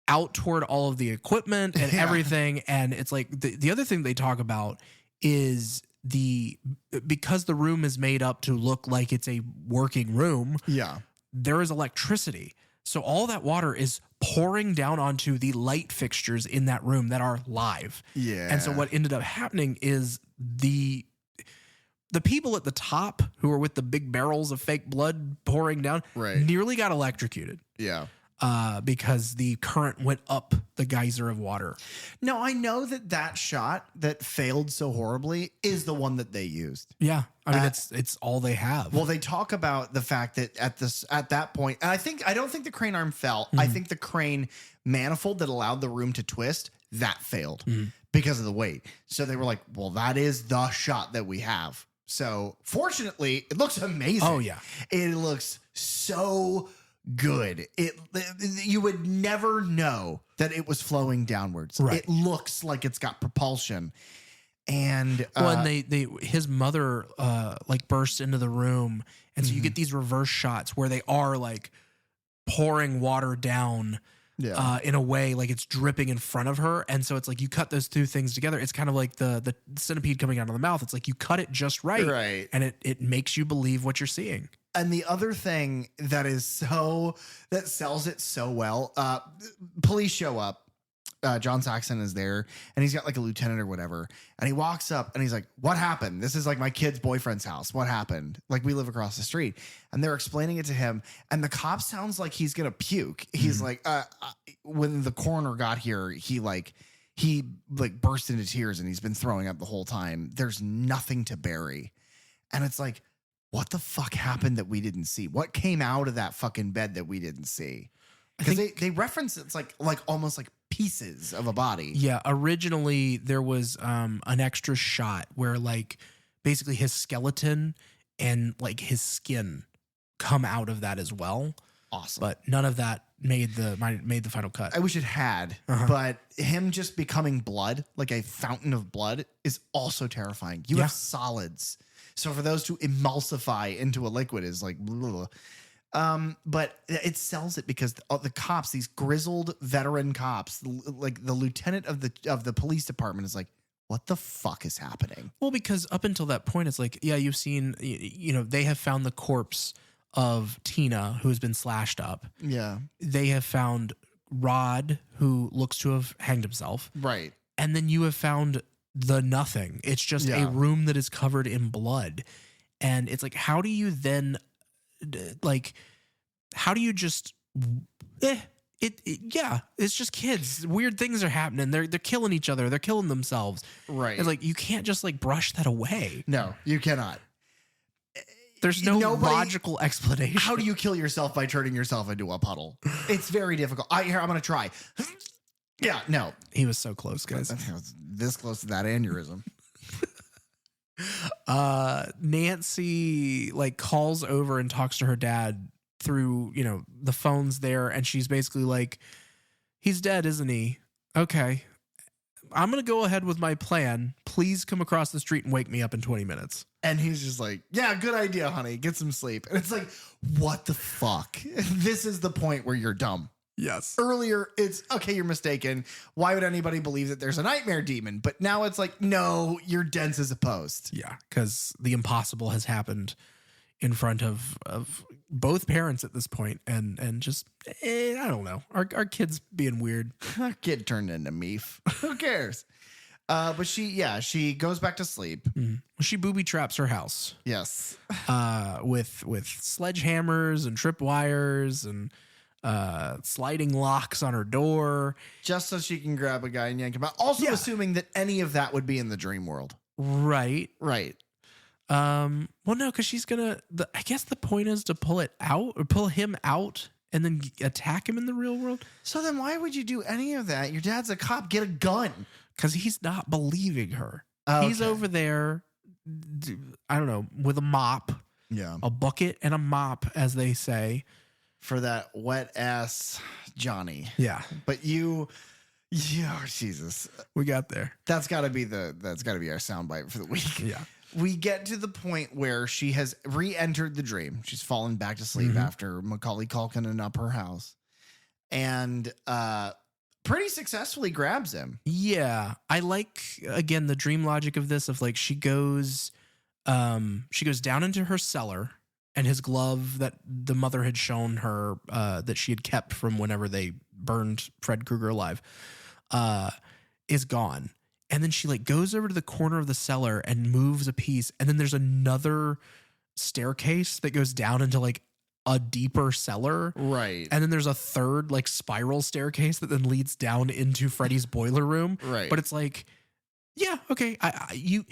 Out toward all of the equipment and everything. And it's like the other thing they talk about is because the room is made up to look like it's a working room. Yeah. There is electricity. So all that water is pouring down onto the light fixtures in that room that are live. Yeah. And so what ended up happening is the people at the top who are with the big barrels of fake blood pouring down nearly got electrocuted. Yeah. because the current went up the geyser of water. No, I know that shot that failed so horribly is the one that they used. Yeah. I mean, it's all they have. Well, they talk about the fact that at that point, and I don't think the crane arm fell. I think the crane manifold that allowed the room to twist, that failed because of the weight. So they were like, well, that is the shot that we have. So fortunately, it looks amazing. Oh, yeah. It looks so good. You would never know that it was flowing downwards. Right. It looks like it's got propulsion. And his mother like bursts into the room, and so you get these reverse shots where they are like pouring water down in a way like it's dripping in front of her, and so it's like you cut those two things together. It's kind of like the centipede coming out of the mouth. It's like you cut it just right, and it makes you believe what you're seeing. And the other thing that sells it so well, police show up. John Saxon is there, and he's got like a lieutenant or whatever. And he walks up and he's like, what happened? This is like my kid's boyfriend's house. What happened? Like, we live across the street. And they're explaining it to him. And the cop sounds like he's going to puke. He's like, when the coroner got here, he burst into tears, and he's been throwing up the whole time. There's nothing to bury. And it's like, what the fuck happened that we didn't see? What came out of that fucking bed that we didn't see? Because they reference it's like almost like pieces of a body. Yeah, originally there was an extra shot where like basically his skeleton and like his skin come out of that as well. Awesome. But none of that made the final cut. I wish it had, but him just becoming blood, like a fountain of blood, is also terrifying. You have solids. So for those to emulsify into a liquid is like, blah. But it sells it because the cops, these grizzled veteran cops, like the lieutenant of the police department, is like, what the fuck is happening? Well, because up until that point, it's like, yeah, you've seen, they have found the corpse of Tina, who has been slashed up. Yeah. They have found Rod, who looks to have hanged himself. Right. And then you have found the nothing. It's just a room that is covered in blood. And it's like, how do you then, like, how do you just, it's just kids. Weird things are happening. They're killing each other. They're killing themselves. Right. It's like, you can't just like brush that away. No, you cannot. There's no logical explanation. How do you kill yourself by turning yourself into a puddle? It's very difficult. I'm going to try. Yeah, no. He was so close, guys. This close to that aneurysm. Nancy like calls over and talks to her dad through, the phone's there, and she's basically like, he's dead, isn't he? Okay. I'm going to go ahead with my plan. Please come across the street and wake me up in 20 minutes. And he's just like, yeah, good idea, honey. Get some sleep. And it's like, what the fuck? This is the point where you're dumb. Yes. Earlier, it's okay, you're mistaken. Why would anybody believe that there's a nightmare demon? But now it's like, no, you're dense as a post. Yeah, because the impossible has happened in front of both parents at this point, and just I don't know, our kid's being weird. Our kid turned into Meef. Who cares? But she goes back to sleep. She booby traps her house. Yes. With sledgehammers and tripwires and sliding locks on her door, just so she can grab a guy and yank him out. Also assuming that any of that would be in the dream world. Right. Well, no, because she's gonna. I guess the point is to pull him out and then attack him in the real world. So then, why would you do any of that? Your dad's a cop. Get a gun. Because he's not believing her. Okay. He's over there. I don't know, with a mop. Yeah, a bucket and a mop, as they say, for that wet ass Johnny. Yeah, but Jesus, we got there. That's got to be our soundbite for the week. Yeah. We get to the point where she has re-entered the dream. She's fallen back to sleep after Macaulay Culkin up her house, and pretty successfully grabs him. Yeah, I like again the dream logic of this. Of like she goes down into her cellar, and his glove that the mother had shown her that she had kept from whenever they burned Fred Krueger alive is gone. And then she like goes over to the corner of the cellar and moves a piece. And then there's another staircase that goes down into like a deeper cellar. Right. And then there's a third like spiral staircase that then leads down into Freddy's boiler room. Right. But it's like, yeah, okay. You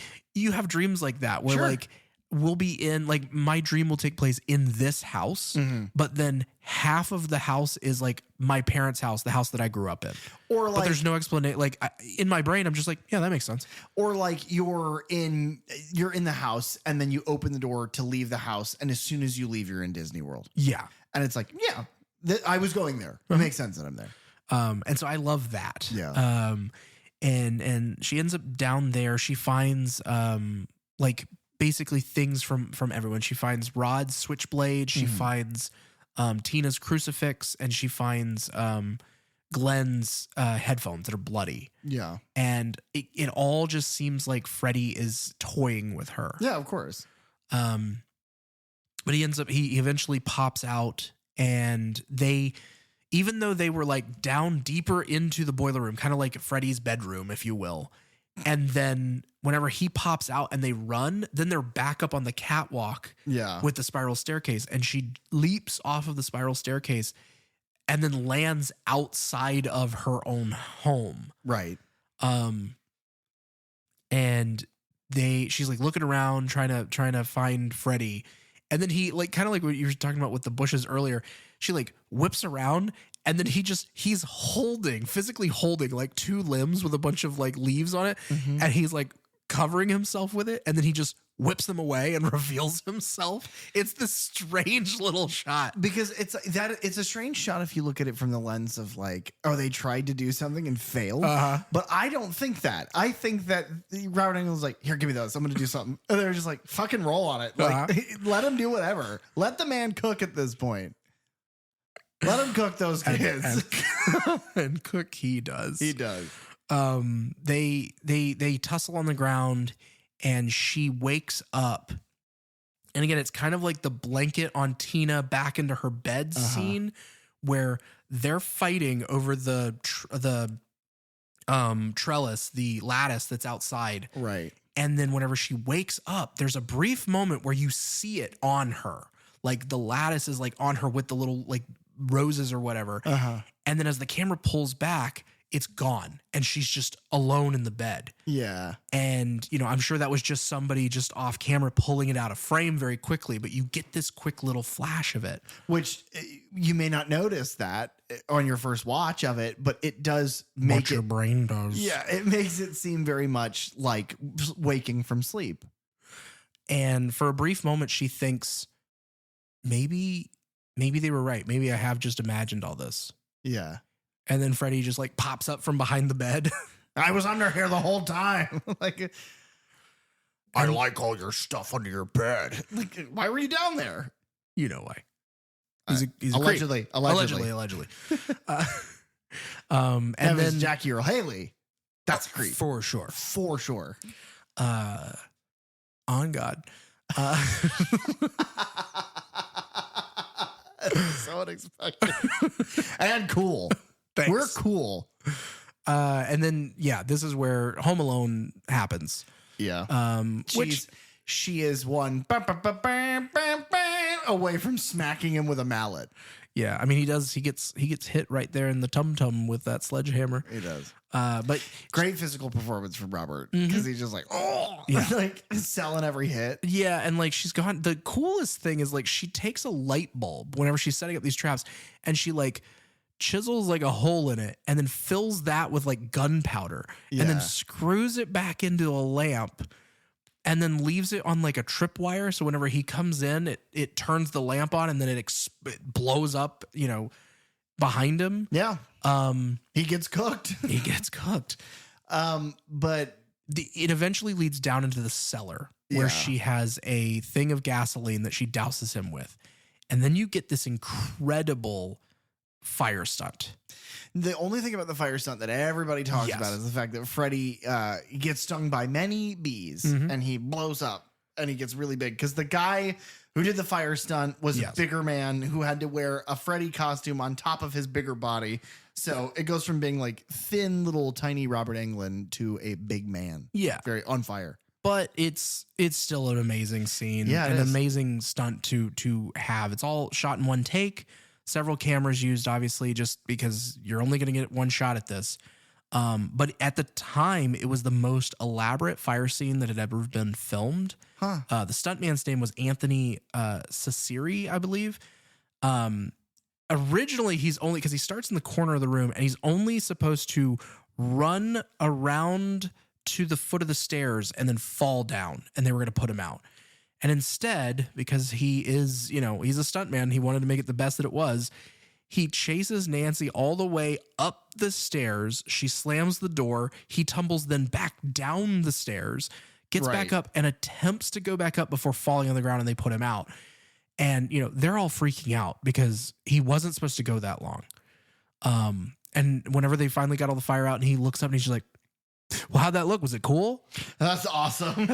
have dreams like that where Sure. like we'll be in like my dream will take place in this house, but then half of the house is like my parents' house, the house that I grew up in. Or But like there's no explanation. Like in my brain, I'm just like, yeah, that makes sense. or like you're in the house and then you open the door to leave the house, and as soon as you leave, you're in Disney World. Yeah. And it's like, yeah, I was going there. It makes sense that I'm there. And so I love that. Yeah. And she ends up down there. She finds like basically things from everyone. She finds Rod's switchblade. She finds Tina's crucifix, and she finds Glenn's headphones that are bloody. Yeah. And it all just seems like Freddy is toying with her. Yeah, of course. But he eventually pops out, and even though they were like down deeper into the boiler room, kind of like Freddy's bedroom, if you will. And then whenever he pops out and they run, then they're back up on the catwalk with the spiral staircase. And she leaps off of the spiral staircase and then lands outside of her own home. Right. And she's like looking around, trying to find Freddy. And then he like, kind of like what you were talking about with the bushes earlier, she like whips around, and then he's physically holding like two limbs with a bunch of like leaves on it. And he's like covering himself with it. And then he just whips them away and reveals himself. It's this strange little shot. Because it's a strange shot if you look at it from the lens of like, oh, they tried to do something and failed. But I don't think that. I think that Robert Englund's like, here, give me those. I'm going to do something. And they're just like, fucking roll on it. Like, let him do whatever. Let the man cook at this point. Let him cook those kids. And cook he does. He does. They tussle on the ground, and she wakes up. And again, it's kind of like the blanket on Tina back into her bed scene where they're fighting over the trellis, the lattice that's outside. Right. And then whenever she wakes up, there's a brief moment where you see it on her. Like the lattice is like on her with the little like roses or whatever. And then as the camera pulls back, it's gone, and she's just alone in the bed. Yeah. And, you know, I'm sure that was just somebody just off camera pulling it out of frame very quickly, but you get this quick little flash of it. Which you may not notice that on your first watch of it, but it does make What your brain does. Yeah, it makes it seem very much like waking from sleep. And for a brief moment, she thinks, maybe they were right. Maybe I have just imagined all this. Yeah. And then Freddy just like pops up from behind the bed. I was under here the whole time. Like, I like all your stuff under your bed. Like, why were you down there? You know why. He's a allegedly. Allegedly. And then Jackie Earle Haley. That's a creep. For sure. For sure. On God. So unexpected. And cool. Thanks. We're cool. And then, yeah, this is where Home Alone happens. Yeah. Which she is one away from smacking him with a mallet. Yeah, I mean he gets hit right there in the tum-tum with that sledgehammer. He does. But great physical performance from Robert, because he's just like, oh, yeah. like selling every hit. Yeah, and like she's gone. The coolest thing is like she takes a light bulb whenever she's setting up these traps, and she like chisels like a hole in it and then fills that with like gunpowder and then screws it back into a lamp and then leaves it on like a tripwire. So whenever he comes in, it turns the lamp on and then it blows up, you know, behind him. Yeah. He gets cooked. But it eventually leads down into the cellar where she has a thing of gasoline that she douses him with. And then you get this incredible fire stunt. The only thing about the fire stunt that everybody talks about is the fact that Freddy gets stung by many bees and he blows up and he gets really big, because the guy who did the fire stunt was a bigger man who had to wear a Freddy costume on top of his bigger body. So it goes from being like thin little tiny Robert Englund to a big man. Yeah. Very on fire. but it's still an amazing scene. Yeah, it an is. amazing stunt to have. It's all shot in one take. Several cameras used, obviously, just because you're only going to get one shot at this. But at the time, it was the most elaborate fire scene that had ever been filmed. Huh. The stuntman's name was Anthony Ciceri, I believe. Originally, he's only, because he starts in the corner of the room, and he's only supposed to run around to the foot of the stairs and then fall down, and they were going to put him out. And instead, because he is, he's a stuntman, he wanted to make it the best that it was. He chases Nancy all the way up the stairs. She slams the door. He tumbles then back down the stairs, gets back up, and attempts to go back up before falling on the ground, and they put him out. And, they're all freaking out because he wasn't supposed to go that long. And whenever they finally got all the fire out and he looks up and he's just like, well, how'd that look? Was it cool? That's awesome.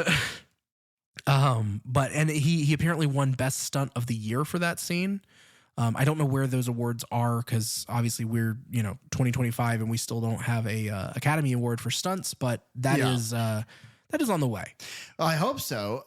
But he apparently won best stunt of the year for that scene. I don't know where those awards are because obviously we're 2025 and we still don't have a Academy Award for stunts, but that is on the way. I hope so.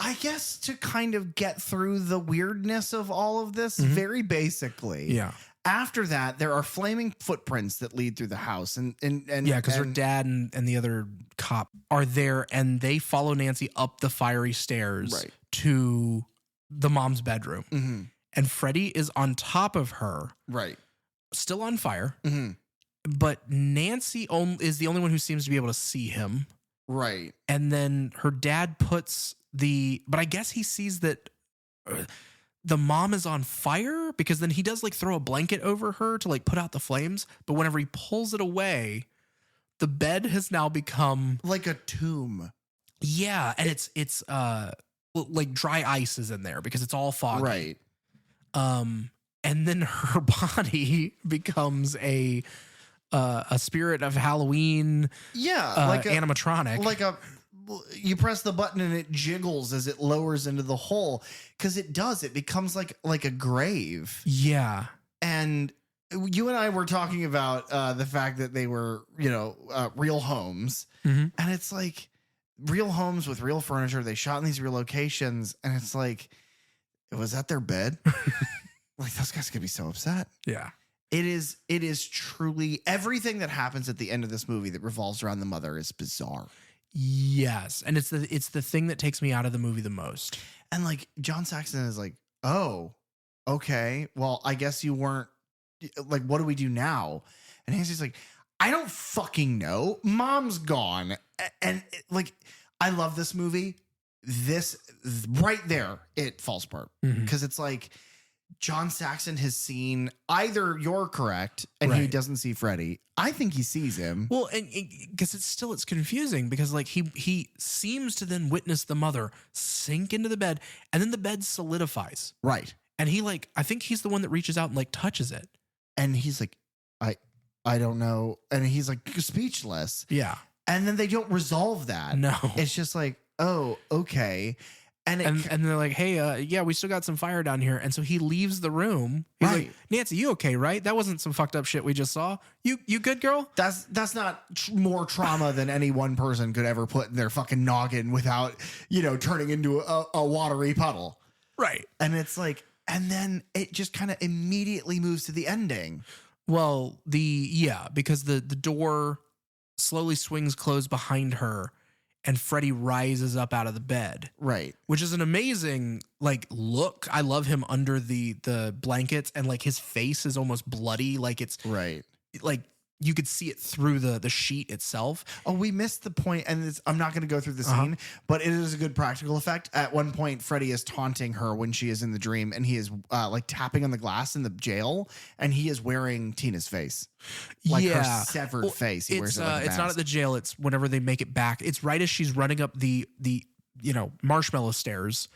I guess to kind of get through the weirdness of all of this, very basically. Yeah. After that, there are flaming footprints that lead through the house, and because her dad and the other cop are there, and they follow Nancy up the fiery stairs to the mom's bedroom, and Freddy is on top of her, still on fire, but Nancy is the only one who seems to be able to see him, and then her dad puts but I guess he sees that. The mom is on fire because then he does throw a blanket over her to put out the flames. But whenever he pulls it away, the bed has now become like a tomb. Yeah. And it's dry ice is in there because it's all foggy. And then her body becomes a spirit of Halloween. Yeah. Animatronic. You press the button and it jiggles as it lowers into the hole because it becomes like a grave. Yeah. And you and I were talking about the fact that they were, real homes. And it's like real homes with real furniture. They shot in these real locations. And it's like, was that their bed? Those guys could be so upset. Yeah. It is truly everything that happens at the end of this movie that revolves around the mother is bizarre. Yes, and it's the thing that takes me out of the movie the most. And John Saxon is like, oh, okay, well, I guess you weren't what do we do now? And Nancy's like, I don't fucking know. Mom's gone, and I love this movie. This right there, it falls apart because it's like John Saxon has seen either you're correct and he doesn't see Freddy. I think he sees him. Well, and because it's confusing because he seems to then witness the mother sink into the bed and then the bed solidifies. Right. And he I think he's the one that reaches out and touches it. And he's like, I don't know. And he's speechless. Yeah. And then they don't resolve that. No. It's just oh, okay. And they're like, hey, yeah, we still got some fire down here. And so he leaves the room. He's like, Nancy, you okay, right? That wasn't some fucked up shit we just saw. You good, girl? That's not more trauma than any one person could ever put in their fucking noggin without, turning into a watery puddle. Right. And it's and then it just kind of immediately moves to the ending. Well, because the door slowly swings closed behind her. And Freddy rises up out of the bed. Right. Which is an amazing, look. I love him under the blankets and, his face is almost bloody. It's... Right. You could see it through the sheet itself. Oh, we missed the point, and I'm not going to go through the scene, but it is a good practical effect. At one point, Freddy is taunting her when she is in the dream, and he is tapping on the glass in the jail, and he is wearing Tina's face, her severed face. He wears it like a it's not at the jail. It's whenever they make it back. It's right as she's running up the marshmallow stairs.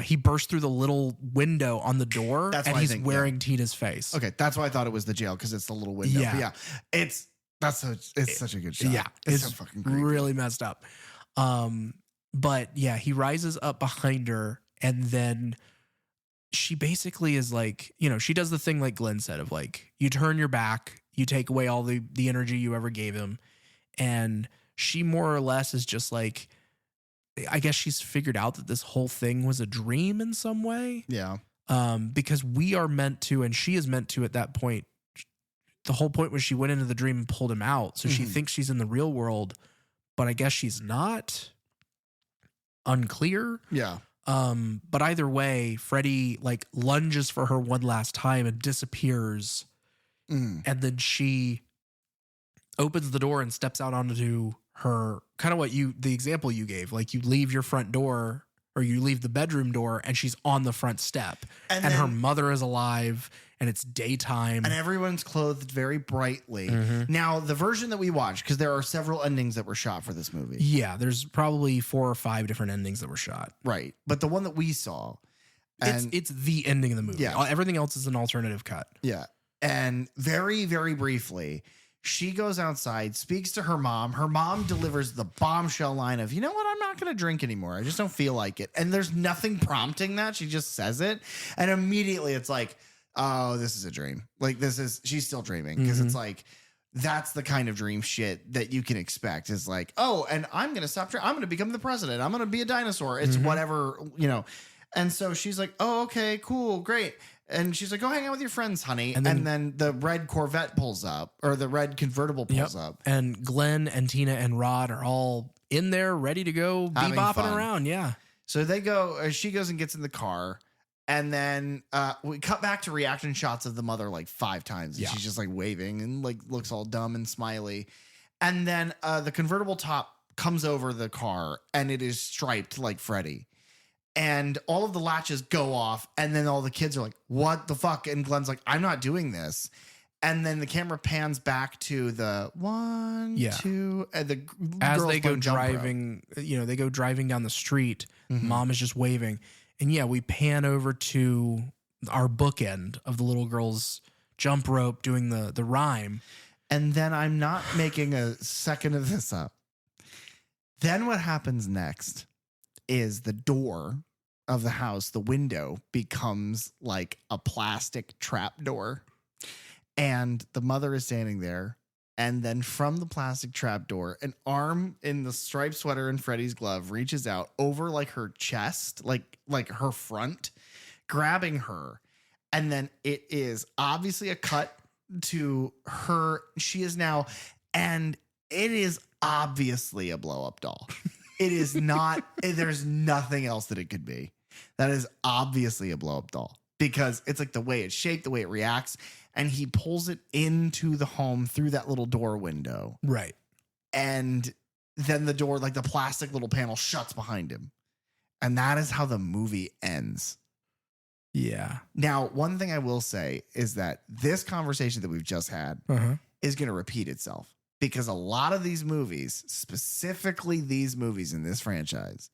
He burst through the little window on the door, and he's wearing Tina's face. Okay, that's why I thought it was the jail because it's the little window. Yeah, but it's such a good shot. Yeah, it's so fucking great. Really messed up. But yeah, he rises up behind her, and then she basically is she does the thing like Glenn said of you turn your back, you take away all the energy you ever gave him, and she more or less is just like, I guess she's figured out that this whole thing was a dream in some way. Yeah. Because we are meant to, and she is meant to at that point. The whole point was she went into the dream and pulled him out. So she thinks she's in the real world, but I guess she's not. Unclear. Yeah. But either way, Freddy like lunges for her one last time and disappears. And then she opens the door and steps out onto her, kind of the example you gave, like you leave your front door or you leave the bedroom door and she's on the front step and her mother is alive and it's daytime and everyone's clothed very brightly. Now, the version that we watched, because there are several endings that were shot for this movie. Yeah, there's probably 4 or 5 different endings that were shot. Right. But the one that we saw, it's the ending of the movie. Yeah. Everything else is an alternative cut. Yeah. And very, very briefly, she goes outside, speaks to her mom. Her mom delivers the bombshell line of, you know what? I'm not going to drink anymore. I just don't feel like it. And there's nothing prompting that. She just says it. And immediately it's like, oh, this is a dream. Like she's still dreaming. Because it's like, that's the kind of dream shit that you can expect. Is like, oh, and I'm going to stop. I'm going to become the president. I'm going to be a dinosaur. It's whatever, And so she's like, oh, okay, cool, great. And she's like, go hang out with your friends, honey. And then the red Corvette pulls up, or the red convertible pulls up. And Glenn and Tina and Rod are all in there ready to go bebopping around. Yeah. So they go, she goes and gets in the car. And then we cut back to reaction shots of the mother like 5 times. And she's just like waving and like looks all dumb and smiley. And then the convertible top comes over the car and it is striped like Freddy. And all of the latches go off. And then all the kids are like, what the fuck? And Glenn's like, I'm not doing this. And then the camera pans back to the 1, 2, and as they go driving, they go driving down the street. Mom is just waving. And we pan over to our bookend of the little girl's jump rope doing the rhyme. And then I'm not making a second of this up. Then what happens next is the door of the house, the window becomes like a plastic trap door. And the mother is standing there. And then from the plastic trap door, an arm in the striped sweater and Freddy's glove reaches out over like her chest, like her front, grabbing her. And then it is obviously a cut to her. She is now, and it is obviously a blow up doll. It is not, there's nothing else that it could be. That is obviously a blow up doll because it's like the way it's shaped, the way it reacts. And he pulls it into the home through that little door window. Right. And then the door, like the plastic little panel, shuts behind him. And that is how the movie ends. Yeah. Now, one thing I will say is that this conversation that we've just had is going to repeat itself. Because a lot of these movies, specifically these movies in this franchise,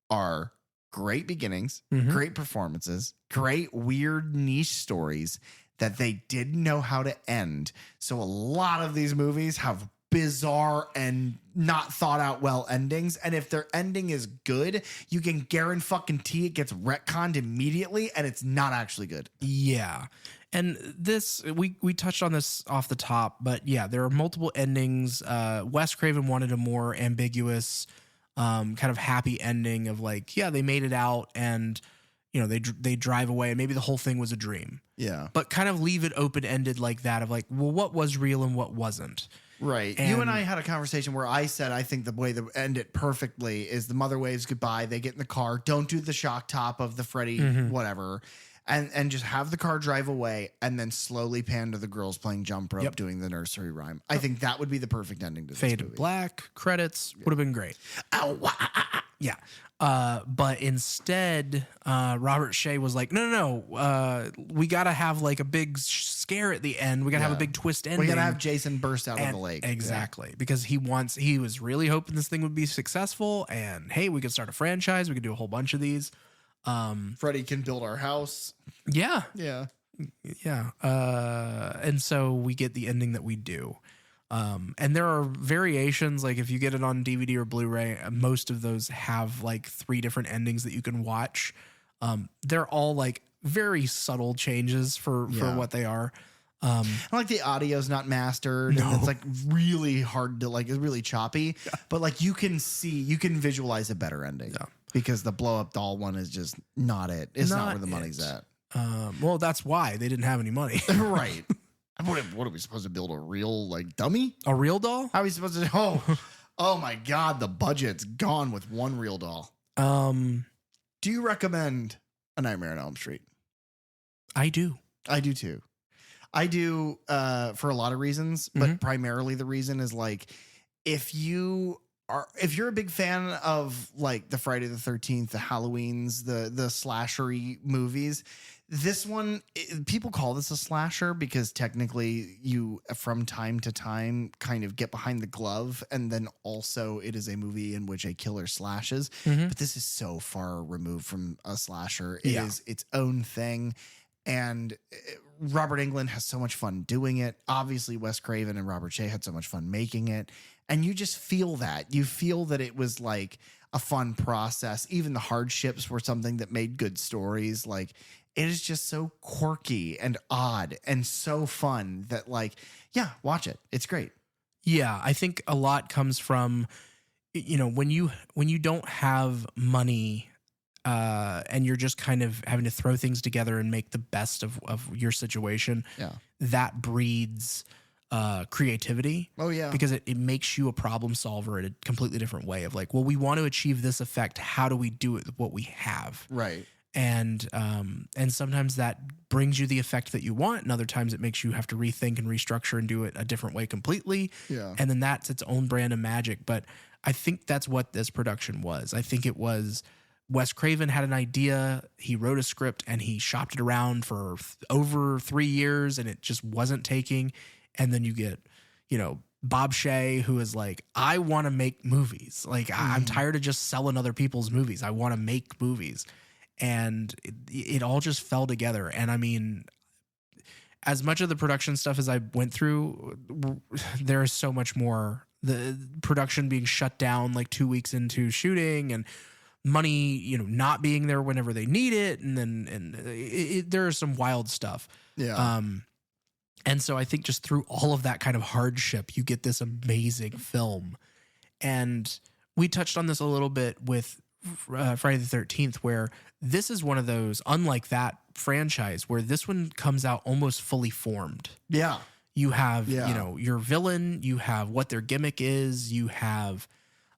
are great beginnings, great performances, great weird niche stories that they didn't know how to end. So a lot of these movies have bizarre and not thought out well endings. And if their ending is good, you can guarantee it gets retconned immediately and it's not actually good. Yeah. And this, we touched on this off the top, but there are multiple endings. Wes Craven wanted a more ambiguous, kind of happy ending of like, they made it out and, they drive away and maybe the whole thing was a dream. Yeah. But kind of leave it open-ended like that of like, well, what was real and what wasn't? Right. You and I had a conversation where I said, I think the way to end it perfectly is the mother waves goodbye. They get in the car. Don't do the shock top of the Freddy, whatever. And just have the car drive away and then slowly pan to the girls playing jump rope, doing the nursery rhyme. I think that would be the perfect ending to this movie. Fade to black, credits, would have been great. Ow, yeah. But instead, Robert Shea was like, no. We got to have like a big scare at the end. We got to have a big twist ending. We got to have Jason burst out of the lake. Exactly. Because he was really hoping this thing would be successful. And hey, we could start a franchise. We could do a whole bunch of these. Freddy can build our house. Yeah. Yeah. Yeah. And so we get the ending that we do. And there are variations, like if you get it on DVD or Blu-ray, most of those have like 3 different endings that you can watch. They're all like very subtle changes for what they are. Like the audio's not mastered, and it's like really hard to like. It's really choppy, but like you can visualize a better ending because the blow up doll one is just not it. It's not where the money's at. Well, that's why they didn't have any money, right? What are we supposed to build a real like dummy? A real doll? How are we supposed to? Oh my God, the budget's gone with one real doll. Do you recommend A Nightmare on Elm Street? I do. I do too. I do for a lot of reasons, but primarily the reason is like if you're a big fan of like the Friday the 13th, the Halloweens, the slashery movies, this one, people call this a slasher because technically you from time to time kind of get behind the glove, and then also it is a movie in which a killer slashes. But this is so far removed from a slasher. It is its own thing. And Robert Englund has so much fun doing it. Obviously, Wes Craven and Robert Shea had so much fun making it. And you just feel that. You feel that it was like a fun process. Even the hardships were something that made good stories. Like, it is just so quirky and odd and so fun that, like, yeah, watch it. It's great. Yeah, I think a lot comes from, when you don't have money and you're just kind of having to throw things together and make the best of your situation. Yeah. That breeds creativity. Oh, yeah. Because it makes you a problem solver in a completely different way of like, well, we want to achieve this effect. How do we do it with what we have? Right. And sometimes that brings you the effect that you want, and other times it makes you have to rethink and restructure and do it a different way completely. Yeah. And then that's its own brand of magic. But I think that's what this production was. I think it was Wes Craven had an idea, he wrote a script, and he shopped it around for over 3 years, and it just wasn't taking. And then you get, Bob Shea, who is like, I want to make movies. Like, I'm tired of just selling other people's movies. I want to make movies. And it all just fell together. And I mean, as much of the production stuff as I went through, there is so much more. The production being shut down like 2 weeks into shooting, and money, not being there whenever they need it. And then there is some wild stuff. Yeah. And so I think just through all of that kind of hardship, you get this amazing film. And we touched on this a little bit with Friday the 13th, where this is one of those, unlike that franchise, where this one comes out almost fully formed. Yeah. You have, your villain, you have what their gimmick is, you have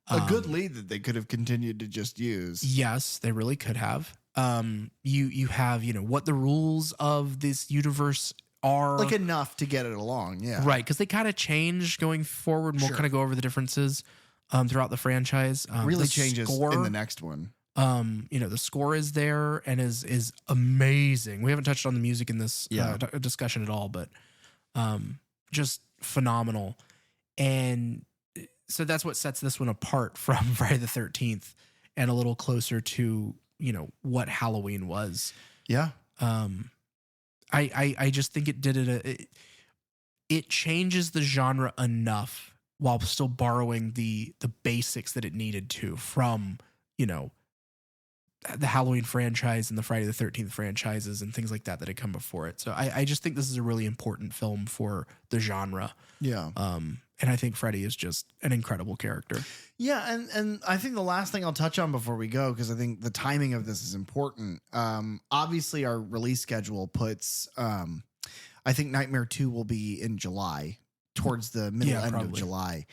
a good lead that they could have continued to just use. Yes, they really could have. You have, what the rules of this universe are. Like enough to get it along, yeah. Right, because they kind of change going forward, and we'll kind of go over the differences throughout the franchise. Really the changes score, in the next one. The score is there and is amazing. We haven't touched on the music in this discussion at all, but just phenomenal. And so that's what sets this one apart from Friday the 13th and a little closer to, what Halloween was. Yeah. I just think it did it changes the genre enough while still borrowing the basics that it needed to from, the Halloween franchise and the Friday the 13th franchises and things like that had come before it. So I just think this is a really important film for the genre. Yeah. And I think Freddy is just an incredible character. Yeah, and I think the last thing I'll touch on before we go, because I think the timing of this is important. Obviously, our release schedule puts, I think Nightmare 2 will be in July, towards the middle end of July.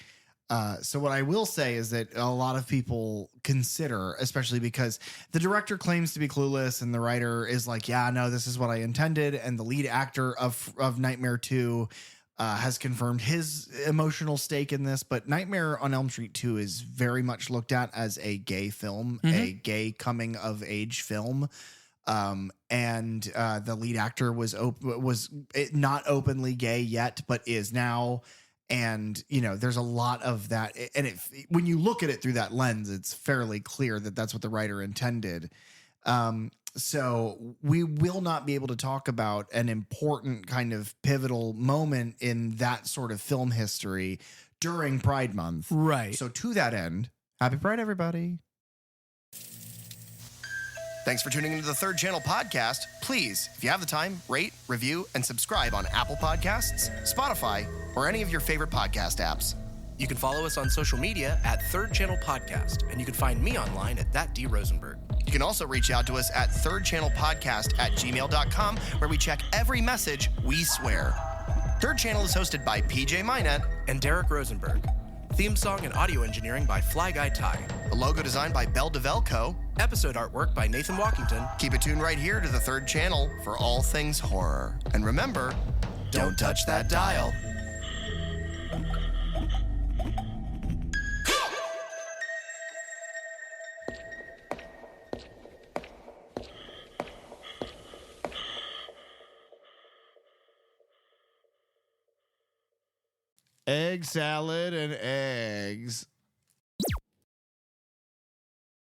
So what I will say is that a lot of people consider, especially because the director claims to be clueless and the writer is like, yeah, no, this is what I intended. And the lead actor of Nightmare 2 has confirmed his emotional stake in this. But Nightmare on Elm Street 2 is very much looked at as a gay film, a gay coming of age film. And the lead actor was not openly gay yet, but is now. And, there's a lot of that. And when you look at it through that lens, it's fairly clear that that's what the writer intended. So we will not be able to talk about an important kind of pivotal moment in that sort of film history during Pride Month. Right. So to that end, happy Pride, everybody. Thanks for tuning into the Third Channel podcast. Please, if you have the time, rate, review, and subscribe on Apple Podcasts, Spotify, or any of your favorite podcast apps. You can follow us on social media at Third Channel Podcast, and you can find me online at thatdrosenberg. You can also reach out to us at thirdchannelpodcast@gmail.com, where we check every message, we swear. Third Channel is hosted by PJ Minette And Derek Rosenberg. Theme song and audio engineering by Fly Guy Ty. the logo designed by Bell DeVelco. Episode artwork by Nathan Walkington. Keep it tuned right here to the Third Channel for all things horror. And remember, don't touch that dial. Egg salad and eggs.